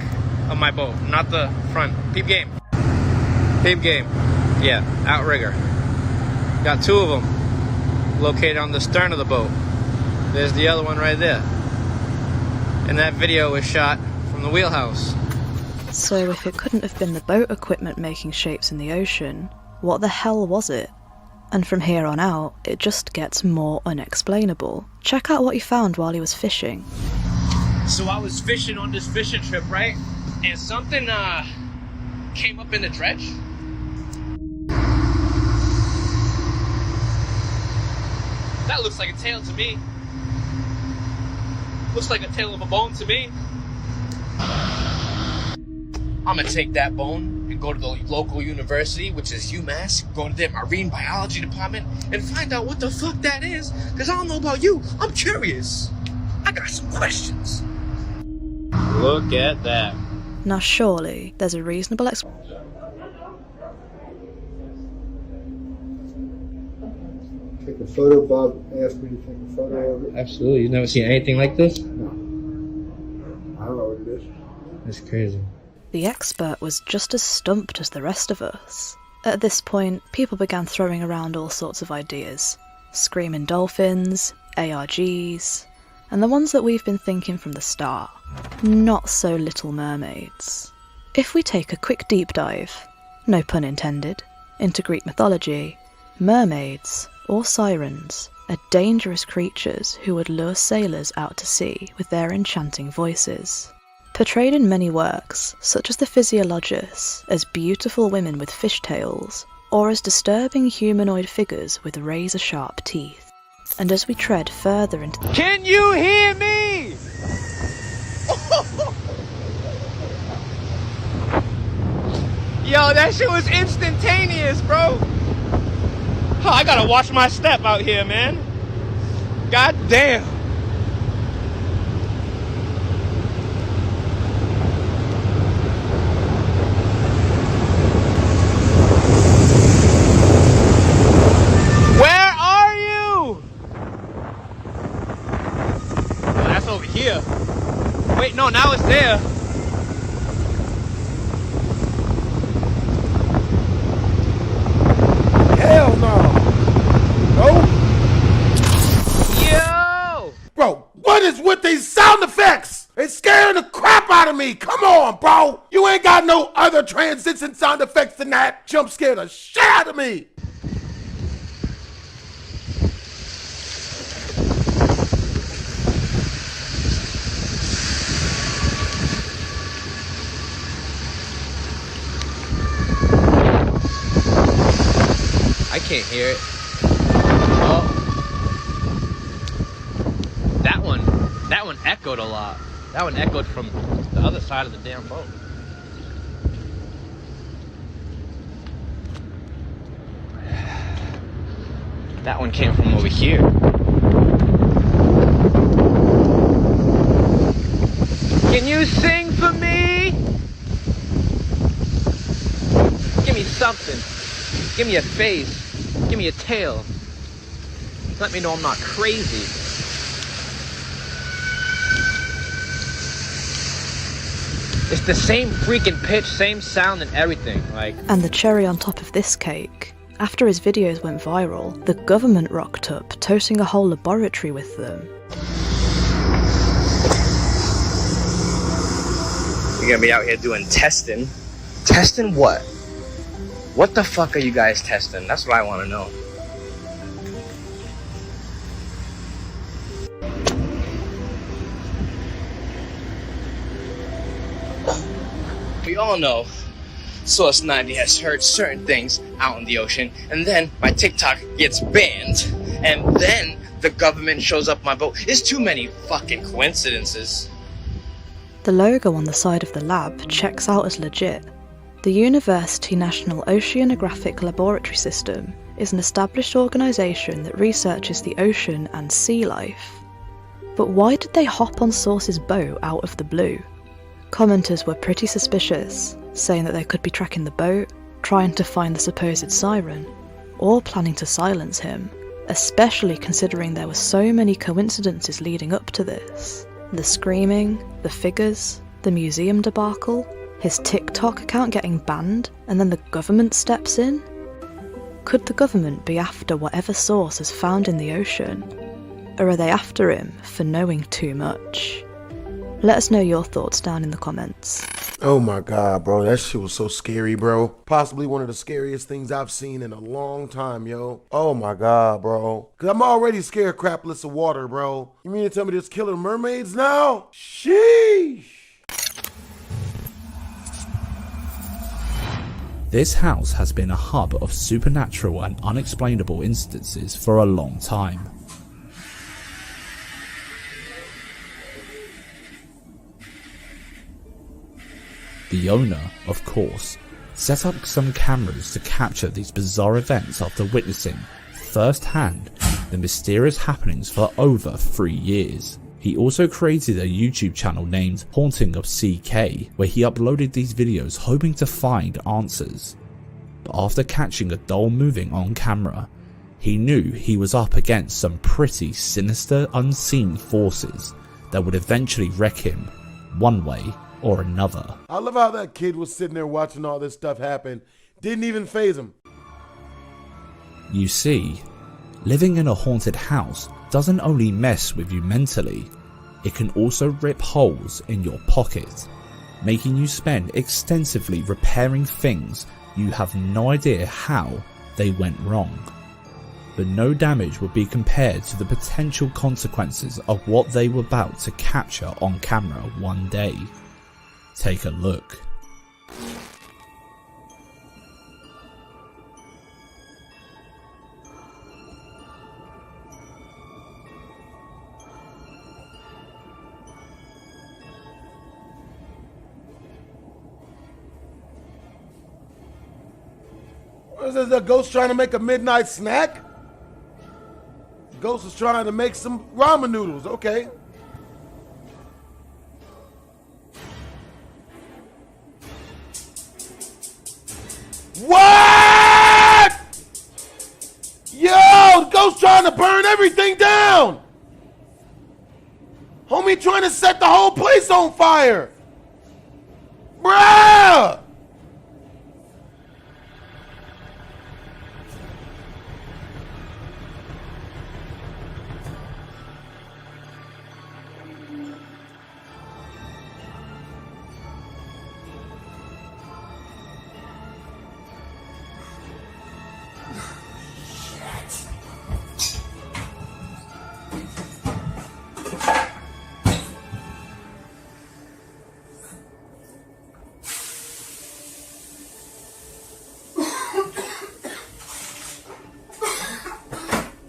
S14: of my boat, not the front. Peep game. Peep game. Yeah, outrigger. Got 2 of them located on the stern of the boat. There's the other one right there. And that video was shot from the wheelhouse.
S7: So if it couldn't have been the boat equipment making shapes in the ocean, what the hell was it? And from here on out, it just gets more unexplainable. Check out what he found while he was fishing.
S14: So I was fishing on this fishing trip, right? And something came up in the dredge. That looks like a tail to me. Looks like a tail of a bone to me. I'm gonna take that bone and go to the local university, which is UMass, go to their marine biology department and find out what the fuck that is, because I don't know about you, I'm curious. I got some questions. Look at that.
S7: Now surely, there's a reasonable explanation.
S6: Take a photo. Bob asked me to take a photo of it.
S14: Absolutely, you've never seen anything like this?
S6: No. I don't know what it is.
S14: That's crazy.
S7: The expert was just as stumped as the rest of us. At this point, people began throwing around all sorts of ideas. Screaming dolphins, ARGs, and the ones that we've been thinking from the start. Not so Little Mermaids. If we take a quick deep dive, no pun intended, into Greek mythology, mermaids, or sirens, are dangerous creatures who would lure sailors out to sea with their enchanting voices. Portrayed in many works, such as the Physiologus, as beautiful women with fishtails, or as disturbing humanoid figures with razor-sharp teeth. And as we tread further into the—
S14: Can you hear me? Yo, that shit was instantaneous, bro. Oh, I gotta watch my step out here, man. God damn. Where are you? Oh, that's over here. Wait, no, now it's there.
S3: Hell no. No.
S14: Yo!
S3: Bro, what is with these sound effects? It's scaring the crap out of me. Come on, bro. You ain't got no other transition sound effects than that. Jump scare the shit out of me.
S14: I can't hear it. Oh. That one echoed a lot. That one echoed from the other side of the damn boat. That one came from over here. Can you sing for me? Give me something. Give me a face. Give me a tail. Let me know I'm not crazy. It's the same freaking pitch, same sound and everything. Like.
S7: And the cherry on top of this cake, after his videos went viral, the government rocked up, toting a whole laboratory with them.
S14: You're gonna be out here doing testing. Testing what? What the fuck are you guys testing? That's what I want to know. We all know Source 90 has heard certain things out in the ocean, and then my TikTok gets banned, and then the government shows up my boat. It's too many fucking coincidences.
S7: The logo on the side of the lab checks out as legit. The University National Oceanographic Laboratory System is an established organisation that researches the ocean and sea life. But why did they hop on Source's boat out of the blue? Commenters were pretty suspicious, saying that they could be tracking the boat, trying to find the supposed siren, or planning to silence him, especially considering there were so many coincidences leading up to this. The screaming, the figures, the museum debacle, his TikTok account getting banned, and then the government steps in? Could the government be after whatever Source is found in the ocean? Or are they after him for knowing too much? Let us know your thoughts down in the comments.
S3: Oh my god, bro, that shit was so scary, bro. Possibly one of the scariest things I've seen in a long time, yo. Oh my god, bro. Cause I'm already scared crapless of water, bro. You mean to tell me there's killer mermaids now? Sheesh.
S12: This house has been a hub of supernatural and unexplainable incidences for a long time. The owner, of course, set up some cameras to capture these bizarre events after witnessing, firsthand, the mysterious happenings for over 3 years. He also created a YouTube channel named Haunting of CK, where he uploaded these videos hoping to find answers. But after catching a doll moving on camera, he knew he was up against some pretty sinister unseen forces that would eventually wreck him, one way or another.
S3: I love how that kid was sitting there watching all this stuff happen. Didn't even faze him.
S12: You see, living in a haunted house doesn't only mess with you mentally, it can also rip holes in your pocket, making you spend extensively repairing things you have no idea how they went wrong. But no damage would be compared to the potential consequences of what they were about to capture on camera one day. Take a look.
S3: What is this, a ghost trying to make a midnight snack? Ghost is trying to make some ramen noodles. Okay. What? Yo, the ghost trying to burn everything down. Homie trying to set the whole place on fire. Bruh.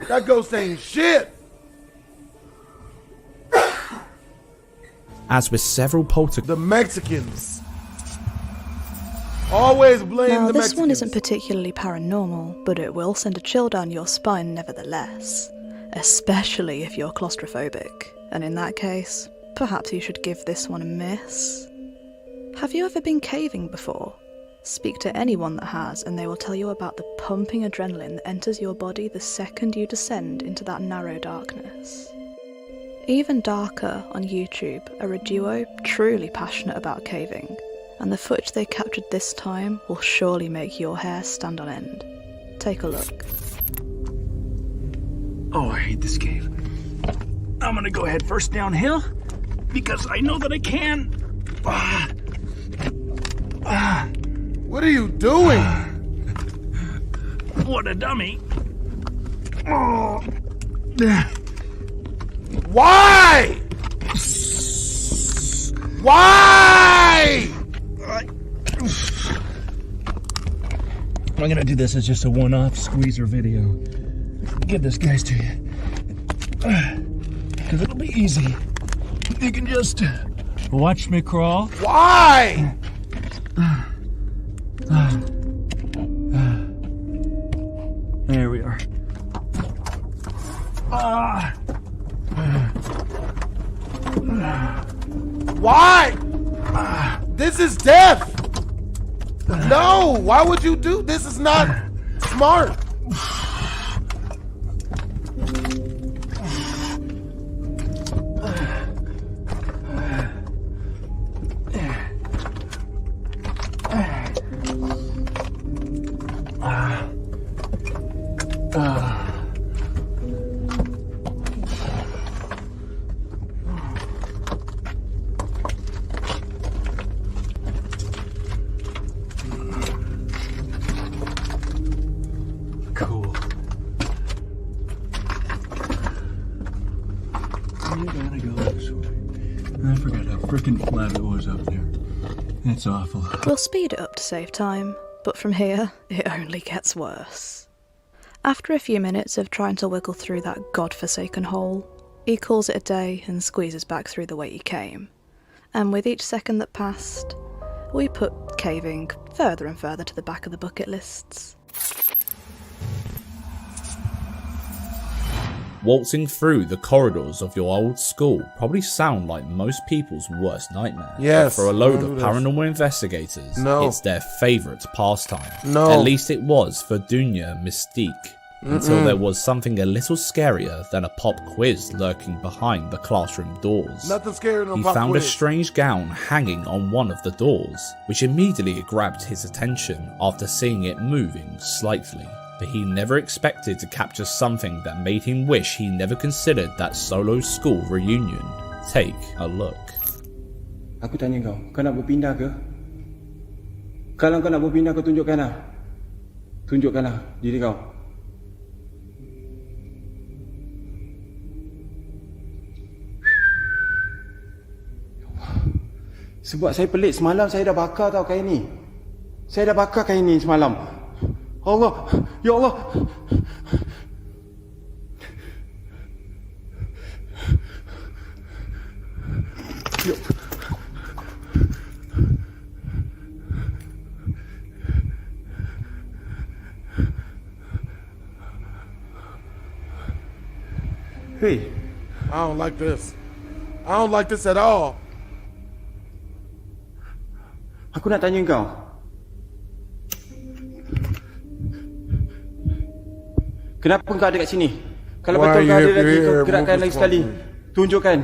S3: That ghost ain't shit.
S12: As with several poltergeists,
S3: the Mexicans. Always blame
S7: now,
S3: the
S7: this
S3: Mexicans.
S7: one isn't particularly paranormal, but it will send a chill down your spine nevertheless. Especially if you're claustrophobic. And in that case, perhaps you should give this one a miss. Have you ever been caving before? Speak to anyone that has and they will tell you about the pumping adrenaline that enters your body the second you descend into that narrow darkness. Even darker on YouTube are a duo truly passionate about caving, and the footage they captured this time will surely make your hair stand on end. Take a look.
S15: Oh, I hate this cave. I'm gonna go head first downhill because I know that I can.
S3: What are you doing?
S15: What a dummy.
S3: Why? Why?
S15: I'm gonna do this as just a one-off squeezer video. Give this guys to you. Because it'll be easy. You can just watch me crawl.
S3: Why?
S15: There we are.
S3: Why? This is death. No, why would you do this? Is not smart.
S15: I forgot how freaking flat it was up there. That's awful.
S7: We'll speed it up to save time, but from here, it only gets worse. After a few minutes of trying to wiggle through that godforsaken hole, he calls it a day and squeezes back through the way he came. And with each second that passed, we put caving further and further to the back of the bucket lists.
S12: waltzing through the corridors of your old school probably sound like most people's worst nightmare.
S3: Yes.
S12: But for a load of paranormal investigators, it's their favourite pastime.
S3: No.
S12: At least it was for Dunya Mystique. Until there was something a little scarier than a pop quiz lurking behind the classroom doors.
S3: Nothing scarier than
S12: He
S3: a pop
S12: found
S3: quiz.
S12: a strange gown hanging on one of the doors, which immediately grabbed his attention after seeing it moving slightly. But he never expected to capture something that made him wish he never considered that solo school reunion. Take a look.
S18: Aku tanya kau nak berpindah ke? Kalau kau nak berpindah, kau tunjukkanlah. Tunjukkanlah diri kau. Sebab saya pelik semalam, saya dah bakar tau kain ni. Saya dah bakar kain ni semalam. Allah, ya Allah. Ya. Hey.
S3: I don't like this. I don't like this at all.
S18: Aku nak tanya kau. Kenapa kau ada kat sini? Kalau
S3: Why
S18: betul kau ada
S3: you
S18: lagi,
S3: here,
S18: kau gerakkan
S3: Rufus
S18: lagi sekali.
S3: Quagmire?
S18: Tunjukkan.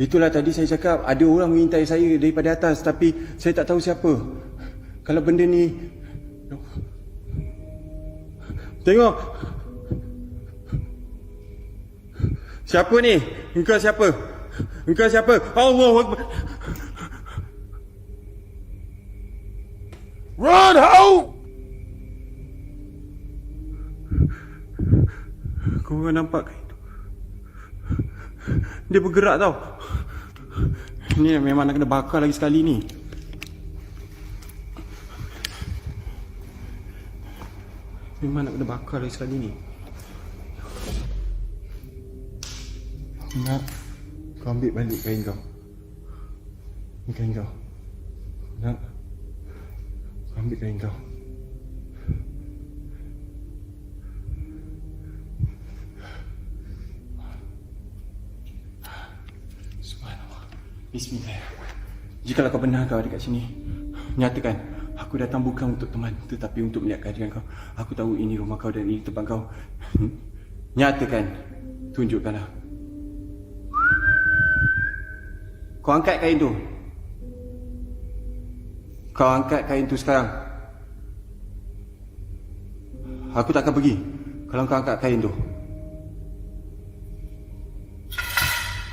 S18: Itulah tadi saya cakap, ada orang mengintai saya daripada atas, tapi saya tak tahu siapa. Kalau benda ni... Tengok. Siapa ni? Engkau siapa? Engkau siapa? Allah Akbar.
S3: Run, ho!
S18: Kau nampak kan itu? Dia bergerak tau. Ni memang nak kena bakar lagi sekali ni. Memang nak kena bakar lagi sekali ni. Nak, kau ambil balik kain kau. Ni kain kau. Nak, kau ambil kain kau. Subhanallah. Bismillah. Jikalau kau benar kau ada kat sini, nyatakan, aku datang bukan untuk teman, tetapi untuk melihat kehadiran kau. Aku tahu ini rumah kau dan ini tempat kau. Nyatakan, tunjukkanlah. Kau angkat kain tu. Kau angkat kain tu sekarang. Aku tak akan pergi kalau kau angkat kain tu.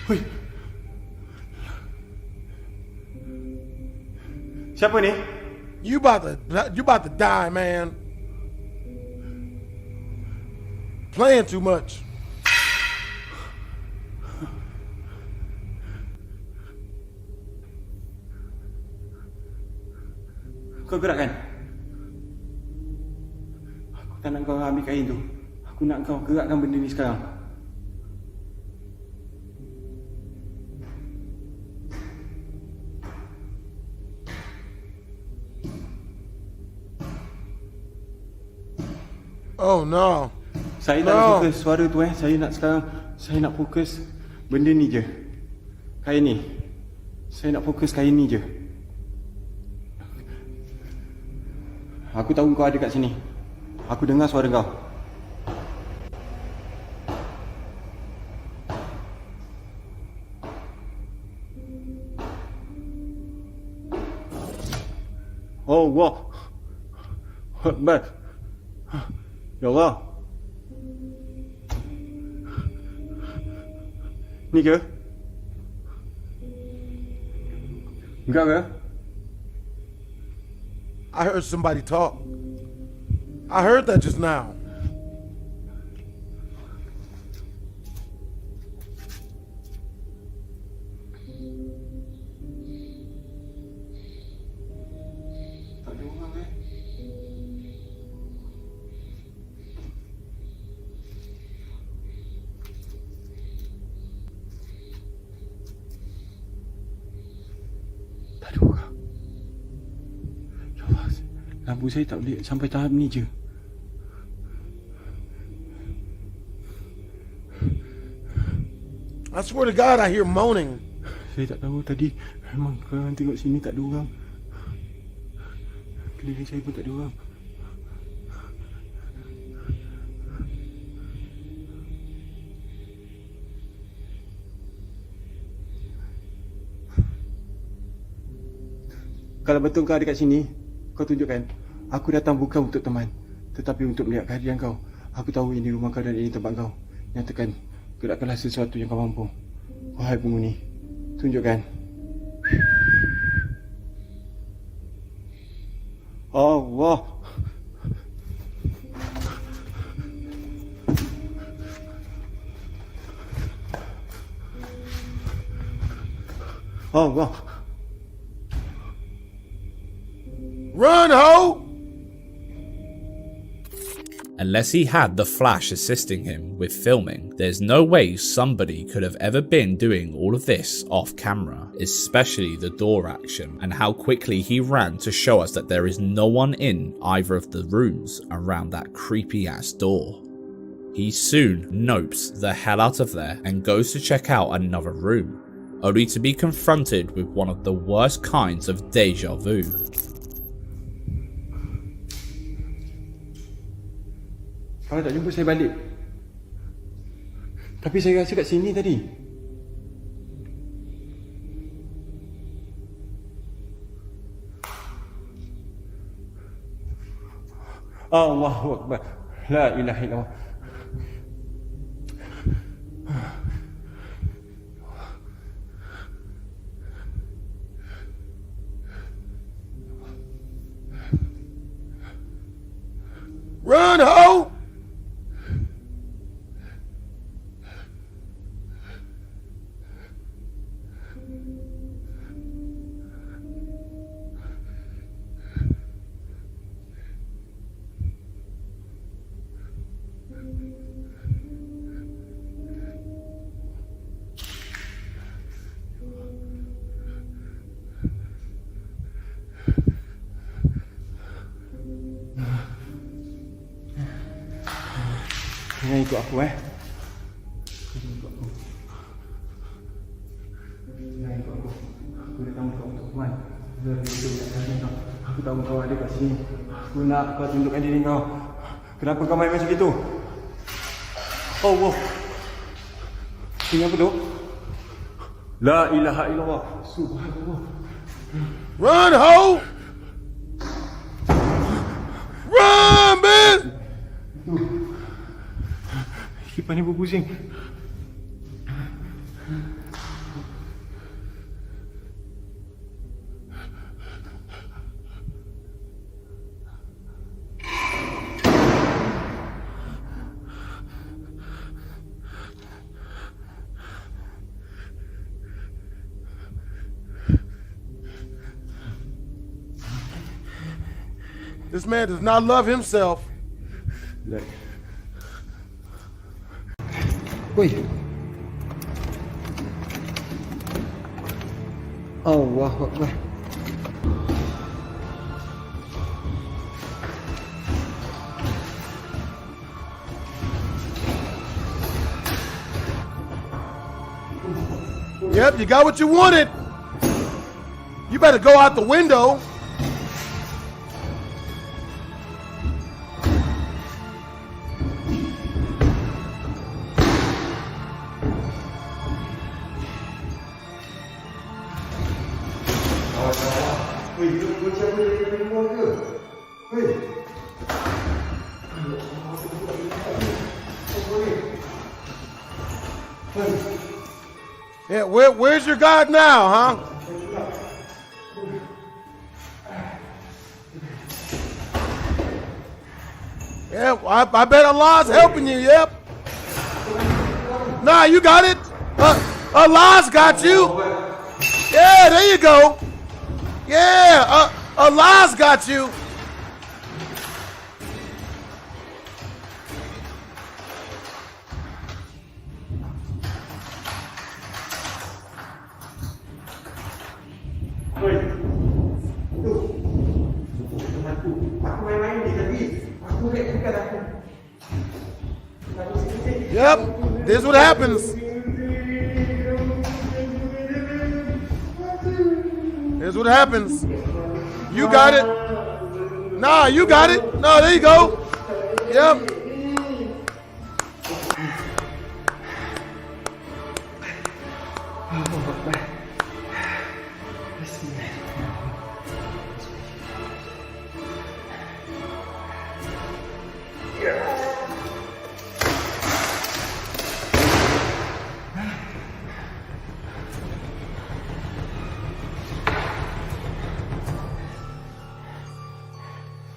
S18: Hui. Siapa ni?
S3: You about to die, man. Playing too much.
S18: Kau gerakkan. Aku tak nak kau ambil kain tu. Aku nak kau gerakkan benda ni sekarang.
S3: Oh no.
S18: Saya tak nak fokus suara tu Saya nak sekarang, saya nak fokus benda ni je. Kain ni. Saya nak fokus kain ni je. Aku tahu kau ada kat sini. Aku dengar suara kau. Oh, Allah. Akbar. Ya Allah. Ni ke? Enggak ke?
S3: I heard somebody talk. I heard that just now.
S18: Tak ada orang. Ya Allah, lampu saya tak boleh sampai tahap ni je.
S3: I swear to God, I hear moaning.
S18: Saya tak tahu tadi. Memang korang tengok sini tak ada orang. Keliling saya pun tak ada orang. Kalau betul kau ada kat sini, kau tunjukkan. Aku datang bukan untuk teman, tetapi untuk melihat kehadiran kau. Aku tahu ini rumah kau dan ini tempat kau. Nyatakan, gerakkanlah sesuatu yang kau mampu. Wahai penghuni, tunjukkan. Allah. Allah.
S3: Run, ho!
S12: Unless he had the flash assisting him with filming, there's no way somebody could have ever been doing all of this off camera, especially the door action and how quickly he ran to show us that there is no one in either of the rooms around that creepy ass door. He soon nopes the hell out of there and goes to check out another room, only to be confronted with one of the worst kinds of deja vu.
S18: Kalau tak jemput saya balik. Tapi saya rasa kat sini tadi. Allahu Akbar. La ilaha illallah.
S3: Run, ho!
S18: Jangan ikut aku Jangan ikut aku. Aku datang untuk Tuhan. Aku tahu kau ada kat sini. Aku nak kau tunjukkan diri kau. Kenapa kau main macam itu? Oh, wow. Ini apa tu? La ilaha illallah. Subhanallah.
S3: Run, ho! Run, man!
S18: Kipas ni berpusing.
S3: This man does not love himself.
S18: Look. Wait. Allahu Akbar.
S3: Yep, you got what you wanted. You better go out the window. Yeah, where's your God now, huh? Yeah, I bet Allah's helping you, yep. Nah, you got it. Allah's got you. Yeah, there you go. Yeah, Allah's got you. Yep, this is what happens. Here's what happens. You got it. Nah, you got it. No, there you go. Yep.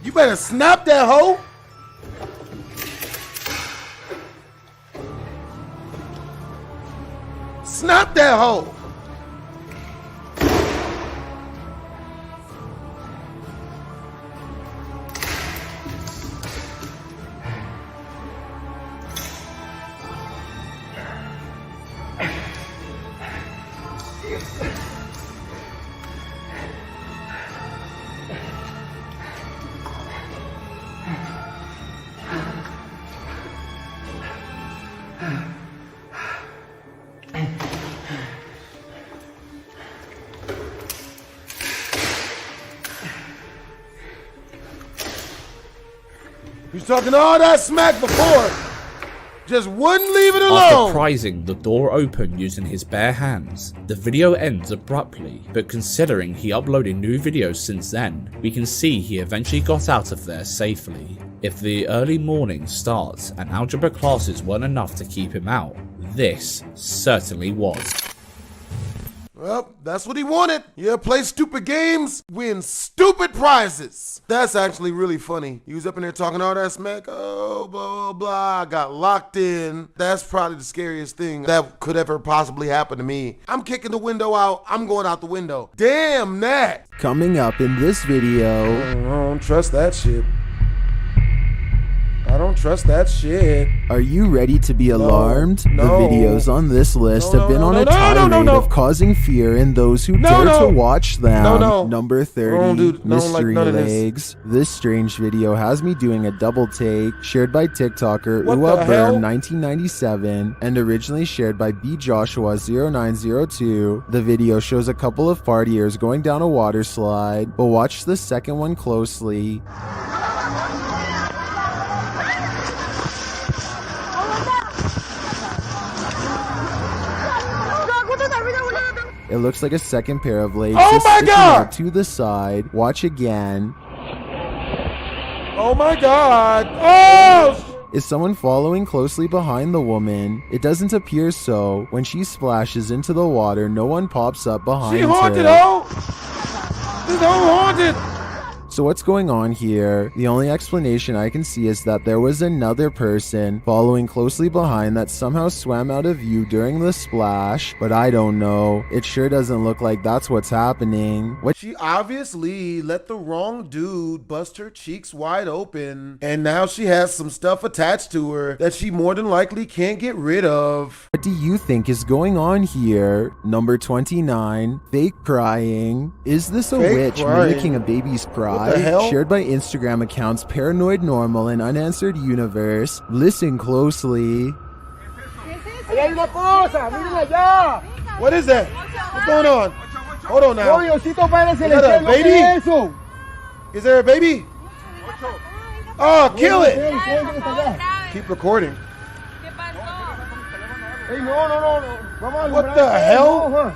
S3: You better snap that hoe. Snap that hoe. He's talking all that smack before. Just wouldn't leave it
S12: After
S3: alone.
S12: prizing the door open using his bare hands, the video ends abruptly, but considering he uploaded new videos since then, we can see he eventually got out of there safely. If the early morning starts and algebra classes weren't enough to keep him out, this certainly was.
S3: Well, that's what he wanted. Yeah, play stupid games, win stupid prizes. That's actually really funny. He was up in there talking all that smack. Oh, blah, blah, blah. Got locked in. That's probably the scariest thing that could ever possibly happen to me. I'm kicking the window out. I'm going out the window. Damn that.
S9: Coming up in this video.
S3: I don't trust that shit. I don't trust that shit.
S9: Are you ready to be alarmed?
S3: No.
S9: The videos on this list have been on a tirade of causing fear in those who dare to watch them. Number 30, Mystery Legs. This strange video has me doing a double take, shared by TikToker UaBurn1997 and originally shared by BJoshua0902. The video shows a couple of partiers going down a water slide, but watch the second one closely. It looks like a second pair of legs
S3: Oh
S9: is
S3: my
S9: sticking
S3: God!
S9: out to the side. Watch again.
S3: Oh my God. Oh!
S9: Is someone following closely behind the woman? It doesn't appear so. When she splashes into the water, no one pops up behind
S3: She haunted,
S9: her.
S3: oh! This hoe haunted!
S9: So what's going on here? The only explanation I can see is that there was another person following closely behind that somehow swam out of view during the splash, but I don't know. It sure doesn't look like that's what's happening.
S3: She obviously let the wrong dude bust her cheeks wide open, and now she has some stuff attached to her that she more than likely can't get rid of.
S9: What do you think is going on here? Number 29, fake crying. Is this a
S3: Fake
S9: witch
S3: crying?
S9: mimicking a baby's cry?
S3: What the hell?
S9: Shared by Instagram accounts Paranoid Normal and Unanswered Universe. Listen closely.
S3: What is that? What's going on? Hold on now. Is that a baby? Is there a baby? Oh, kill it! Keep recording. What the hell?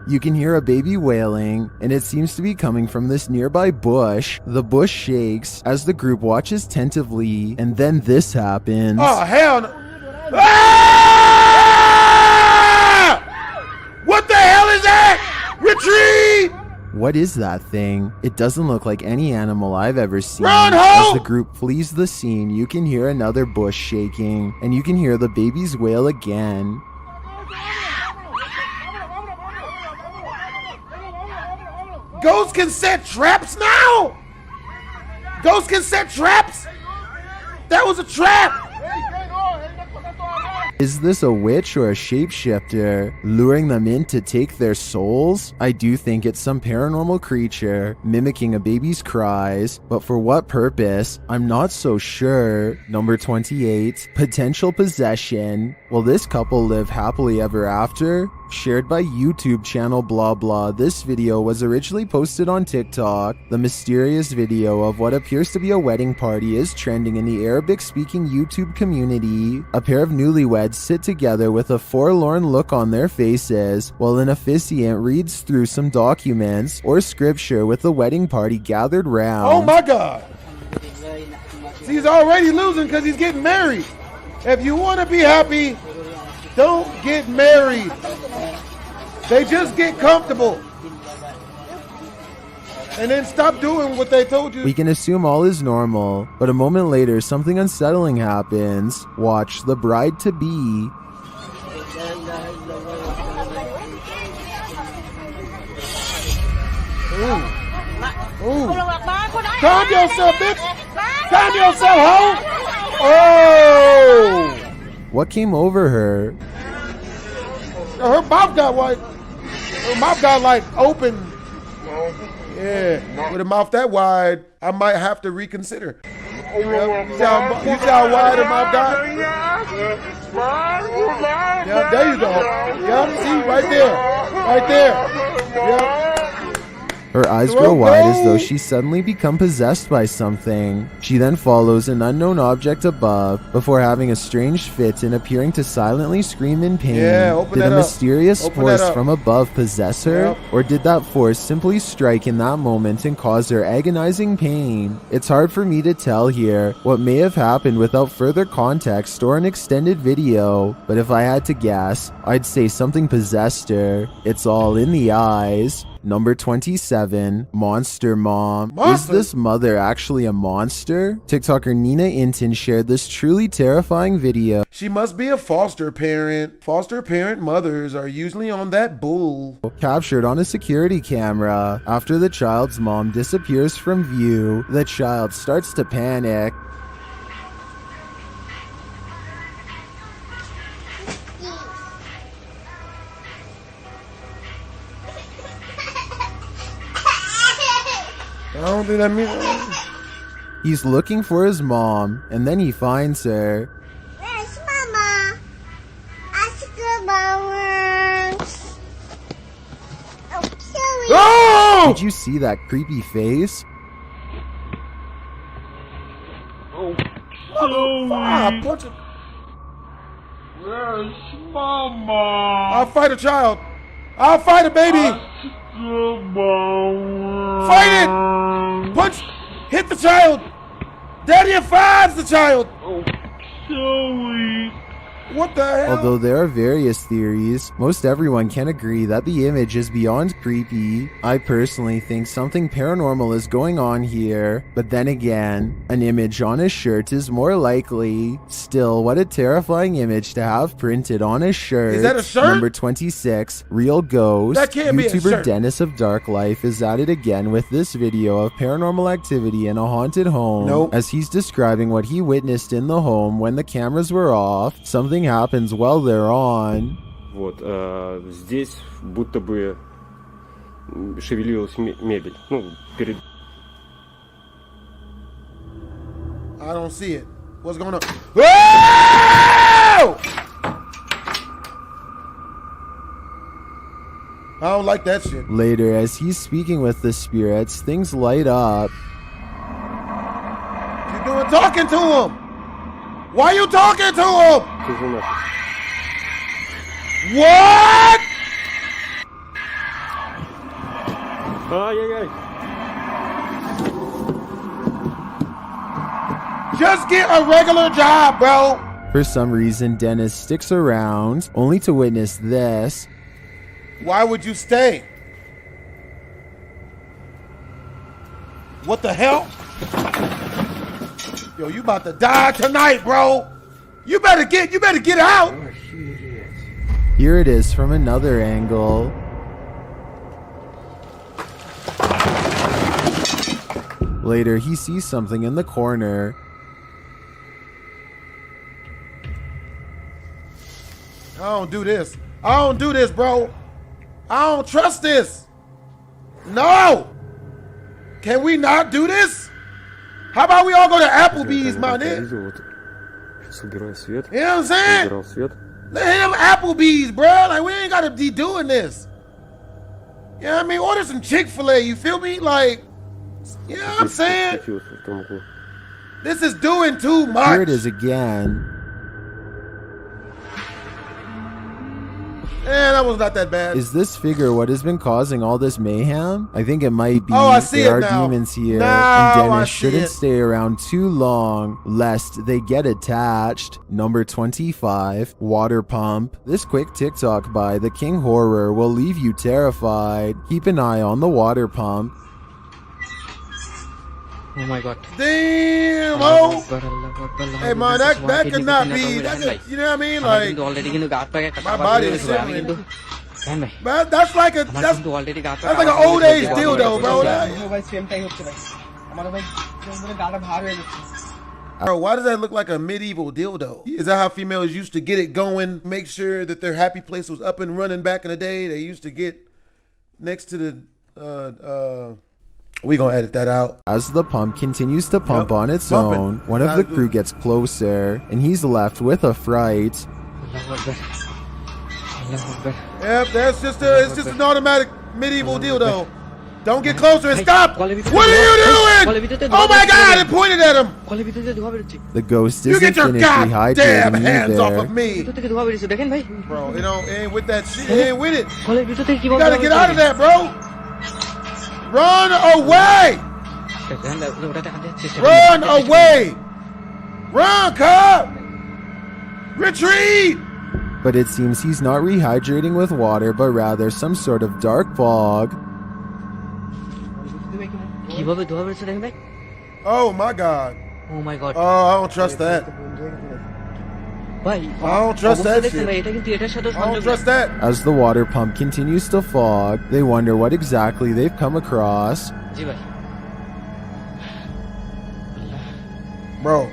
S9: You can hear a baby wailing, and it seems to be coming from this nearby bush. The bush shakes as the group watches tentatively, and then this happens.
S3: Oh, hell no. Ah! What the hell is that? Retreat!
S9: What is that thing? It doesn't look like any animal I've ever seen.
S3: Run, ho!
S9: As the group flees the scene, you can hear another bush shaking, and you can hear the baby's wail again.
S3: Ghosts can set traps now? Ghosts can set traps? That was a trap!
S9: Is this a witch or a shapeshifter, luring them in to take their souls? I do think it's some paranormal creature, mimicking a baby's cries, but for what purpose? I'm not so sure. Number 28, potential possession. Will this couple live happily ever after? Shared by YouTube channel blah blah, this video was originally posted on TikTok. The mysterious video of what appears to be a wedding party is trending in the Arabic-speaking YouTube community. A pair of newlyweds sit together with a forlorn look on their faces, while an officiant reads through some documents or scripture with the wedding party gathered round.
S3: Oh my God! See, he's already losing because he's getting married. If you want to be happy, don't get married. They just get comfortable. And then stop doing what they told you.
S9: We can assume all is normal, but a moment later something unsettling happens. Watch the bride-to-be.
S3: Ooh. Calm yourself, bitch! Calm yourself, ho! Oh!
S9: What came over her?
S3: Her mouth got wide. Her mouth got like open. Yeah, with a mouth that wide, I might have to reconsider. Yep. You see how wide her mouth got? Yep, there you go. Yep, see, right there. Right there. Yep.
S9: Her eyes grow wide as though she's suddenly become possessed by something. She then follows an unknown object above before having a strange fit and appearing to silently scream in pain. Did a mysterious force from above possess her? Or did that force simply strike in that moment and cause her agonizing pain? It's hard for me to tell here what may have happened without further context or an extended video, but if I had to guess, I'd say something possessed her. It's all in the eyes. Number 27, Monster Mom. Is this mother actually a monster? TikToker Nina Inton shared this truly terrifying video.
S3: She must be a foster parent. Foster parent mothers are usually on that bull.
S9: Captured on a security camera. After the child's mom disappears from view, the child starts to panic.
S3: I don't think that means.
S9: He's looking for his mom, and then he finds her.
S16: Where's Mama? Ask her Mama. Oh, kill me.
S3: Oh!
S9: Did you see that creepy face?
S16: Oh,
S3: Where's Mama? I'll fight a child. I'll fight a baby. Fight it! Punch! Hit the child! Daddy fives the child! Oh, Joey. What the hell?
S9: Although there are various theories, most everyone can agree that the image is beyond creepy. I personally think something paranormal is going on here, but then again, an image on a shirt is more likely. Still, what a terrifying image to have printed on a shirt.
S3: Is that a shirt?
S9: Number 26, Real Ghost.
S3: That can't be a
S9: YouTuber
S3: shirt.
S9: Dennis of Dark Life is at it again with this video of paranormal activity in a haunted home. As he's describing what he witnessed in the home when the cameras were off, something happens while they're on.
S17: Вот, здесь будто бы шевелилась мебель. Ну, перед...
S3: I don't see it. What's going on? Whoa! I don't like that shit.
S9: Later, as he's speaking with the spirits, things light up.
S3: You're doing talking to him. Why you talking to him? What? Just get a regular job, bro.
S9: For some reason, Dennis sticks around, only to witness this.
S3: Why would you stay? What the hell? Yo, you about to die tonight, bro. You better get out.
S9: Here it is from another angle. Later, he sees something in the corner.
S3: I don't do this. I don't do this, bro. I don't trust this. No. Can we not do this? How about we all go to Applebee's, my nigga? You know what I'm saying? Let him Applebee's, bro. Like, we ain't gotta be doing this. You know what I mean? Order some Chick-fil-A, you feel me? Like, you know what I'm saying? This is doing too much.
S9: Here it is again.
S3: That was not that bad.
S9: Is this figure what has been causing all this mayhem? I think it might be.
S3: Oh, I see
S9: there
S3: it
S9: are
S3: now.
S9: demons here,
S3: Now
S9: and
S3: I
S9: Dennis
S3: see
S9: shouldn't
S3: it.
S9: stay around too long, lest they get attached. Number 25, Water Pump. This quick TikTok by the King Horror will leave you terrified. Keep an eye on the water pump.
S23: Oh my god.
S3: Damn, oh. Hey, man, that could not be. That could, you know what I mean? Like, my body is shivering. Man, that's like an old age dildo, bro. Bro, why does that look like a medieval dildo? Is that how females used to get it going? Make sure that their happy place was up and running back in the day. They used to get next to the we gonna edit that out.
S9: As the pump continues to pump on its own, one of the crew gets closer, and he's left with a fright.
S3: Yep, it's just an automatic medieval dildo. Don't get closer and stop! What are you doing? Oh my God! It pointed at him.
S9: The ghost
S3: You
S9: isn't
S3: get your
S9: finished
S3: goddamn
S9: rehydrating
S3: hands off of
S9: either.
S3: me, bro. It ain't with that shit. It ain't with it. You gotta get out of that, bro. Run away! Run away! Run, cub! Retreat!
S9: But it seems he's not rehydrating with water, but rather some sort of dark fog.
S3: Oh my God.
S4: Oh my God.
S3: Oh, I don't trust that. I don't trust that shit. I don't trust that.
S9: As the water pump continues to fog, they wonder what exactly they've come across.
S3: Bro.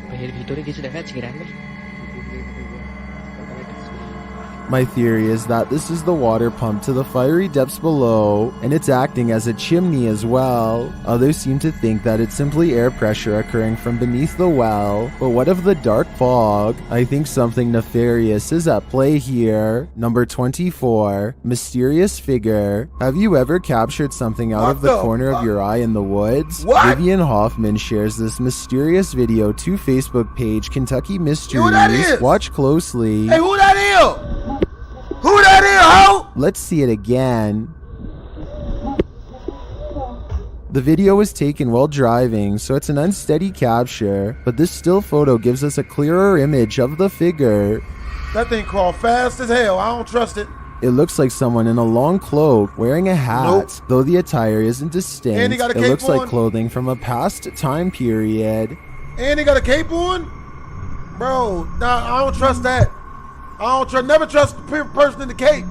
S9: My theory is that this is the water pump to the fiery depths below, and it's acting as a chimney as well. Others seem to think that it's simply air pressure occurring from beneath the well, but what of the dark fog? I think something nefarious is at play here. Number 24, mysterious figure. Have you ever captured something out of the corner of your eye in the woods?
S3: What?
S9: Vivian Hoffman shares this mysterious video to Facebook page Kentucky Mysteries.
S3: Who that is?
S9: Watch closely.
S3: Hey, who that is? Who that is, ho?
S9: Let's see it again. The video was taken while driving, so it's an unsteady capture, but this still photo gives us a clearer image of the figure.
S3: That thing crawled fast as hell. I don't trust it.
S9: It looks like someone in a long cloak wearing a hat,
S3: Nope.
S9: though the attire isn't distinct.
S3: And he got a
S9: it
S3: cape
S9: looks
S3: on.
S9: like clothing from a past time period.
S3: And he got a cape on? Bro, nah, I don't trust that. Never trust the person in the cape.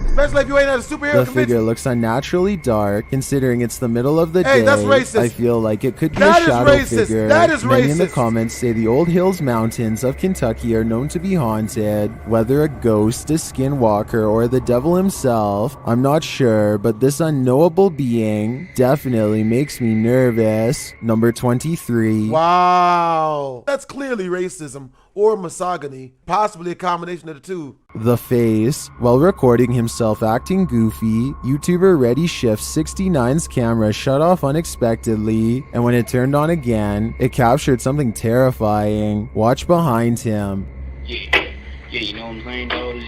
S3: Especially if you ain't at a superhero
S9: The
S3: convention.
S9: figure looks unnaturally dark, considering it's the middle of the day.
S3: Hey, that's racist.
S9: I feel like it could be
S3: That
S9: a
S3: is
S9: shadow
S3: racist.
S9: figure.
S3: That is
S9: Many in the
S3: racist.
S9: comments say the old hills mountains of Kentucky are known to be haunted. Whether a ghost, a skinwalker, or the devil himself, I'm not sure, but this unknowable being definitely makes me nervous. Number 23.
S3: Wow. That's clearly racism or misogyny, possibly a combination of the two.
S9: The Face. While recording himself acting goofy, YouTuber Ready Shift 69's camera shut off unexpectedly, and when it turned on again, it captured something terrifying. Watch behind him.
S13: Yeah, you know what I'm saying, dog? It's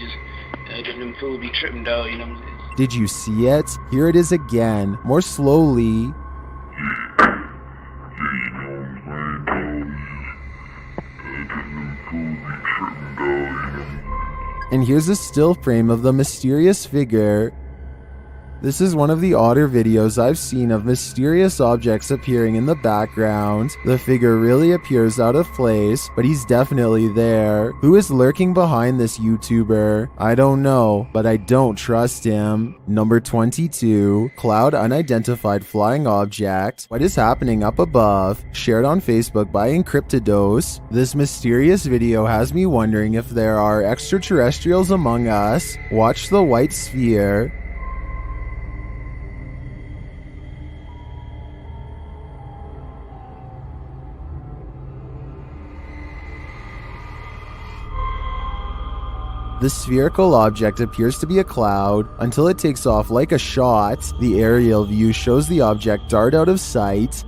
S13: just, them fools be tripping, dog, you know what I'm saying?
S9: Did you see it? Here it is again, more slowly. And here's a still frame of the mysterious figure. This is one of the odder videos I've seen of mysterious objects appearing in the background. The figure really appears out of place, but he's definitely there. Who is lurking behind this YouTuber? I don't know, but I don't trust him. Number 22, cloud unidentified flying object. What is happening up above? Shared on Facebook by Encryptidose. This mysterious video has me wondering if there are extraterrestrials among us. Watch the white sphere. The spherical object appears to be a cloud until it takes off like a shot. The aerial view shows the object dart out of sight.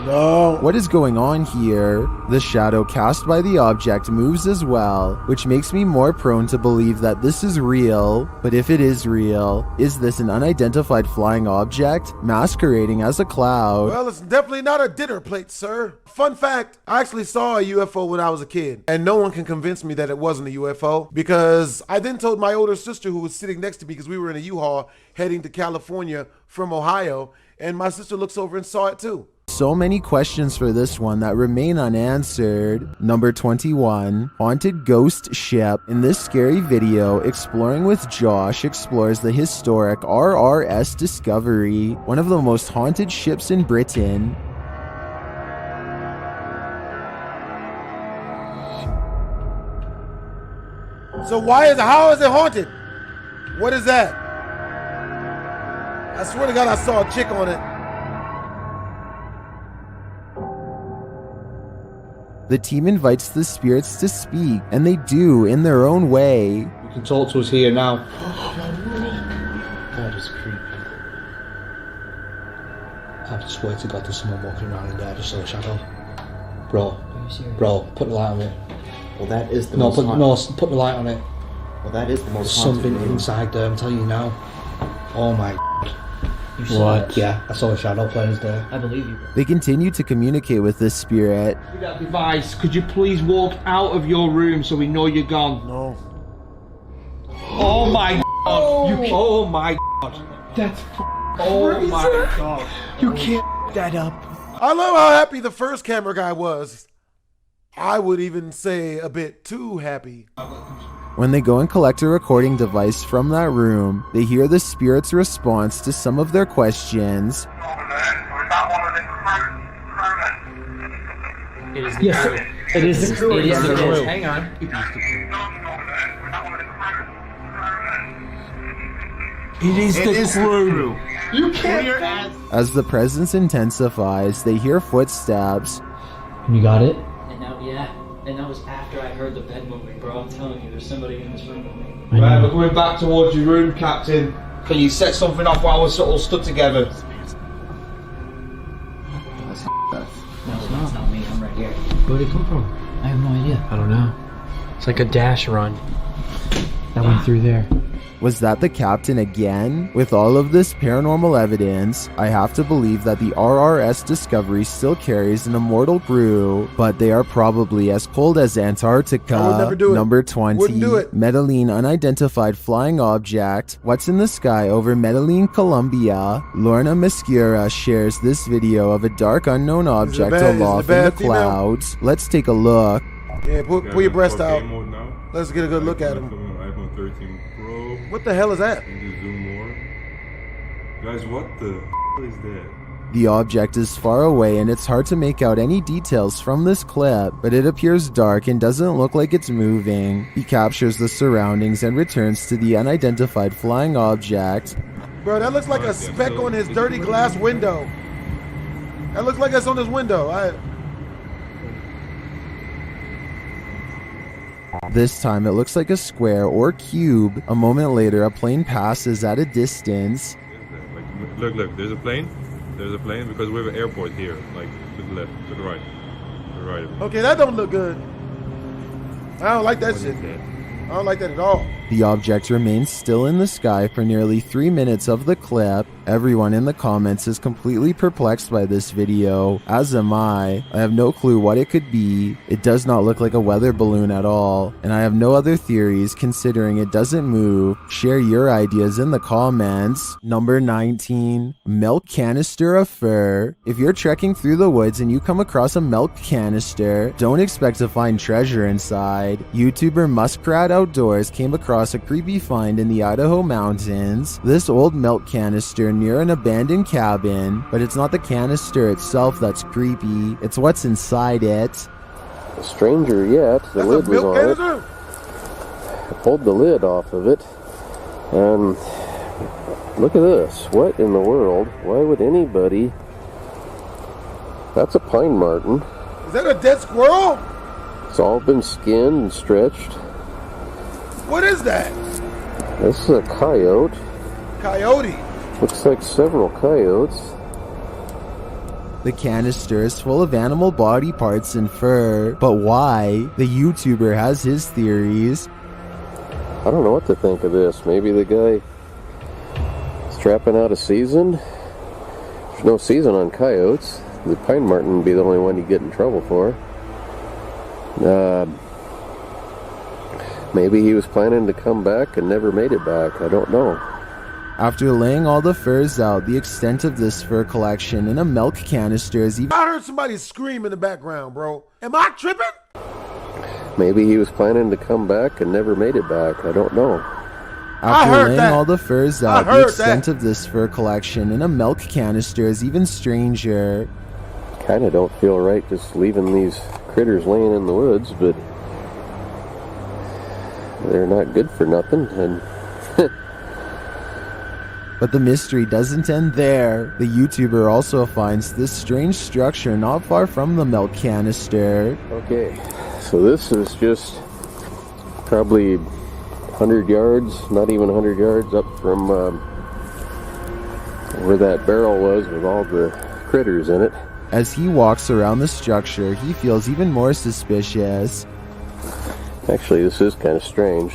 S3: No.
S9: What is going on here? The shadow cast by the object moves as well, which makes me more prone to believe that this is real. But if it is real, is this an unidentified flying object masquerading as a cloud?
S3: Well, it's definitely not a dinner plate, sir. Fun fact, I actually saw a UFO when I was a kid, and no one can convince me that it wasn't a UFO because I then told my older sister who was sitting next to me because we were in a U-Haul heading to California from Ohio, and my sister looks over and saw it too.
S9: So many questions for this one that remain unanswered. Number 21, haunted ghost ship. In this scary video, Exploring with Josh explores the historic RRS Discovery, one of the most haunted ships in Britain.
S3: So how is it haunted? What is that? I swear to God I saw a chick on it.
S9: The team invites the spirits to speak, and they do in their own way.
S15: You can talk to us here now. That is creepy. I swear to God, there's someone walking around in there. I just saw a shadow. Bro, put the light on it.
S4: Well, that is the
S15: put the light on it.
S4: Well, that is the most
S15: something
S4: haunted room.
S15: inside there. I'm telling you now. Oh my.
S4: You saw
S15: What? Yeah, I saw a shadow players there.
S4: I believe you.
S9: They continue to communicate with this spirit.
S15: With that device, could you please walk out of your room so we know you're gone?
S3: No.
S15: Oh my God! Oh my God! That's oh my God! You can't that up.
S3: I love how happy the first camera guy was. I would even say a bit too happy.
S9: When they go and collect a recording device from that room, they hear the spirit's response to some of their questions.
S4: It is the crew.
S15: It is the crew.
S4: It is the crew. Hang on.
S15: It is the crew. You can't.
S9: As the presence intensifies, they hear footsteps.
S15: You got it?
S4: And that was after I heard the bed moving, bro. I'm telling you, there's somebody in this room with me.
S15: Right, we're going back towards your room, Captain. Can you set something off while we're sort of stood together?
S4: No, it's not me. I'm right here.
S15: Where'd it come from?
S4: I have no idea.
S15: I don't know. It's like a dash run that went through there.
S9: Was that the captain again? With all of this paranormal evidence, I have to believe that the RRS Discovery still carries an immortal crew, but they are probably as cold as Antarctica.
S3: I would never do it.
S9: Number 20,
S3: Wouldn't do it.
S9: Medellin Unidentified Flying Object. What's in the sky over Medellin, Colombia? Lorna Mascura shares this video of a dark unknown object aloft in the clouds. Let's take a look.
S3: Yeah, pull your breast out. Let's get a good look at him.
S8: iPhone 13 Pro.
S3: What the hell is that?
S8: Zoom more. Guys, what the is that?
S9: The object is far away and it's hard to make out any details from this clip, but it appears dark and doesn't look like it's moving. He captures the surroundings and returns to the unidentified flying object.
S3: Bro, that looks like a speck on his dirty glass window. That looks like it's on his window.
S9: This time it looks like a square or cube. A moment later, a plane passes at a distance.
S8: Look, there's a plane. There's a plane because we have an airport here. Like, to the left, to the right. To the right.
S3: Okay, that don't look good. I don't like that shit. I don't like that at all.
S9: The object remains still in the sky for nearly 3 minutes of the clip. Everyone in the comments is completely perplexed by this video, as am I. I have no clue what it could be. It does not look like a weather balloon at all, and I have no other theories considering it doesn't move. Share your ideas in the comments. Number 19, milk canister of fur. If you're trekking through the woods and you come across a milk canister, don't expect to find treasure inside. YouTuber Muskrat Outdoors came across a creepy find in the Idaho mountains. This old milk canister near an abandoned cabin, but it's not the canister itself that's creepy, it's what's inside it.
S23: Stranger yet, the lid was on it. I pulled the lid off of it, and look at this. What in the world? Why would anybody... That's a pine marten.
S3: Is that a dead squirrel?
S23: It's all been skinned and stretched.
S3: What is that?
S23: This is a coyote.
S3: Coyote.
S23: Looks like several coyotes.
S9: The canister is full of animal body parts and fur, but why? The YouTuber has his theories.
S23: I don't know what to think of this. Maybe the guy is trapping out a season? There's no season on coyotes. The pine marten would be the only one you get in trouble for. Maybe he was planning to come back and never made it back. I don't know.
S9: After laying all the furs out, the extent of this fur collection in a milk canister is even...
S3: I heard somebody scream in the background, bro. Am I tripping?
S23: Maybe he was planning to come back and never made it back. I don't know.
S9: After laying all the furs out, the extent of this fur collection in a milk canister is even stranger.
S23: Kinda don't feel right just leaving these critters laying in the woods, but they're not good for nothing, and
S9: But the mystery doesn't end there. The YouTuber also finds this strange structure not far from the milk canister.
S23: Okay, so this is just probably 100 yards, not even 100 yards up from where that barrel was with all the critters in it.
S9: As he walks around the structure, he feels even more suspicious.
S23: Actually, this is kind of strange.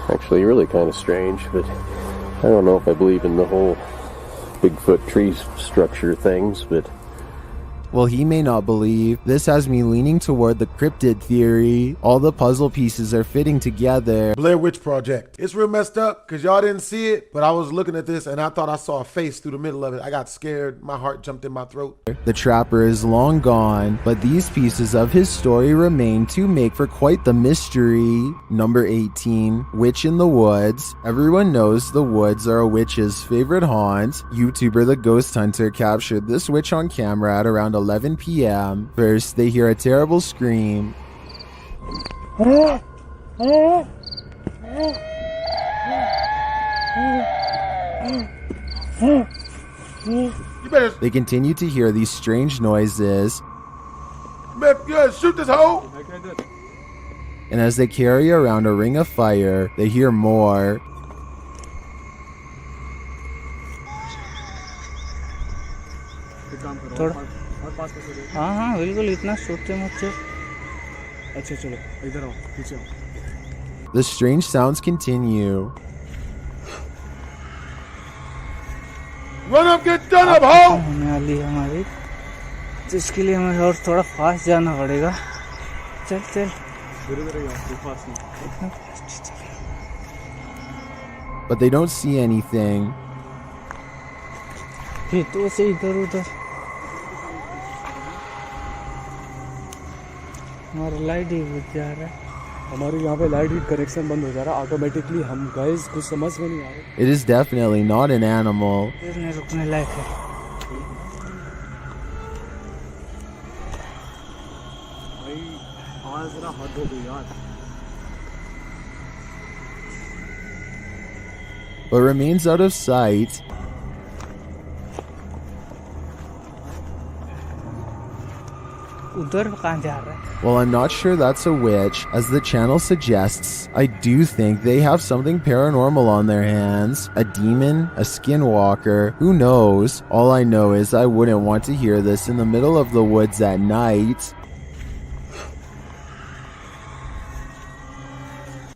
S23: Actually, really kind of strange, but I don't know if I believe in the whole Bigfoot tree structure things, but...
S9: Well, he may not believe. This has me leaning toward the cryptid theory. All the puzzle pieces are fitting together.
S3: Blair Witch Project. It's real messed up because y'all didn't see it, but I was looking at this and I thought I saw a face through the middle of it. I got scared. My heart jumped in my throat.
S9: The trapper is long gone, but these pieces of his story remain to make for quite the mystery. Number 18, Witch in the Woods. Everyone knows the woods are a witch's favorite haunt. YouTuber The Ghost Hunter captured this witch on camera at around 11 p.m. First, they hear a terrible scream. They continue to hear these strange noises.
S3: Shoot this hoe!
S9: And as they carry around a ring of fire, they hear more.
S5: हाँ हाँ बिल्कुल इतना सोचते मत। अच्छा चलो इधर आओ पीछे आओ।
S9: The strange sounds continue.
S3: Run up, get done up, ho!
S5: होने वाली है हमारी, तो इसके लिए हमें और थोड़ा फास्ट जाना पड़ेगा। चल चल।
S9: But they don't see anything.
S5: फिर तो से इधर उधर। हमारा लाइट ही बुझ जा रहा है।
S10: हमारे यहाँ पे लाइट कनेक्शन बंद हो जा रहा है ऑटोमेटिकली। हम गाइस कुछ समझ में नहीं आ रहा।
S9: It is definitely not an animal.
S5: फिर रुकने लायक है।
S10: भाई आवाज जरा हद हो गई यार।
S9: But remains out of sight.
S5: उधर कहाँ जा रहा है?
S9: Well, I'm not sure that's a witch. As the channel suggests, I do think they have something paranormal on their hands. A demon, a skinwalker, who knows? All I know is I wouldn't want to hear this in the middle of the woods at night.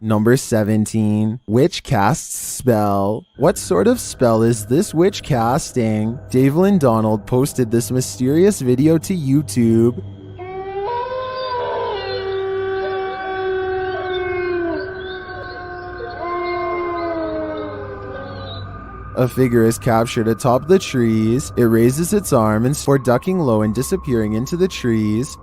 S9: Number 17, Witch casts spell. What sort of spell is this witch casting? Davelyn Donald posted this mysterious video to YouTube. A figure is captured atop the trees. It raises its arm and for ducking low and disappearing into the trees.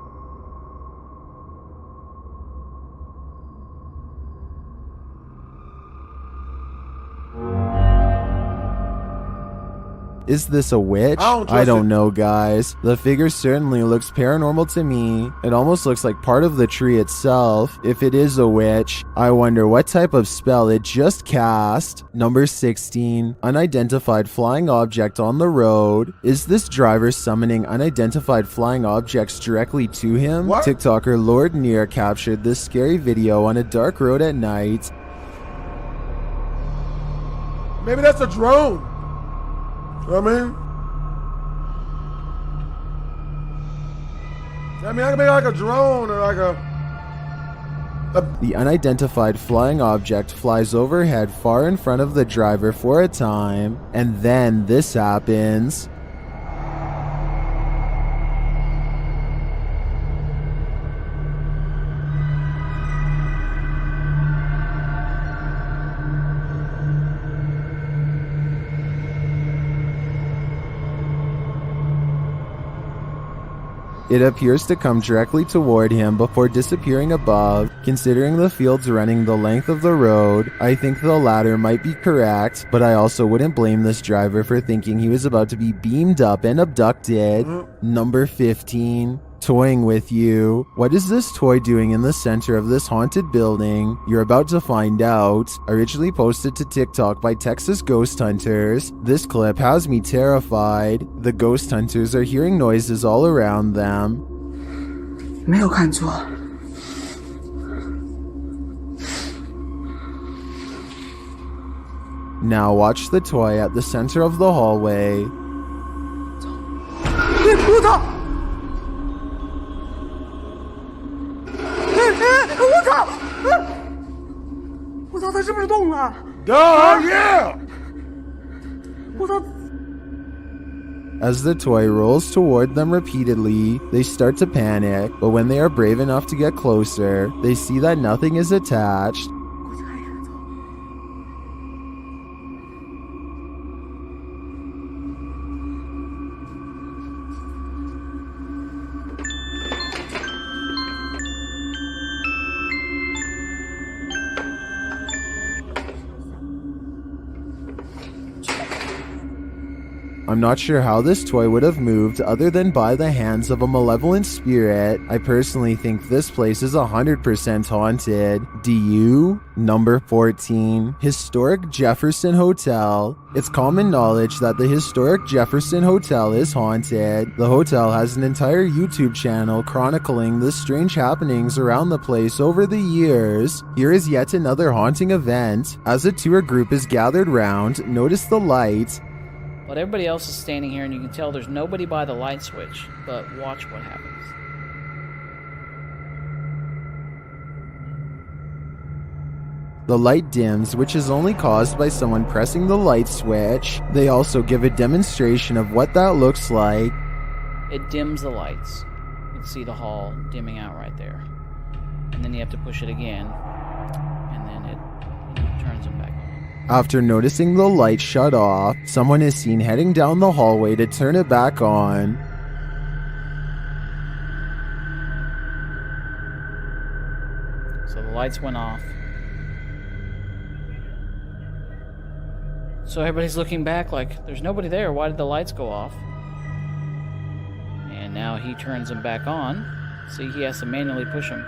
S9: Is this a witch? I don't know, guys. The figure certainly looks paranormal to me. It almost looks like part of the tree itself. If it is a witch, I wonder what type of spell it just cast. Number 16, unidentified flying object on the road. Is this driver summoning unidentified flying objects directly to him? What? TikToker Lord Near captured this scary video on a dark road at night.
S3: Maybe that's a drone. You know what I mean, I can make like a drone or like a...
S9: The unidentified flying object flies overhead far in front of the driver for a time, and then this happens. It appears to come directly toward him before disappearing above. Considering the fields running the length of the road, I think the latter might be correct, but I also wouldn't blame this driver for thinking he was about to be beamed up and abducted. Number 15, toying with you. What is this toy doing in the center of this haunted building? You're about to find out. Originally posted to TikTok by Texas ghost hunters. This clip has me terrified. The ghost hunters are hearing noises all around them.
S5: 没有看错。
S9: Now watch the toy at the center of the hallway.
S5: 我操！我操！我操！它是不是动了
S3: yeah!
S5: 我操！
S9: As the toy rolls toward them repeatedly, they start to panic, but when they are brave enough to get closer, they see that nothing is attached. I'm not sure how this toy would have moved other than by the hands of a malevolent spirit. I personally think this place is 100% haunted. Do you? Number 14. Historic Jefferson Hotel. It's common knowledge that the historic Jefferson Hotel is haunted. The hotel has an entire YouTube channel chronicling the strange happenings around the place over the years. Here is yet another haunting event. As a tour group is gathered round, notice the light.
S1: But everybody else is standing here and you can tell there's nobody by the light switch. But watch what happens.
S9: The light dims, which is only caused by someone pressing the light switch. They also give a demonstration of what that looks like.
S1: It dims the lights. You can see the hall dimming out right there. And then you have to push it again. And then it turns them back on.
S9: After noticing the light shut off, someone is seen heading down the hallway to turn it back on.
S1: So the lights went off. So everybody's looking back like, there's nobody there, why did the lights go off? And now he turns them back on. See, he has to manually push them.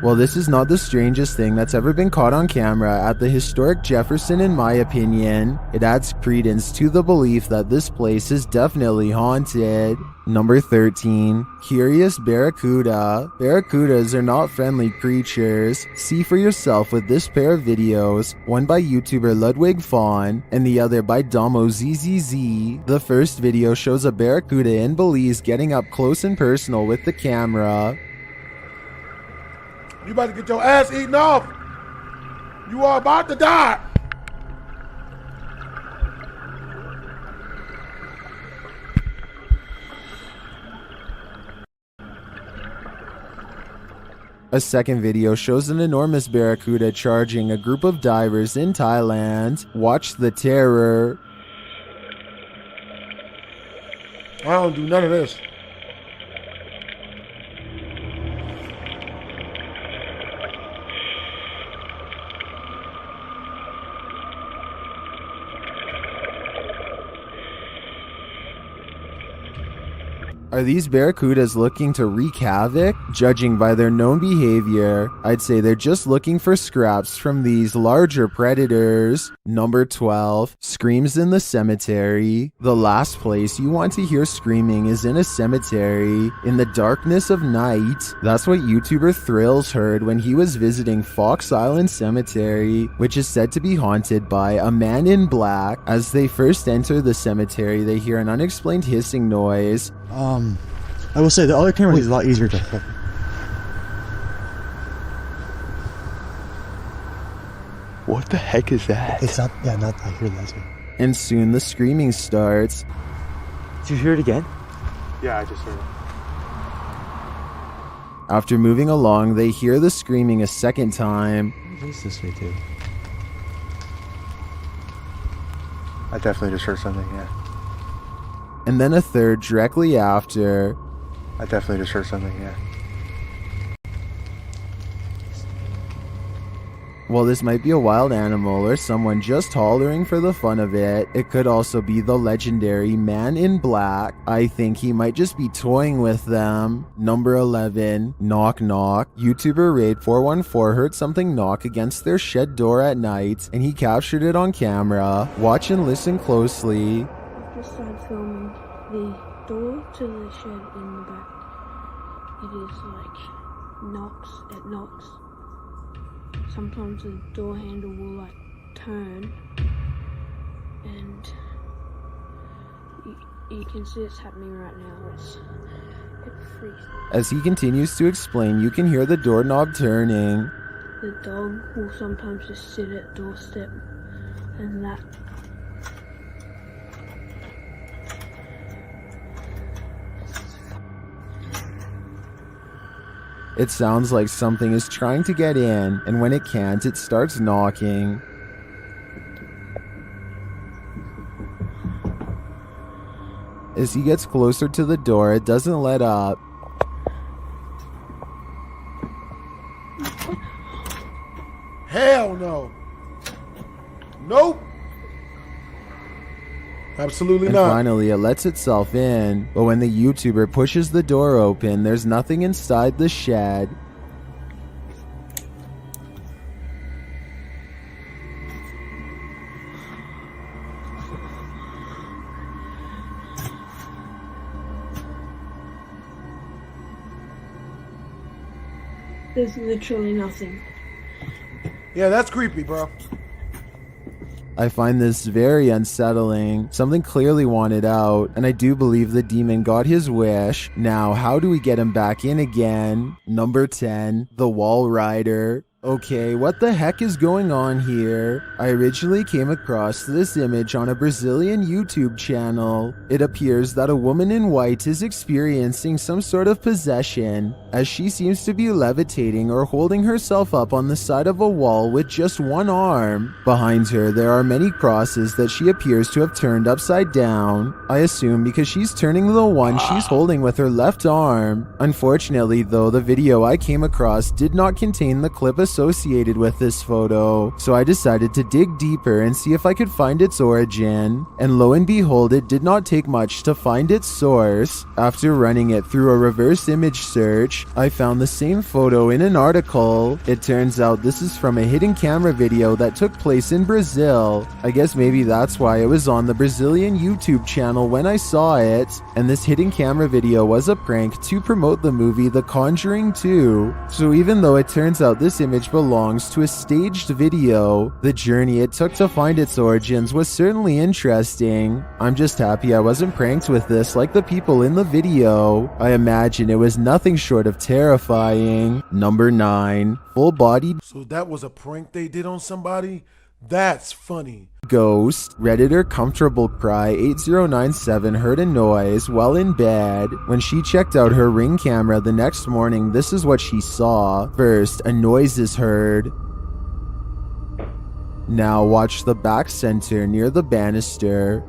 S9: Well, this is not the strangest thing that's ever been caught on camera at the historic Jefferson, in my opinion. It adds credence to the belief that this place is definitely haunted. Number 13. Curious Barracuda. Barracudas are not friendly creatures. See for yourself with this pair of videos, one by YouTuber Ludwig Fawn and the other by Domo ZZZ. The first video shows a barracuda in Belize getting up close and personal with the camera.
S3: You about to get your ass eaten off. You are about to die.
S9: A second video shows an enormous barracuda charging a group of divers in Thailand. Watch the terror.
S3: I don't do none of this.
S9: Are these barracudas looking to wreak havoc? Judging by their known behavior, I'd say they're just looking for scraps from these larger predators. Number 12. Screams in the cemetery. The last place you want to hear screaming is in a cemetery, in the darkness of night. That's what YouTuber Thrills heard when he was visiting Fox Island Cemetery, which is said to be haunted by a man in black. As they first enter the cemetery, they hear an unexplained hissing noise.
S20: I will say the other camera is a lot easier to hold.
S9: What the heck is that?
S20: It's not, yeah, not, I hear that too.
S9: And soon the screaming starts.
S20: Did you hear it again? Yeah, I just heard it.
S9: After moving along, they hear the screaming a second time.
S20: What's this way too? I definitely just heard something, yeah.
S9: And then a third directly after.
S20: I definitely just heard something, yeah.
S9: While this might be a wild animal or someone just hollering for the fun of it, it could also be the legendary Man in Black. I think he might just be toying with them. Number 11, knock knock. YouTuber Raid414 heard something knock against their shed door at night, and he captured it on camera. Watch and listen closely.
S2: I've just started filming the door to the shed in the back. It is like knocks, it knocks. Sometimes the door handle will like turn, and you can see it's happening right now. It freaks.
S9: As he continues to explain, you can hear the doorknob turning.
S2: The dog will sometimes just sit at the doorstep, and that.
S9: It sounds like something is trying to get in, and when it can't, it starts knocking. As he gets closer to the door, it doesn't let up.
S3: Hell no. Nope. Absolutely
S9: and
S3: not.
S9: Finally, it lets itself in, but when the YouTuber pushes the door open, there's nothing inside the shed.
S2: There's literally nothing.
S3: Yeah, that's creepy, bro.
S9: I find this very unsettling. Something clearly wanted out, and I do believe the demon got his wish. Now, how do we get him back in again? Number 10, the Wall Rider. Okay, what the heck is going on here? I originally came across this image on a Brazilian YouTube channel. It appears that a woman in white is experiencing some sort of possession, as she seems to be levitating or holding herself up on the side of a wall with just one arm. Behind her, there are many crosses that she appears to have turned upside down. I assume because she's turning the one she's holding with her left arm. Unfortunately though, the video I came across did not contain the clip associated with this photo, so I decided to dig deeper and see if I could find its origin, and lo and behold, it did not take much to find its source. After running it through a reverse image search, I found the same photo in an article. It turns out this is from a hidden camera video that took place in Brazil. I guess maybe that's why it was on the Brazilian YouTube channel when I saw it, and this hidden camera video was a prank to promote the movie The Conjuring 2. So even though it turns out this image belongs to a staged video, the journey it took to find its origins was certainly interesting. I'm just happy I wasn't pranked with this like the people in the video. I imagine it was nothing short of terrifying. Number 9, full-bodied.
S3: So that was a prank they did on somebody? That's funny.
S9: Ghost. Redditor Comfortable Cry 8097 heard a noise while in bed. When she checked out her Ring camera the next morning, this is what she saw. First, a noise is heard. Now watch the back center near the banister.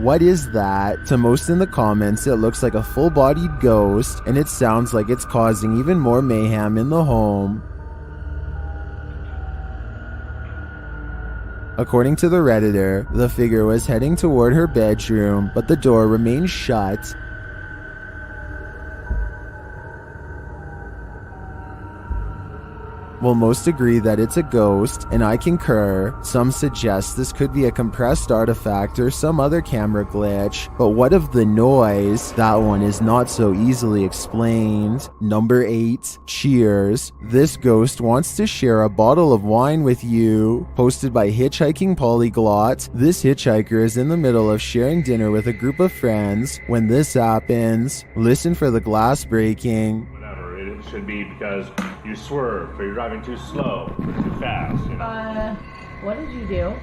S9: What is that? To most in the comments, it looks like a full-bodied ghost, and it sounds like it's causing even more mayhem in the home. According to the Redditor, the figure was heading toward her bedroom, but the door remained shut. Well, most agree that it's a ghost, and I concur. Some suggest this could be a compressed artifact or some other camera glitch, but what of the noise? That one is not so easily explained. Number 8, Cheers. This ghost wants to share a bottle of wine with you. Posted by Hitchhiking Polyglot. This hitchhiker is in the middle of sharing dinner with a group of friends. When this happens, listen for the glass breaking.
S11: It should be because you swerved, or you're driving too slow, or too fast, you know?
S1: What did you do?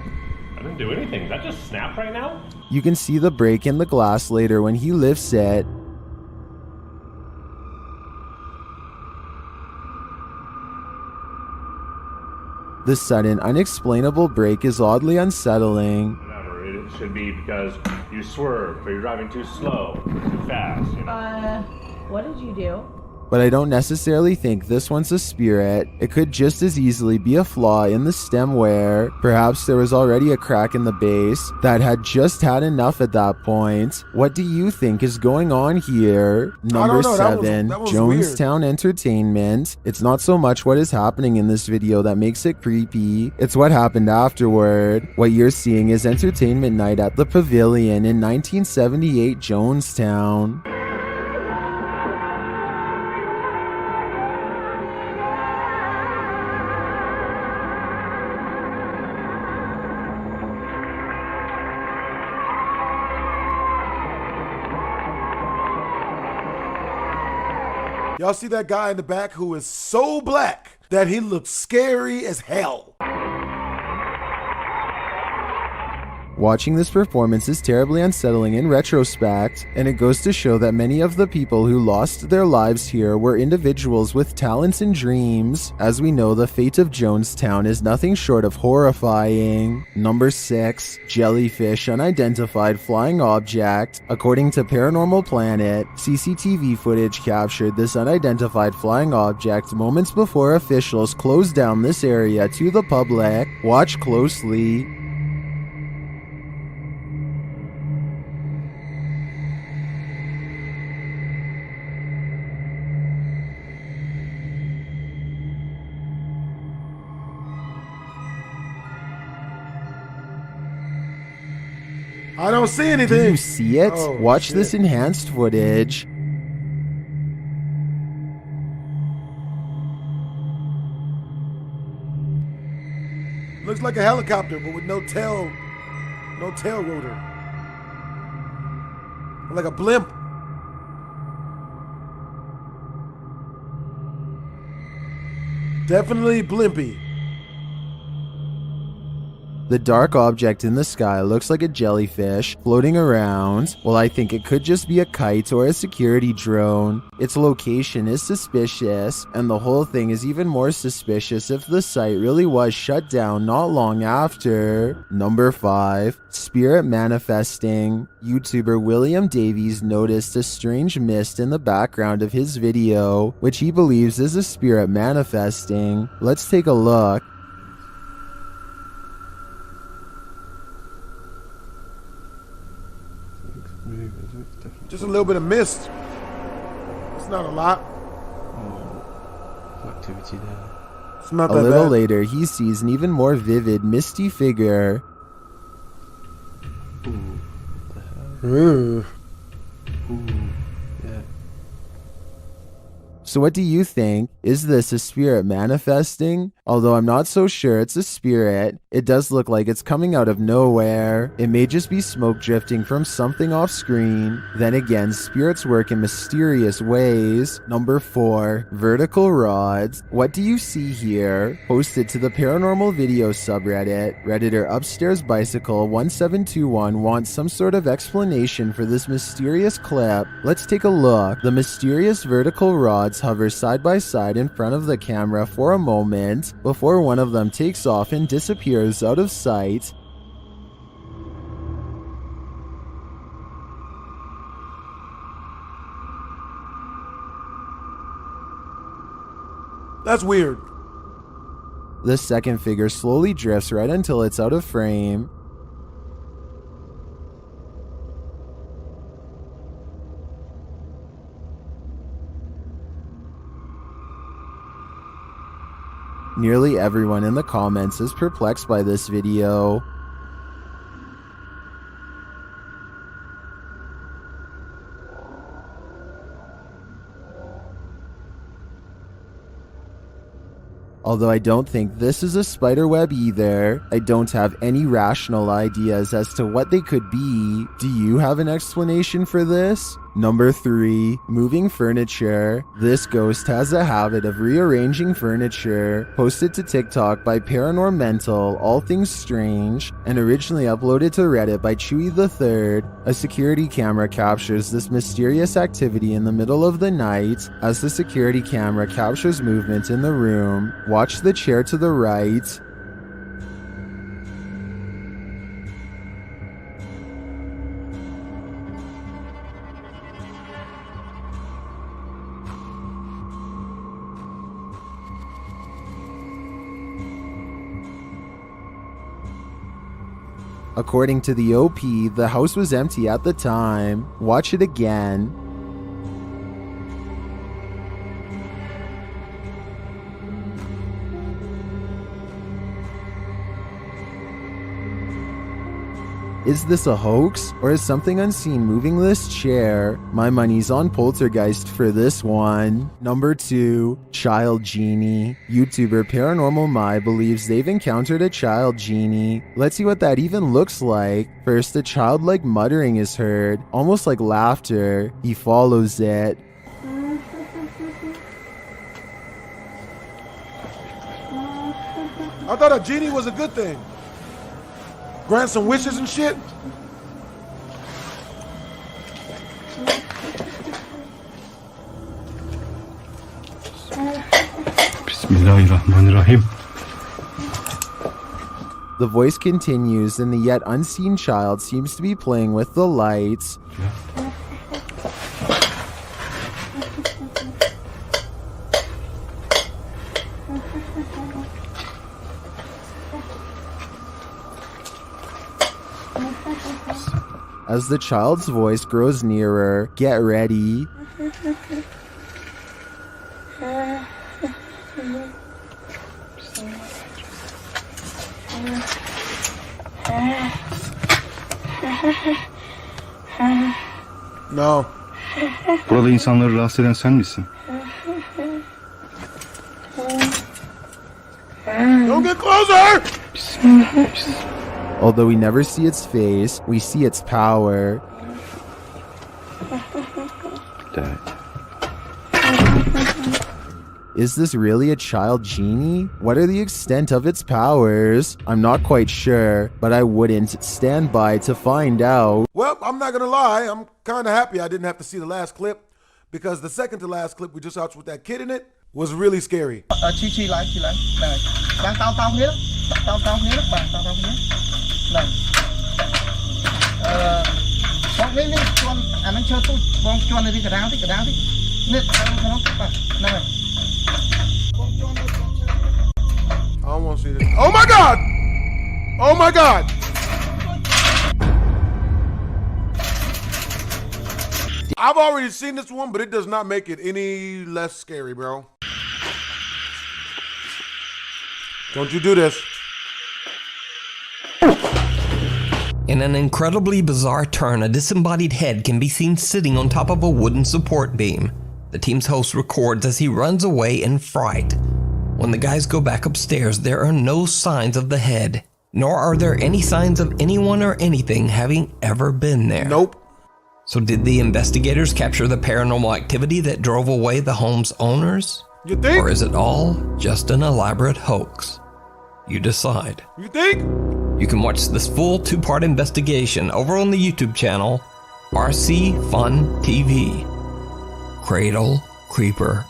S11: I didn't do anything. Did that just snap right now?
S9: You can see the break in the glass later when he lifts it. The sudden, unexplainable break is oddly unsettling.
S11: Whatever. It should be because you swerved, or you're driving too slow, or too fast, you know?
S1: What did you do?
S9: but I don't necessarily think this one's a spirit. It could just as easily be a flaw in the stemware. Perhaps there was already a crack in the base that had just had enough at that point. What do you think is going on here? Number 7,
S3: that was
S9: Jonestown Entertainment. It's not so much what is happening in this video that makes it creepy, it's what happened afterward. What you're seeing is entertainment night at the Pavilion in 1978 Jonestown.
S3: Y'all see that guy in the back who is so black that he looks scary as hell.
S9: Watching this performance is terribly unsettling in retrospect, and it goes to show that many of the people who lost their lives here were individuals with talents and dreams. As we know, the fate of Jonestown is nothing short of horrifying. Number 6, jellyfish unidentified flying object. According to Paranormal Planet, CCTV footage captured this unidentified flying object moments before officials closed down this area to the public. Watch closely.
S3: I don't see anything.
S9: Do you see it?
S3: Oh,
S9: Watch
S3: shit.
S9: this enhanced footage.
S3: Looks like a helicopter, but with no tail rotor. Like a blimp. Definitely blimpy.
S9: The dark object in the sky looks like a jellyfish floating around. Well, I think it could just be a kite or a security drone. Its location is suspicious, and the whole thing is even more suspicious if the site really was shut down not long after. Number 5, spirit manifesting. YouTuber William Davies noticed a strange mist in the background of his video, which he believes is a spirit manifesting. Let's take a look.
S3: Just a little bit of mist. It's not a lot.
S10: Activity there.
S3: It's not
S9: A
S3: that
S9: little
S3: bad.
S9: later, he sees an even more vivid, misty figure.
S3: Ooh.
S10: Yeah.
S9: So what do you think? Is this a spirit manifesting? Although I'm not so sure it's a spirit, it does look like it's coming out of nowhere. It may just be smoke drifting from something off screen. Then again, spirits work in mysterious ways. Number 4, vertical rods. What do you see here? Posted to the paranormal video subreddit, Redditor Upstairs Bicycle 1721 wants some sort of explanation for this mysterious clip. Let's take a look. The mysterious vertical rods hover side by side in front of the camera for a moment before one of them takes off and disappears out of sight.
S3: That's weird.
S9: The second figure slowly drifts right until it's out of frame. Nearly everyone in the comments is perplexed by this video. Although I don't think this is a spider web either. I don't have any rational ideas as to what they could be. Do you have an explanation for this? Number 3, moving furniture. This ghost has a habit of rearranging furniture. Posted to TikTok by Paranormental, All Things Strange, and originally uploaded to Reddit by Chewie the Third. A security camera captures this mysterious activity in the middle of the night. As the security camera captures movement in the room, watch the chair to the right. According to the OP, the house was empty at the time. Watch it again. Is this a hoax, or is something unseen moving this chair? My money's on Poltergeist for this one. Number 2, Child Genie. YouTuber Paranormal Mai believes they've encountered a child genie. Let's see what that even looks like. First, a childlike muttering is heard, almost like laughter. He follows it.
S3: I thought a genie was a good thing. Grant some wishes and shit.
S6: Bismillahirrahmanirrahim.
S9: The voice continues, and the yet unseen child seems to be playing with the lights. As the child's voice grows nearer, get ready.
S3: No.
S6: Burada insanları rahatsız eden sen misin?
S3: Don't get closer!
S9: Although we never see its face, we see its power. Is this really a child genie? What are the extent of its powers? I'm not quite sure, but I wouldn't stand by to find out.
S3: Well, I'm not gonna lie, I'm kind of happy I didn't have to see the last clip, because the second to last clip we just watched with that kid in it was really scary.
S14: Chi lại này. Đang tao nghĩa. Tao nghĩa đó bạn, tao nghĩa. Này. Con đi con anh nó chơi tôi, con cho nó đi cái đáo đi. Nè, nó bạn. Này.
S3: I don't want to see this. Oh my God! Oh my God! I've already seen this one, but it does not make it any less scary, bro. Don't you do this.
S19: In an incredibly bizarre turn, a disembodied head can be seen sitting on top of a wooden support beam. The team's host records as he runs away in fright. When the guys go back upstairs, there are no signs of the head, nor are there any signs of anyone or anything having ever been there.
S3: Nope.
S19: So did the investigators capture the paranormal activity that drove away the home's owners?
S3: You think?
S19: Or is it all just an elaborate hoax? You decide.
S3: You think?
S19: You can watch this full 2-part investigation over on the YouTube channel RC Fun TV. Cradle Creeper.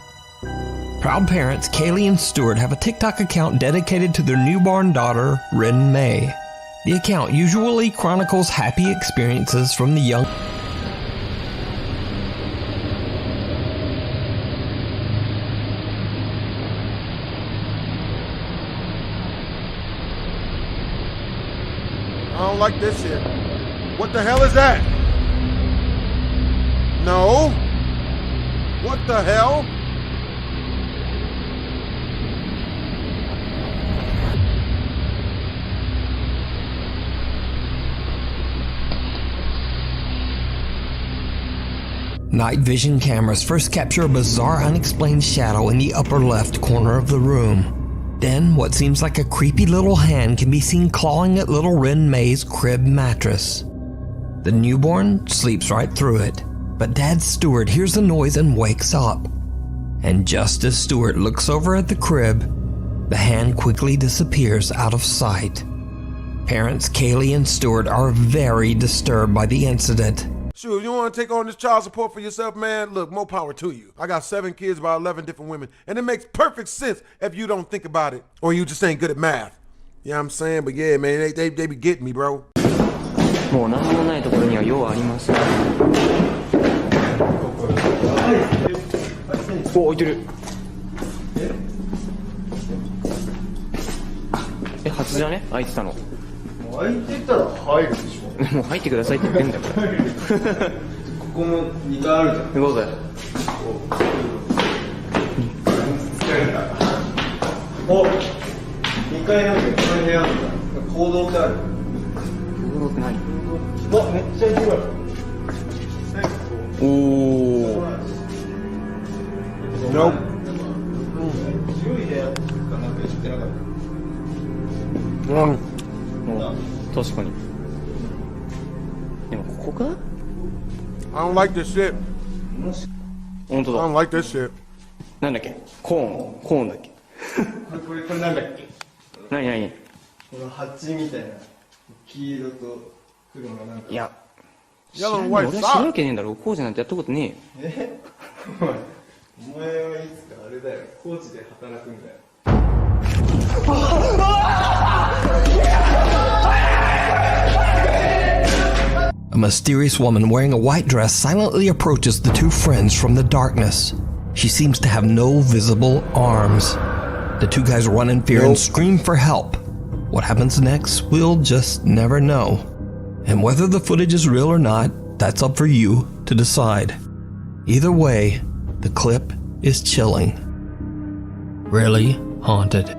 S19: Proud parents Kaylee and Stuart have a TikTok account dedicated to their newborn daughter, Rin May. The account usually chronicles happy experiences from the young.
S3: I don't like this here. What the hell is that? No. What the hell?
S19: Night vision cameras first capture a bizarre unexplained shadow in the upper left corner of the room. Then, what seems like a creepy little hand can be seen clawing at little Rin May's crib mattress. The newborn sleeps right through it, but Dad Stuart hears the noise and wakes up. And just as Stuart looks over at the crib, the hand quickly disappears out of sight. Parents Kaylee and Stuart are very disturbed by the incident.
S3: Shoot, you want to take on this child support for yourself, man? Look, more power to you. I got 7 kids by 11 different women, and it makes perfect sense if you don't think about it, or you just ain't good at math. You know what I'm saying? But yeah, man, they be getting me, bro.
S4: もう何もないところには用はありません。お、置いてる。初じゃね？開いてたの。
S18: 入ってったら入るでしょ。もう入ってくださいって言ってんだから。ここも2階あるじゃん。そうだよ。お、2階なんだけど、この部屋なんだ。行動ってある。行動って何？あ、めっちゃ広い。おー。
S3: Nope.
S18: 広い部屋かなんか知ってなかった。確かに。でもここか？
S3: I don't like this shit.
S18: 本当だ。
S3: I don't like this shit.
S18: なんだっけ？コーンだっけ？これなんだっけ？何？この蜂みたいな黄色と黒のなんか。いや。俺は知るわけねえんだろ。工事なんてやったことねえよ。お前はいつかあれだよ。工事で働くんだよ。
S19: A mysterious woman wearing a white dress silently approaches the two friends from the darkness. She seems to have no visible arms. The two guys run in fear and scream for help. What happens next, we'll just never know. And whether the footage is real or not, that's up for you to decide. Either way, the clip is chilling. Really haunted.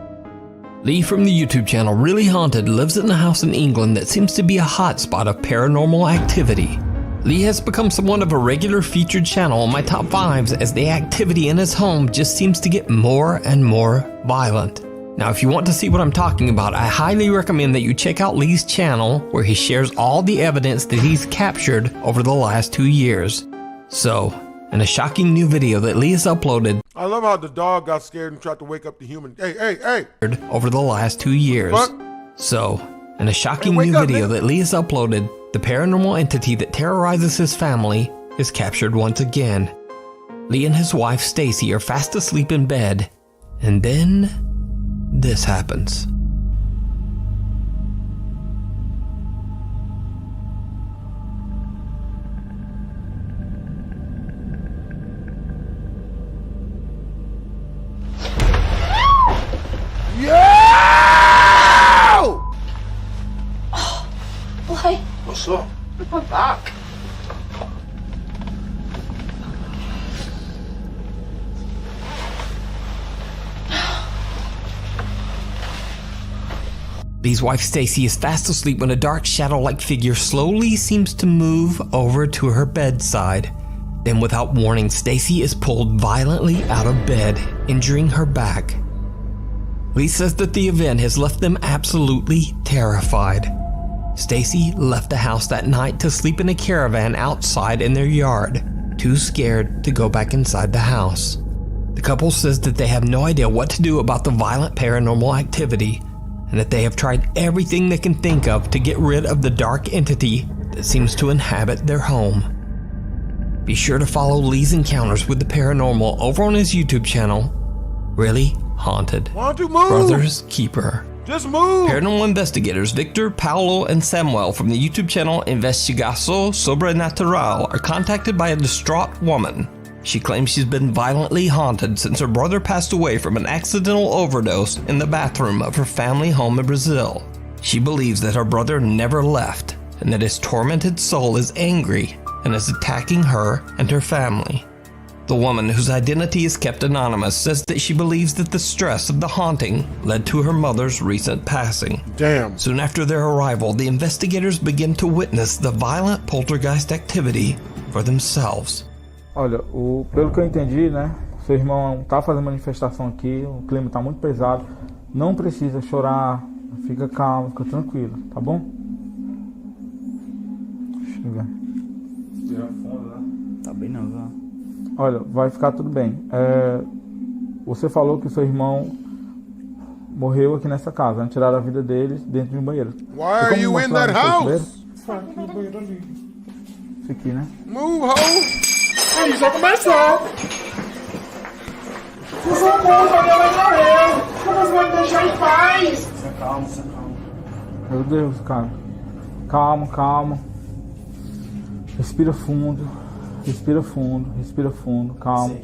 S19: Lee from the YouTube channel Really Haunted lives in a house in England that seems to be a hotspot of paranormal activity. Lee has become somewhat of a regular featured channel on my top 5s as the activity in his home just seems to get more and more violent. Now, if you want to see what I'm talking about, I highly recommend that you check out Lee's channel where he shares all the evidence that he's captured over the last 2 years. So, in a shocking new video that Lee has uploaded,
S3: I love how the dog got scared and tried to wake up the human. Hey.
S19: Over the last 2 years.
S3: What?
S19: So, in a shocking new video that Lee has uploaded, the paranormal entity that terrorizes his family is captured once again. Lee and his wife Stacy are fast asleep in bed, and then this happens.
S16: Why?
S3: What's up?
S16: My back.
S19: Lee's wife Stacy is fast asleep when a dark shadow-like figure slowly seems to move over to her bedside. Then without warning, Stacy is pulled violently out of bed, injuring her back. Lee says that the event has left them absolutely terrified. Stacy left the house that night to sleep in a caravan outside in their yard, too scared to go back inside the house. The couple says that they have no idea what to do about the violent paranormal activity, and that they have tried everything they can think of to get rid of the dark entity that seems to inhabit their home. Be sure to follow Lee's encounters with the paranormal over on his YouTube channel, Really Haunted.
S3: Why don't you move?
S19: Brother's Keeper.
S3: Just move!
S19: Paranormal investigators Victor, Paolo, and Samuel from the YouTube channel Investigação Sobrenatural are contacted by a distraught woman. She claims she's been violently haunted since her brother passed away from an accidental overdose in the bathroom of her family home in Brazil. She believes that her brother never left and that his tormented soul is angry and is attacking her and her family. The woman, whose identity is kept anonymous, says that she believes that the stress of the haunting led to her mother's recent passing.
S3: Damn.
S19: Soon after their arrival, the investigators begin to witness the violent poltergeist activity for themselves.
S5: Olha, pelo que eu entendi, né? Seu irmão tá fazendo manifestação aqui, o clima tá muito pesado. Não precisa chorar, fica calmo, fica tranquilo, tá bom? Deixa eu ver. Tira fundo, né? Tá bem não, tá? Olha, vai ficar tudo bem. Você falou que o seu irmão morreu aqui nessa casa, né? Tiraram a vida dele dentro de um banheiro.
S3: Why are you in that house?
S5: No banheiro ali. Esse aqui, né?
S3: Move, ho!
S16: Aí já começou! Usou conta, minha mãe morreu! Como você vai me deixar em paz?
S5: Calma. Meu Deus, cara. Calma. Respira fundo, calma.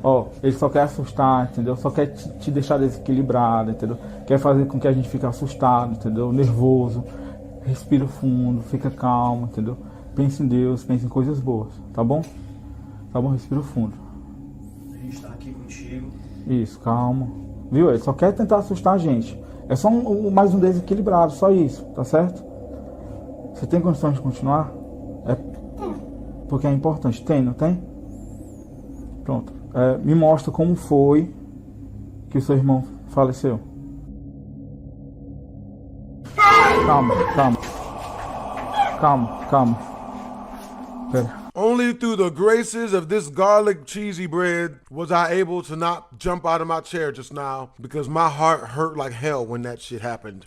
S5: Ó, ele só quer assustar, entendeu? Só quer te deixar desequilibrado, entendeu? Quer fazer com que a gente fique assustado, entendeu? Nervoso. Respira fundo, fica calmo, entendeu? Pense em Deus, pense em coisas boas, tá bom? Tá bom? Respira fundo.
S18: A gente tá aqui contigo.
S5: Isso, calma. Viu? Ele só quer tentar assustar a gente. É só mais um desequilibrado, só isso, tá certo? Você tem condições de continuar? É porque é importante. Tem, não tem? Pronto. Me mostra como foi que o seu irmão faleceu. Calma, calma. Calma, calma. Pera.
S3: Only through the graces of this garlic cheesy bread was I able to not jump out of my chair just now, because my heart hurt like hell when that shit happened.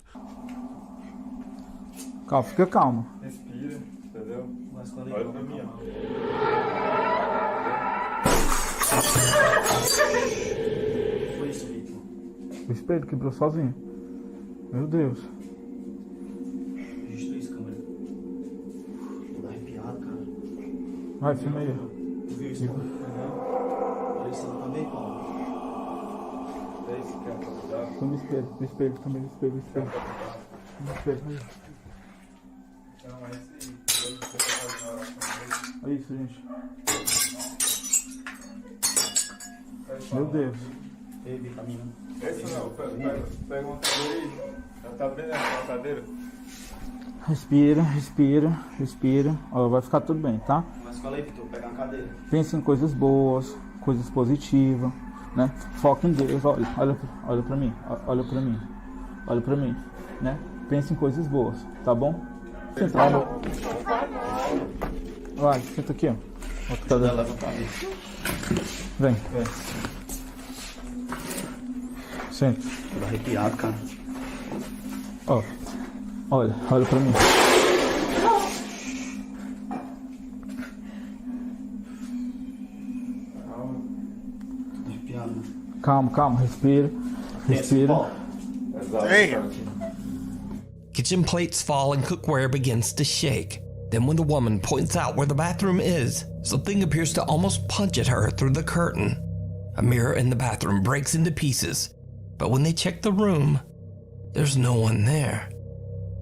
S5: Calma, fica calma.
S8: Respira, entendeu? Olha pra mim, ó.
S18: Foi isso, Vitor.
S5: O espelho quebrou sozinho. Meu Deus.
S18: Registrou isso, câmera. Tô arrepiado, cara.
S5: Vai, filma aí.
S18: Tu viu isso, Paulo? Olha isso também, Paulo.
S5: Filma o espelho, o espelho também, o espelho, o espelho. O espelho, aí. É isso, gente. Meu Deus.
S8: Esse não, pega uma cadeira aí. Já tá bem nessa cadeira.
S5: Respira, respira, respira. Ó, vai ficar tudo bem, tá?
S18: Mas fala aí, Vitor, pega uma cadeira.
S5: Pense em coisas boas, coisas positivas, né? Foca em Deus, olha pra mim, olha pra mim, olha pra mim, né? Pense em coisas boas, tá bom? Senta lá. Vai, senta aqui, ó. Outra cadeira. Vem. Senta.
S18: Tô arrepiado, cara.
S5: Ó, olha pra mim. Calma, calma, respira. Respira.
S3: Damn.
S19: Kitchen plates fall and cookware begins to shake. Then when the woman points out where the bathroom is, something appears to almost punch at her through the curtain. A mirror in the bathroom breaks into pieces, but when they check the room, there's no one there.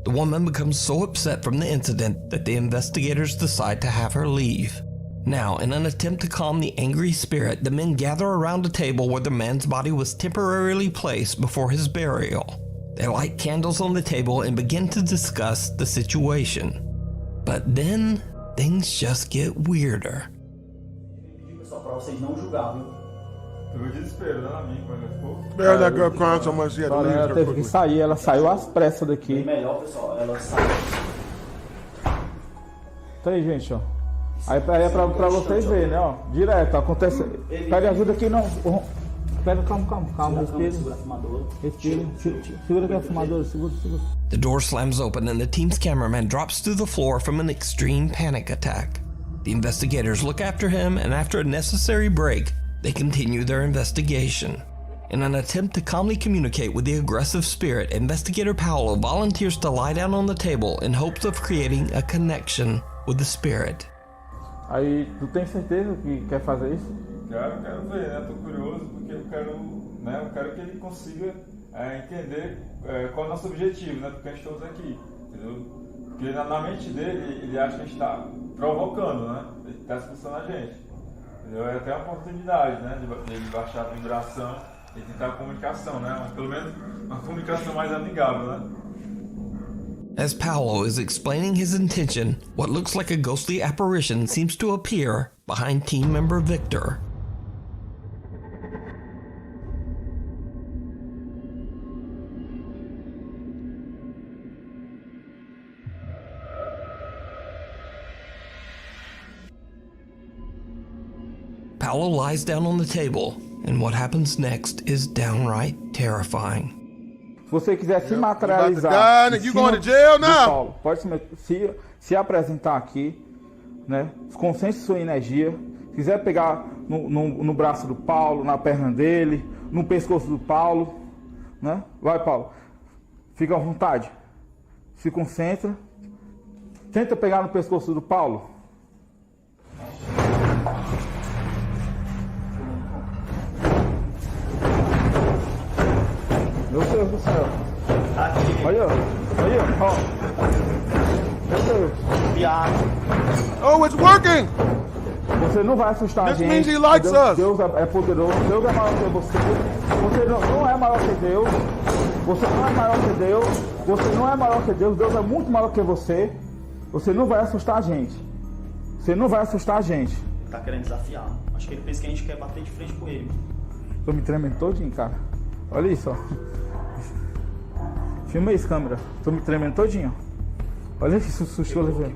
S19: The woman becomes so upset from the incident that the investigators decide to have her leave. Now, in an attempt to calm the angry spirit, the men gather around a table where the man's body was temporarily placed before his burial. They light candles on the table and begin to discuss the situation. But then, things just get weirder.
S18: Só pra vocês não julgar, viu?
S8: Teve desespero, né, amigo? Quando ficou.
S3: Man, that girl crying so much she had to leave
S5: Ela
S3: her
S5: teve que
S3: quickly.
S5: sair, ela saiu às pressas daqui.
S18: Bem melhor, pessoal, ela sai.
S5: Tá aí, gente, ó. Aí é pra vocês verem, né, ó. Direto, acontece. Pega ajuda aqui, não. Pega, calma, respira. Respira. Segura aqui a fumadora, segura.
S19: The door slams open and the team's cameraman drops to the floor from an extreme panic attack. The investigators look after him, and after a necessary break, they continue their investigation. In an attempt to calmly communicate with the aggressive spirit, Investigator Paolo volunteers to lie down on the table in hopes of creating a connection with the spirit.
S5: Aí, tu tem certeza que quer fazer isso?
S8: Quero ver, né? Tô curioso porque eu quero que ele consiga entender qual é o nosso objetivo, né? Porque a gente estamos aqui, entendeu? Porque na mente dele, ele acha que a gente está provocando, né? Ele está expulsando a gente, entendeu? É até uma oportunidade, né? De ele baixar a vibração e tentar a comunicação, né? Pelo menos uma comunicação mais amigável, né?
S19: As Paolo is explaining his intention, what looks like a ghostly apparition seems to appear behind team member Victor. Paolo lies down on the table, and what happens next is downright terrifying.
S5: Se você quiser se materializar,
S3: you going to jail now?
S5: Paulo, pode se apresentar aqui, né? Concentre sua energia. Se quiser pegar no braço do Paulo, na perna dele, no pescoço do Paulo, né? Vai, Paulo. Fica à vontade. Se concentra. Tenta pegar no pescoço do Paulo. Meu Deus do céu. Olha, ó.
S3: it's working.
S5: Você não vai assustar a
S3: This
S5: gente.
S3: means he likes us.
S5: Deus é poderoso. Deus é maior que você. Você não é maior que Deus. Você não é maior que Deus. Você não é maior que Deus. Deus é muito maior que você. Você não vai assustar a gente. Você não vai assustar a gente.
S7: Tá querendo desafiar. Acho que ele pensa que a gente quer bater de frente com ele.
S5: Tô me tremendo todinho, cara. Olha isso, ó. Filma isso, câmera. Tô me tremendo todinho. Olha esse susto que eu levei.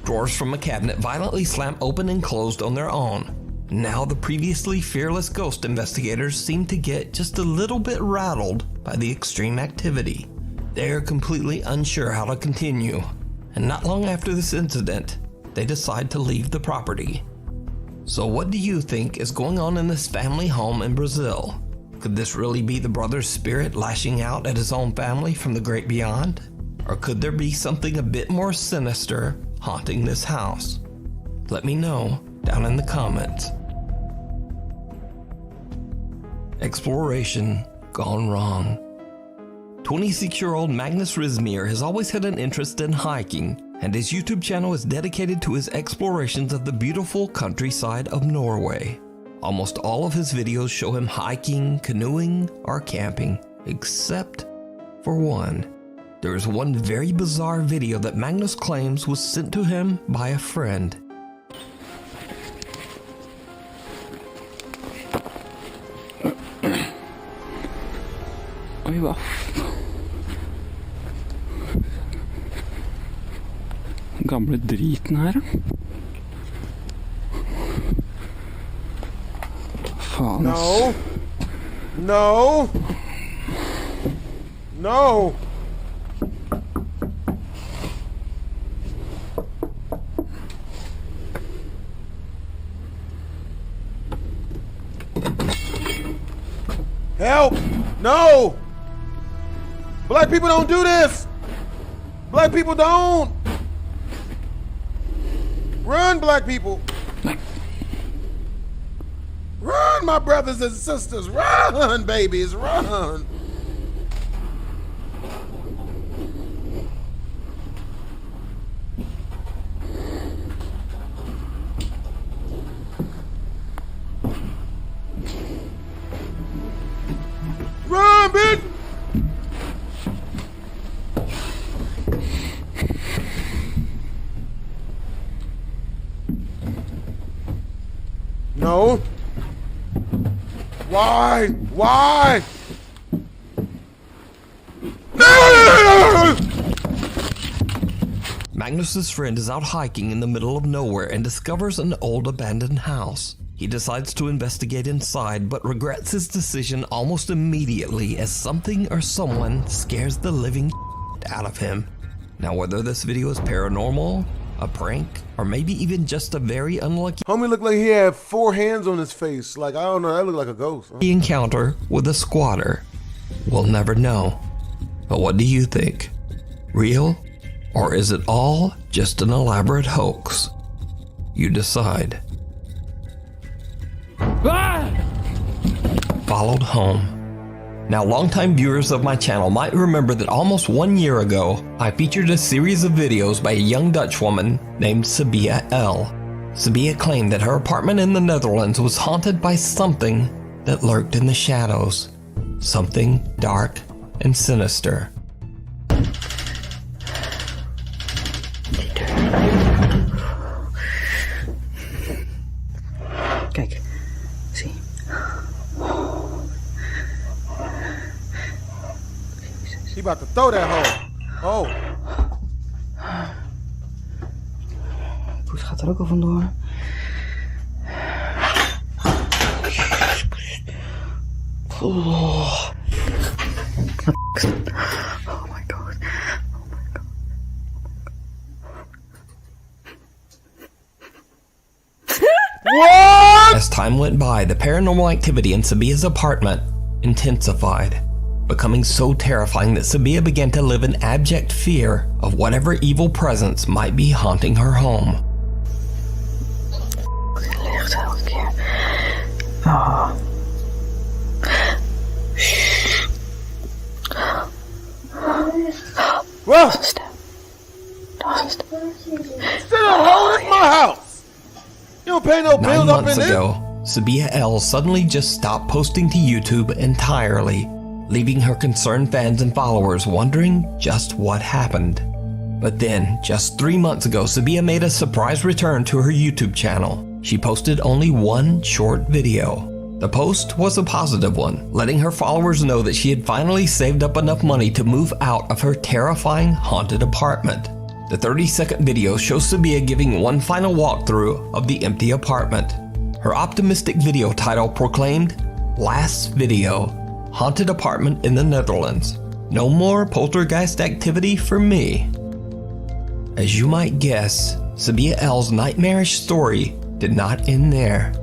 S19: Drawers from a cabinet violently slam open and closed on their own. Now the previously fearless ghost investigators seem to get just a little bit rattled by the extreme activity. They're completely unsure how to continue, and not long after this incident, they decide to leave the property. So what do you think is going on in this family home in Brazil? Could this really be the brother's spirit lashing out at his own family from the great beyond? Or could there be something a bit more sinister haunting this house? Let me know down in the comments. Exploration gone wrong. 26-year-old Magnus Rizmir has always had an interest in hiking, and his YouTube channel is dedicated to his explorations of the beautiful countryside of Norway. Almost all of his videos show him hiking, canoeing, or camping, except for one. There is one very bizarre video that Magnus claims was sent to him by a friend.
S21: Oi, hva? Gamle driten her, da. Faen,
S3: No. No. No. Help! No! Black people don't do this! Black people don't! Run, black people! Run, my brothers and sisters! Run, babies, run! Run, bitch! No. Why? Why? No!
S19: Magnus's friend is out hiking in the middle of nowhere and discovers an old abandoned house. He decides to investigate inside, but regrets his decision almost immediately as something or someone scares the living out of him. Now, whether this video is paranormal, a prank, or maybe even just a very unlucky
S3: Homie looked like he had 4 hands on his face. Like, I don't know, that looked like a ghost.
S19: encounter with a squatter, we'll never know. But what do you think? Real? Or is it all just an elaborate hoax? You decide. Followed home. Now, longtime viewers of my channel might remember that almost 1 year ago, I featured a series of videos by a young Dutch woman named STEWIE L. STEWIE claimed that her apartment in the Netherlands was haunted by something that lurked in the shadows. Something dark and sinister.
S21: Kijk, zie.
S3: He about to throw that hoe. Oh.
S21: Poes gaat er ook al vandoor. Oh. Oh my god.
S3: What?
S19: As time went by, the paranormal activity in STEWIE's apartment intensified, becoming so terrifying that STEWIE began to live in abject fear of whatever evil presence might be haunting her home.
S21: Ligt elke keer. Oh.
S3: Well,
S21: dat was een stem.
S3: sit down, hoe? This is my pay no
S19: 9
S3: bills up in
S19: months
S3: this.
S19: ago, Sabia L suddenly just stopped posting to YouTube entirely, leaving her concerned fans and followers wondering just what happened. But then, just 3 months ago, Sabia made a surprise return to her YouTube channel. She posted only one short video. The post was a positive one, letting her followers know that she had finally saved up enough money to move out of her terrifying haunted apartment. The 30-second video shows Sabia giving one final walkthrough of the empty apartment. Her optimistic video title proclaimed, "Last video, haunted apartment in the Netherlands. No more poltergeist activity for me." As you might guess, Sabia L's nightmarish story did not end there.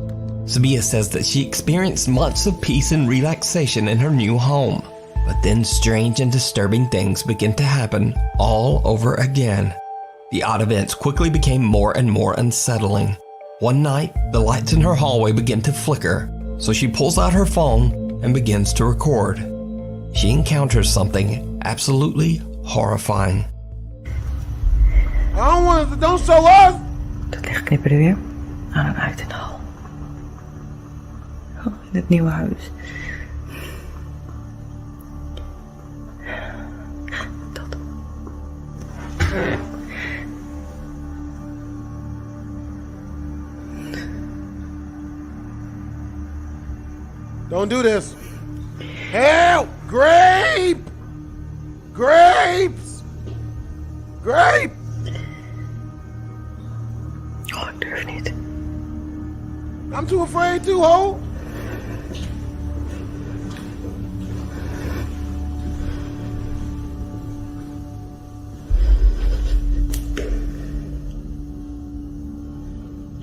S19: Sabia says that she experienced months of peace and relaxation in her new home. But then strange and disturbing things began to happen all over again. The odd events quickly became more and more unsettling. One night, the lights in her hallway begin to flicker, so she pulls out her phone and begins to record. She encounters something absolutely horrifying.
S3: Don't show us!
S21: Dat licht knipperde weer aan en uit in de hal. Oh, in het nieuwe huis. Dat.
S3: Don't do this. Help! Grape! Grapes! Grape!
S21: Oh, ik durf niet.
S3: I'm too afraid to, ho!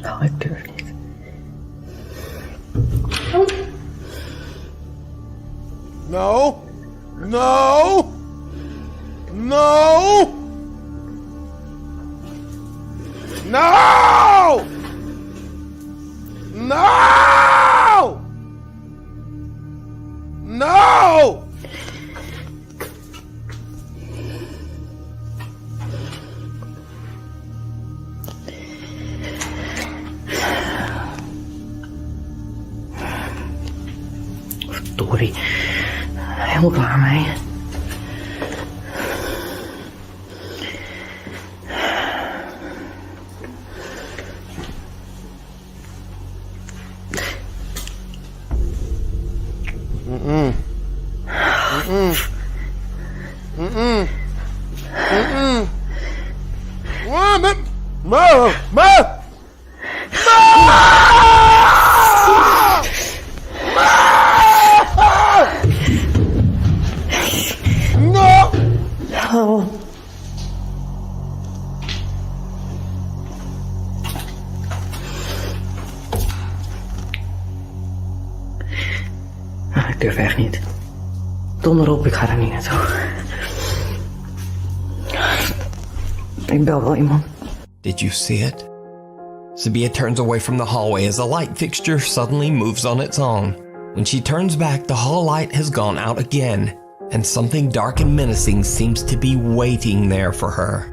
S21: Oh, ik durf niet.
S3: No! No! No! No! No! No!
S21: Verdorie. Helemaal klaar mee. Ik durf echt niet. Donder op, ik ga er niet naartoe. Ik bel wel iemand.
S19: Did you see it? Sabia turns away from the hallway as the light fixture suddenly moves on its own. When she turns back, the hall light has gone out again, and something dark and menacing seems to be waiting there for her.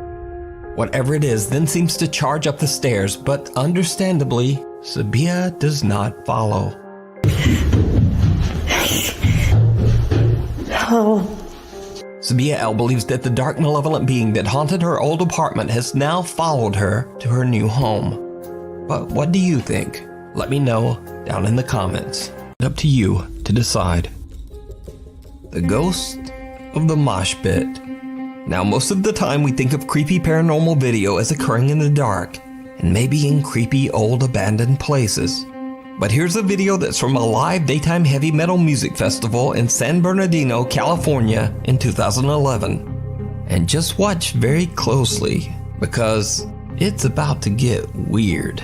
S19: Whatever it is then seems to charge up the stairs, but understandably, Sabia does not follow.
S21: Oh.
S19: Sabia L believes that the dark, malevolent being that haunted her old apartment has now followed her to her new home. But what do you think? Let me know down in the comments. It's up to you to decide. The ghost of the mosh pit. Now, most of the time we think of creepy paranormal video as occurring in the dark, and maybe in creepy old abandoned places. But here's a video that's from a live daytime heavy metal music festival in San Bernardino, California in 2011. And just watch very closely, because it's about to get weird.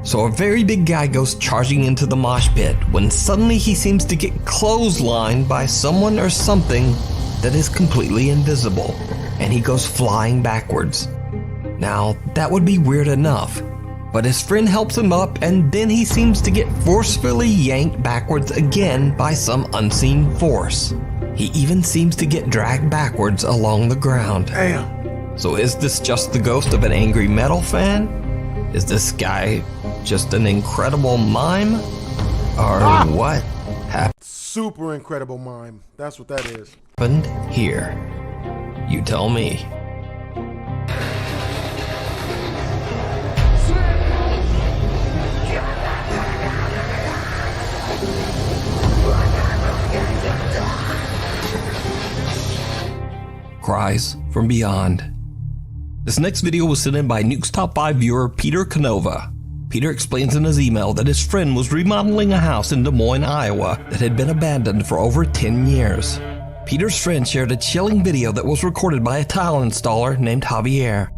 S19: So a very big guy goes charging into the mosh pit when suddenly he seems to get clotheslined by someone or something that is completely invisible, and he goes flying backwards. Now, that would be weird enough, but his friend helps him up, and then he seems to get forcefully yanked backwards again by some unseen force. He even seems to get dragged backwards along the ground.
S3: Damn.
S19: So is this just the ghost of an angry metal fan? Is this guy just an incredible mime? Or what happened?
S3: Super incredible mime. That's what that is.
S19: Here? You tell me. Cries from Beyond. This next video was sent in by Nuke's Top 5 viewer Peter Canova. Peter explains in his email that his friend was remodeling a house in Des Moines, Iowa that had been abandoned for over 10 years. Peter's friend shared a chilling video that was recorded by a tile installer named Javier.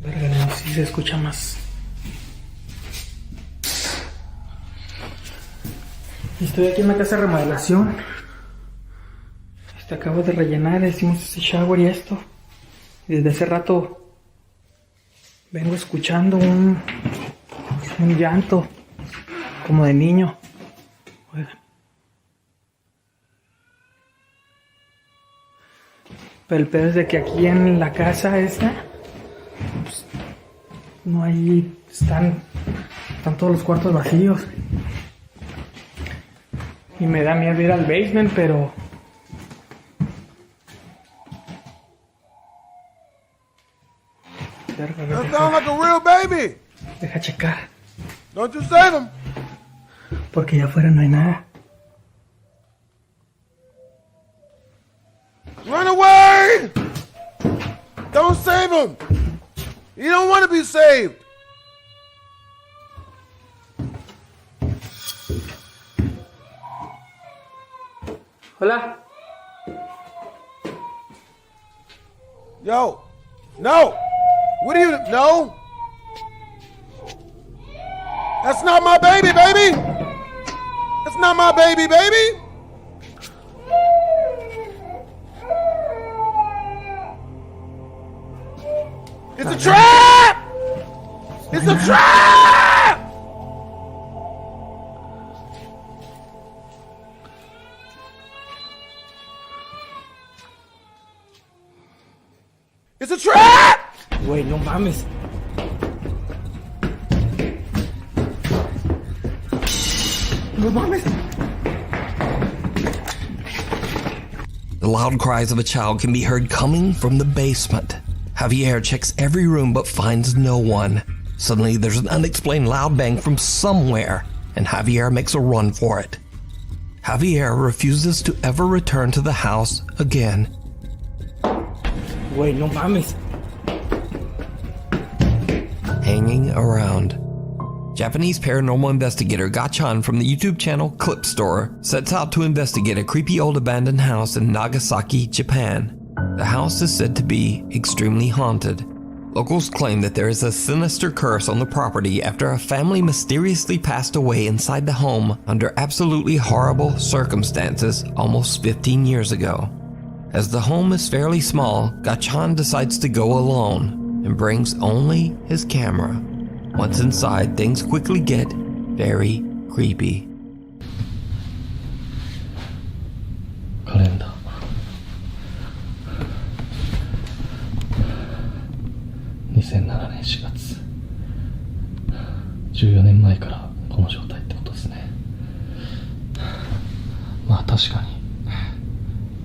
S12: Verga, si se escucha más. Estoy aquí en la casa de remodelación. Acabo de rellenar, hicimos ese shower y esto. Y desde hace rato vengo escuchando un llanto como de niño. Oigan. Pero el pedo es de que aquí en la casa esta pues, no hay, están todos los cuartos vacíos. Y me da miedo ir al basement, pero
S3: That sounds like a real baby.
S12: Deja checar.
S3: Don't you save him.
S12: Porque allá afuera no hay nada.
S3: Run away! Don't save him. You don't want to be saved.
S12: Hola.
S3: Yo. No. What do you... No. That's not my baby, baby. That's not my baby, baby. It's a trap! It's a trap! It's a trap!
S12: Güey, no mames. No mames.
S19: The loud cries of a child can be heard coming from the basement. Javier checks every room but finds no one. Suddenly there's an unexplained loud bang from somewhere, and Javier makes a run for it. Javier refuses to ever return to the house again.
S12: Güey, no mames.
S19: Hanging around. Japanese paranormal investigator Gachan from the YouTube channel Clip Store sets out to investigate a creepy old abandoned house in Nagasaki, Japan. The house is said to be extremely haunted. Locals claim that there is a sinister curse on the property after a family mysteriously passed away inside the home under absolutely horrible circumstances almost 15 years ago. As the home is fairly small, Gachan decides to go alone and brings only his camera. Once inside, things quickly get very creepy.
S17: Calendar. 2007年4月。14年前からこの状態ってことですね。まあ確かに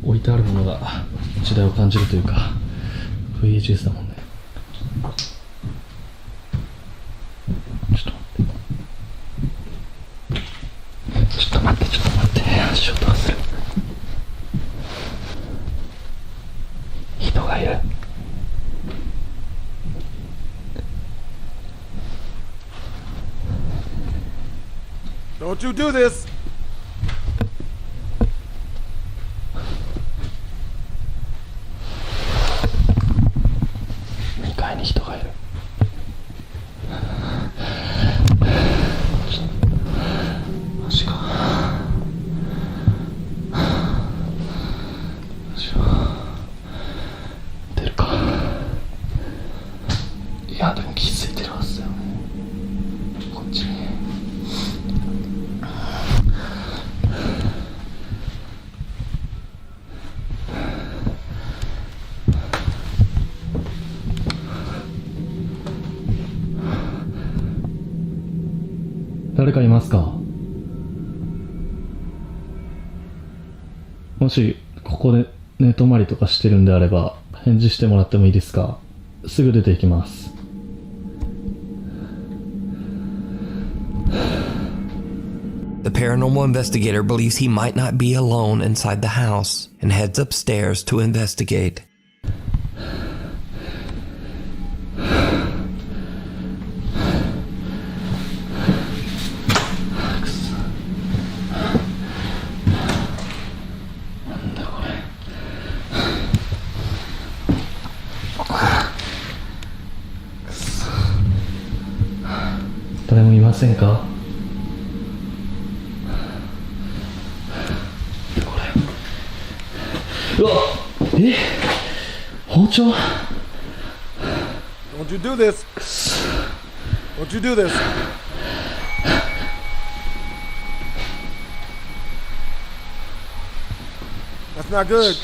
S17: 置いてあるものが時代を感じるというか VHS だもんね。ちょっと待って足音がする。人がいる。
S3: Don't you do this.
S17: 誰かいますか？もしここで寝泊まりとかしてるんであれば返事してもらってもいいですか？すぐ出ていきます。
S19: The paranormal investigator believes he might not be alone inside the house and heads upstairs to investigate.
S3: Don't you do this. Don't you do this. That's not good.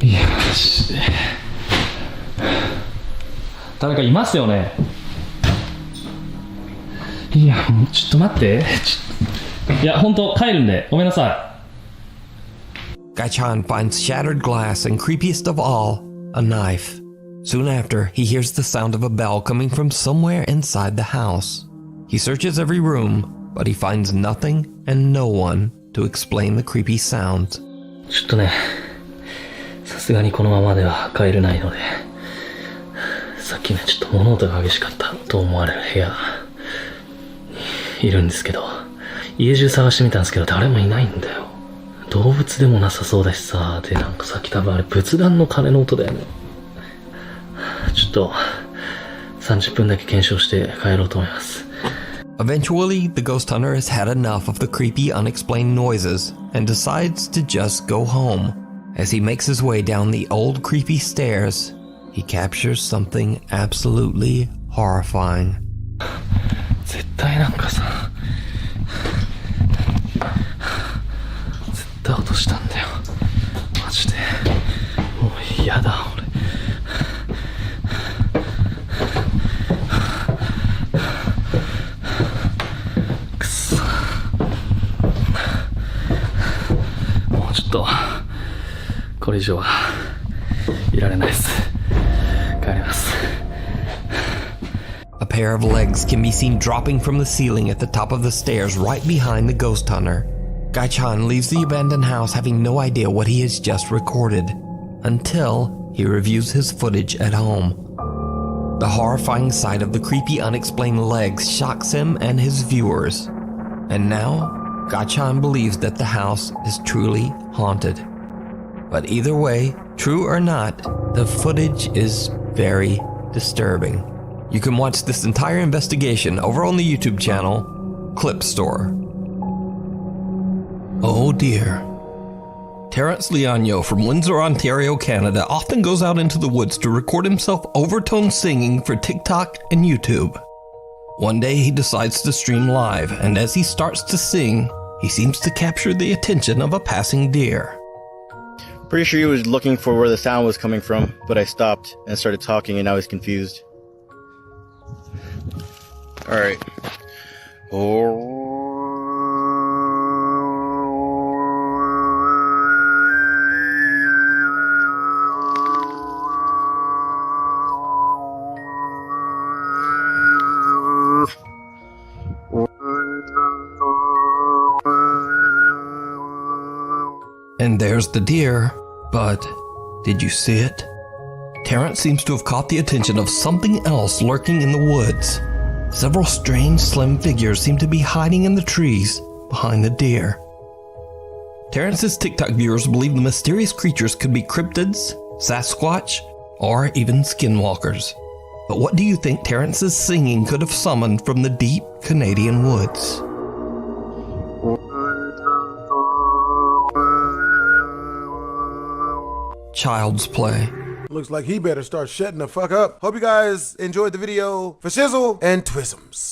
S17: いや、誰かいますよね。いや、ちょっと待って。いや、本当帰るんで、ごめんなさい。
S19: Gaichan finds shattered glass and, creepiest of all, a knife. Soon after, he hears the sound of a bell coming from somewhere inside the house. He searches every room, but he finds nothing and no one to explain the creepy sounds.
S17: ちょっとね、さすがにこのままでは帰れないので、さっきね、ちょっと物音が激しかったと思われる部屋にいるんですけど、家中探してみたんですけど誰もいないんだよ。動物でもなさそうだしさ、でなんかさっき多分あれ仏壇の鐘の音だよね。ちょっと30分だけ検証して帰ろうと思います。
S19: Eventually, the ghost hunter has had enough of the creepy, unexplained noises and decides to just go home. As he makes his way down the old creepy stairs, he captures something absolutely horrifying.
S17: 絶対なんかさ、絶対落としたんだよ。マジで。もう嫌だ、俺。くそ。もうちょっと、これ以上はいられないです。帰ります。
S19: A pair of legs can be seen dropping from the ceiling at the top of the stairs right behind the ghost hunter. Gaichan leaves the abandoned house having no idea what he has just recorded, until he reviews his footage at home. The horrifying sight of the creepy, unexplained legs shocks him and his viewers. And now, Gaichan believes that the house is truly haunted. But either way, true or not, the footage is very disturbing. You can watch this entire investigation over on the YouTube channel, Clip Store. Oh dear. Terrence Leonio from Windsor, Ontario, Canada often goes out into the woods to record himself overtone singing for TikTok and YouTube. One day he decides to stream live, and as he starts to sing, he seems to capture the attention of a passing deer.
S13: Pretty sure he was looking for where the sound was coming from, but I stopped and started talking and now he's confused. Alright.
S19: And there's the deer, but did you see it? Terrence seems to have caught the attention of something else lurking in the woods. Several strange, slim figures seem to be hiding in the trees behind the deer. Terrence's TikTok viewers believe the mysterious creatures could be cryptids, Sasquatch, or even skinwalkers. But what do you think Terrence's singing could have summoned from the deep Canadian woods? Child's play.
S3: Looks like he better start shutting the fuck up. Hope you guys enjoyed the video. For shizzle and twisms.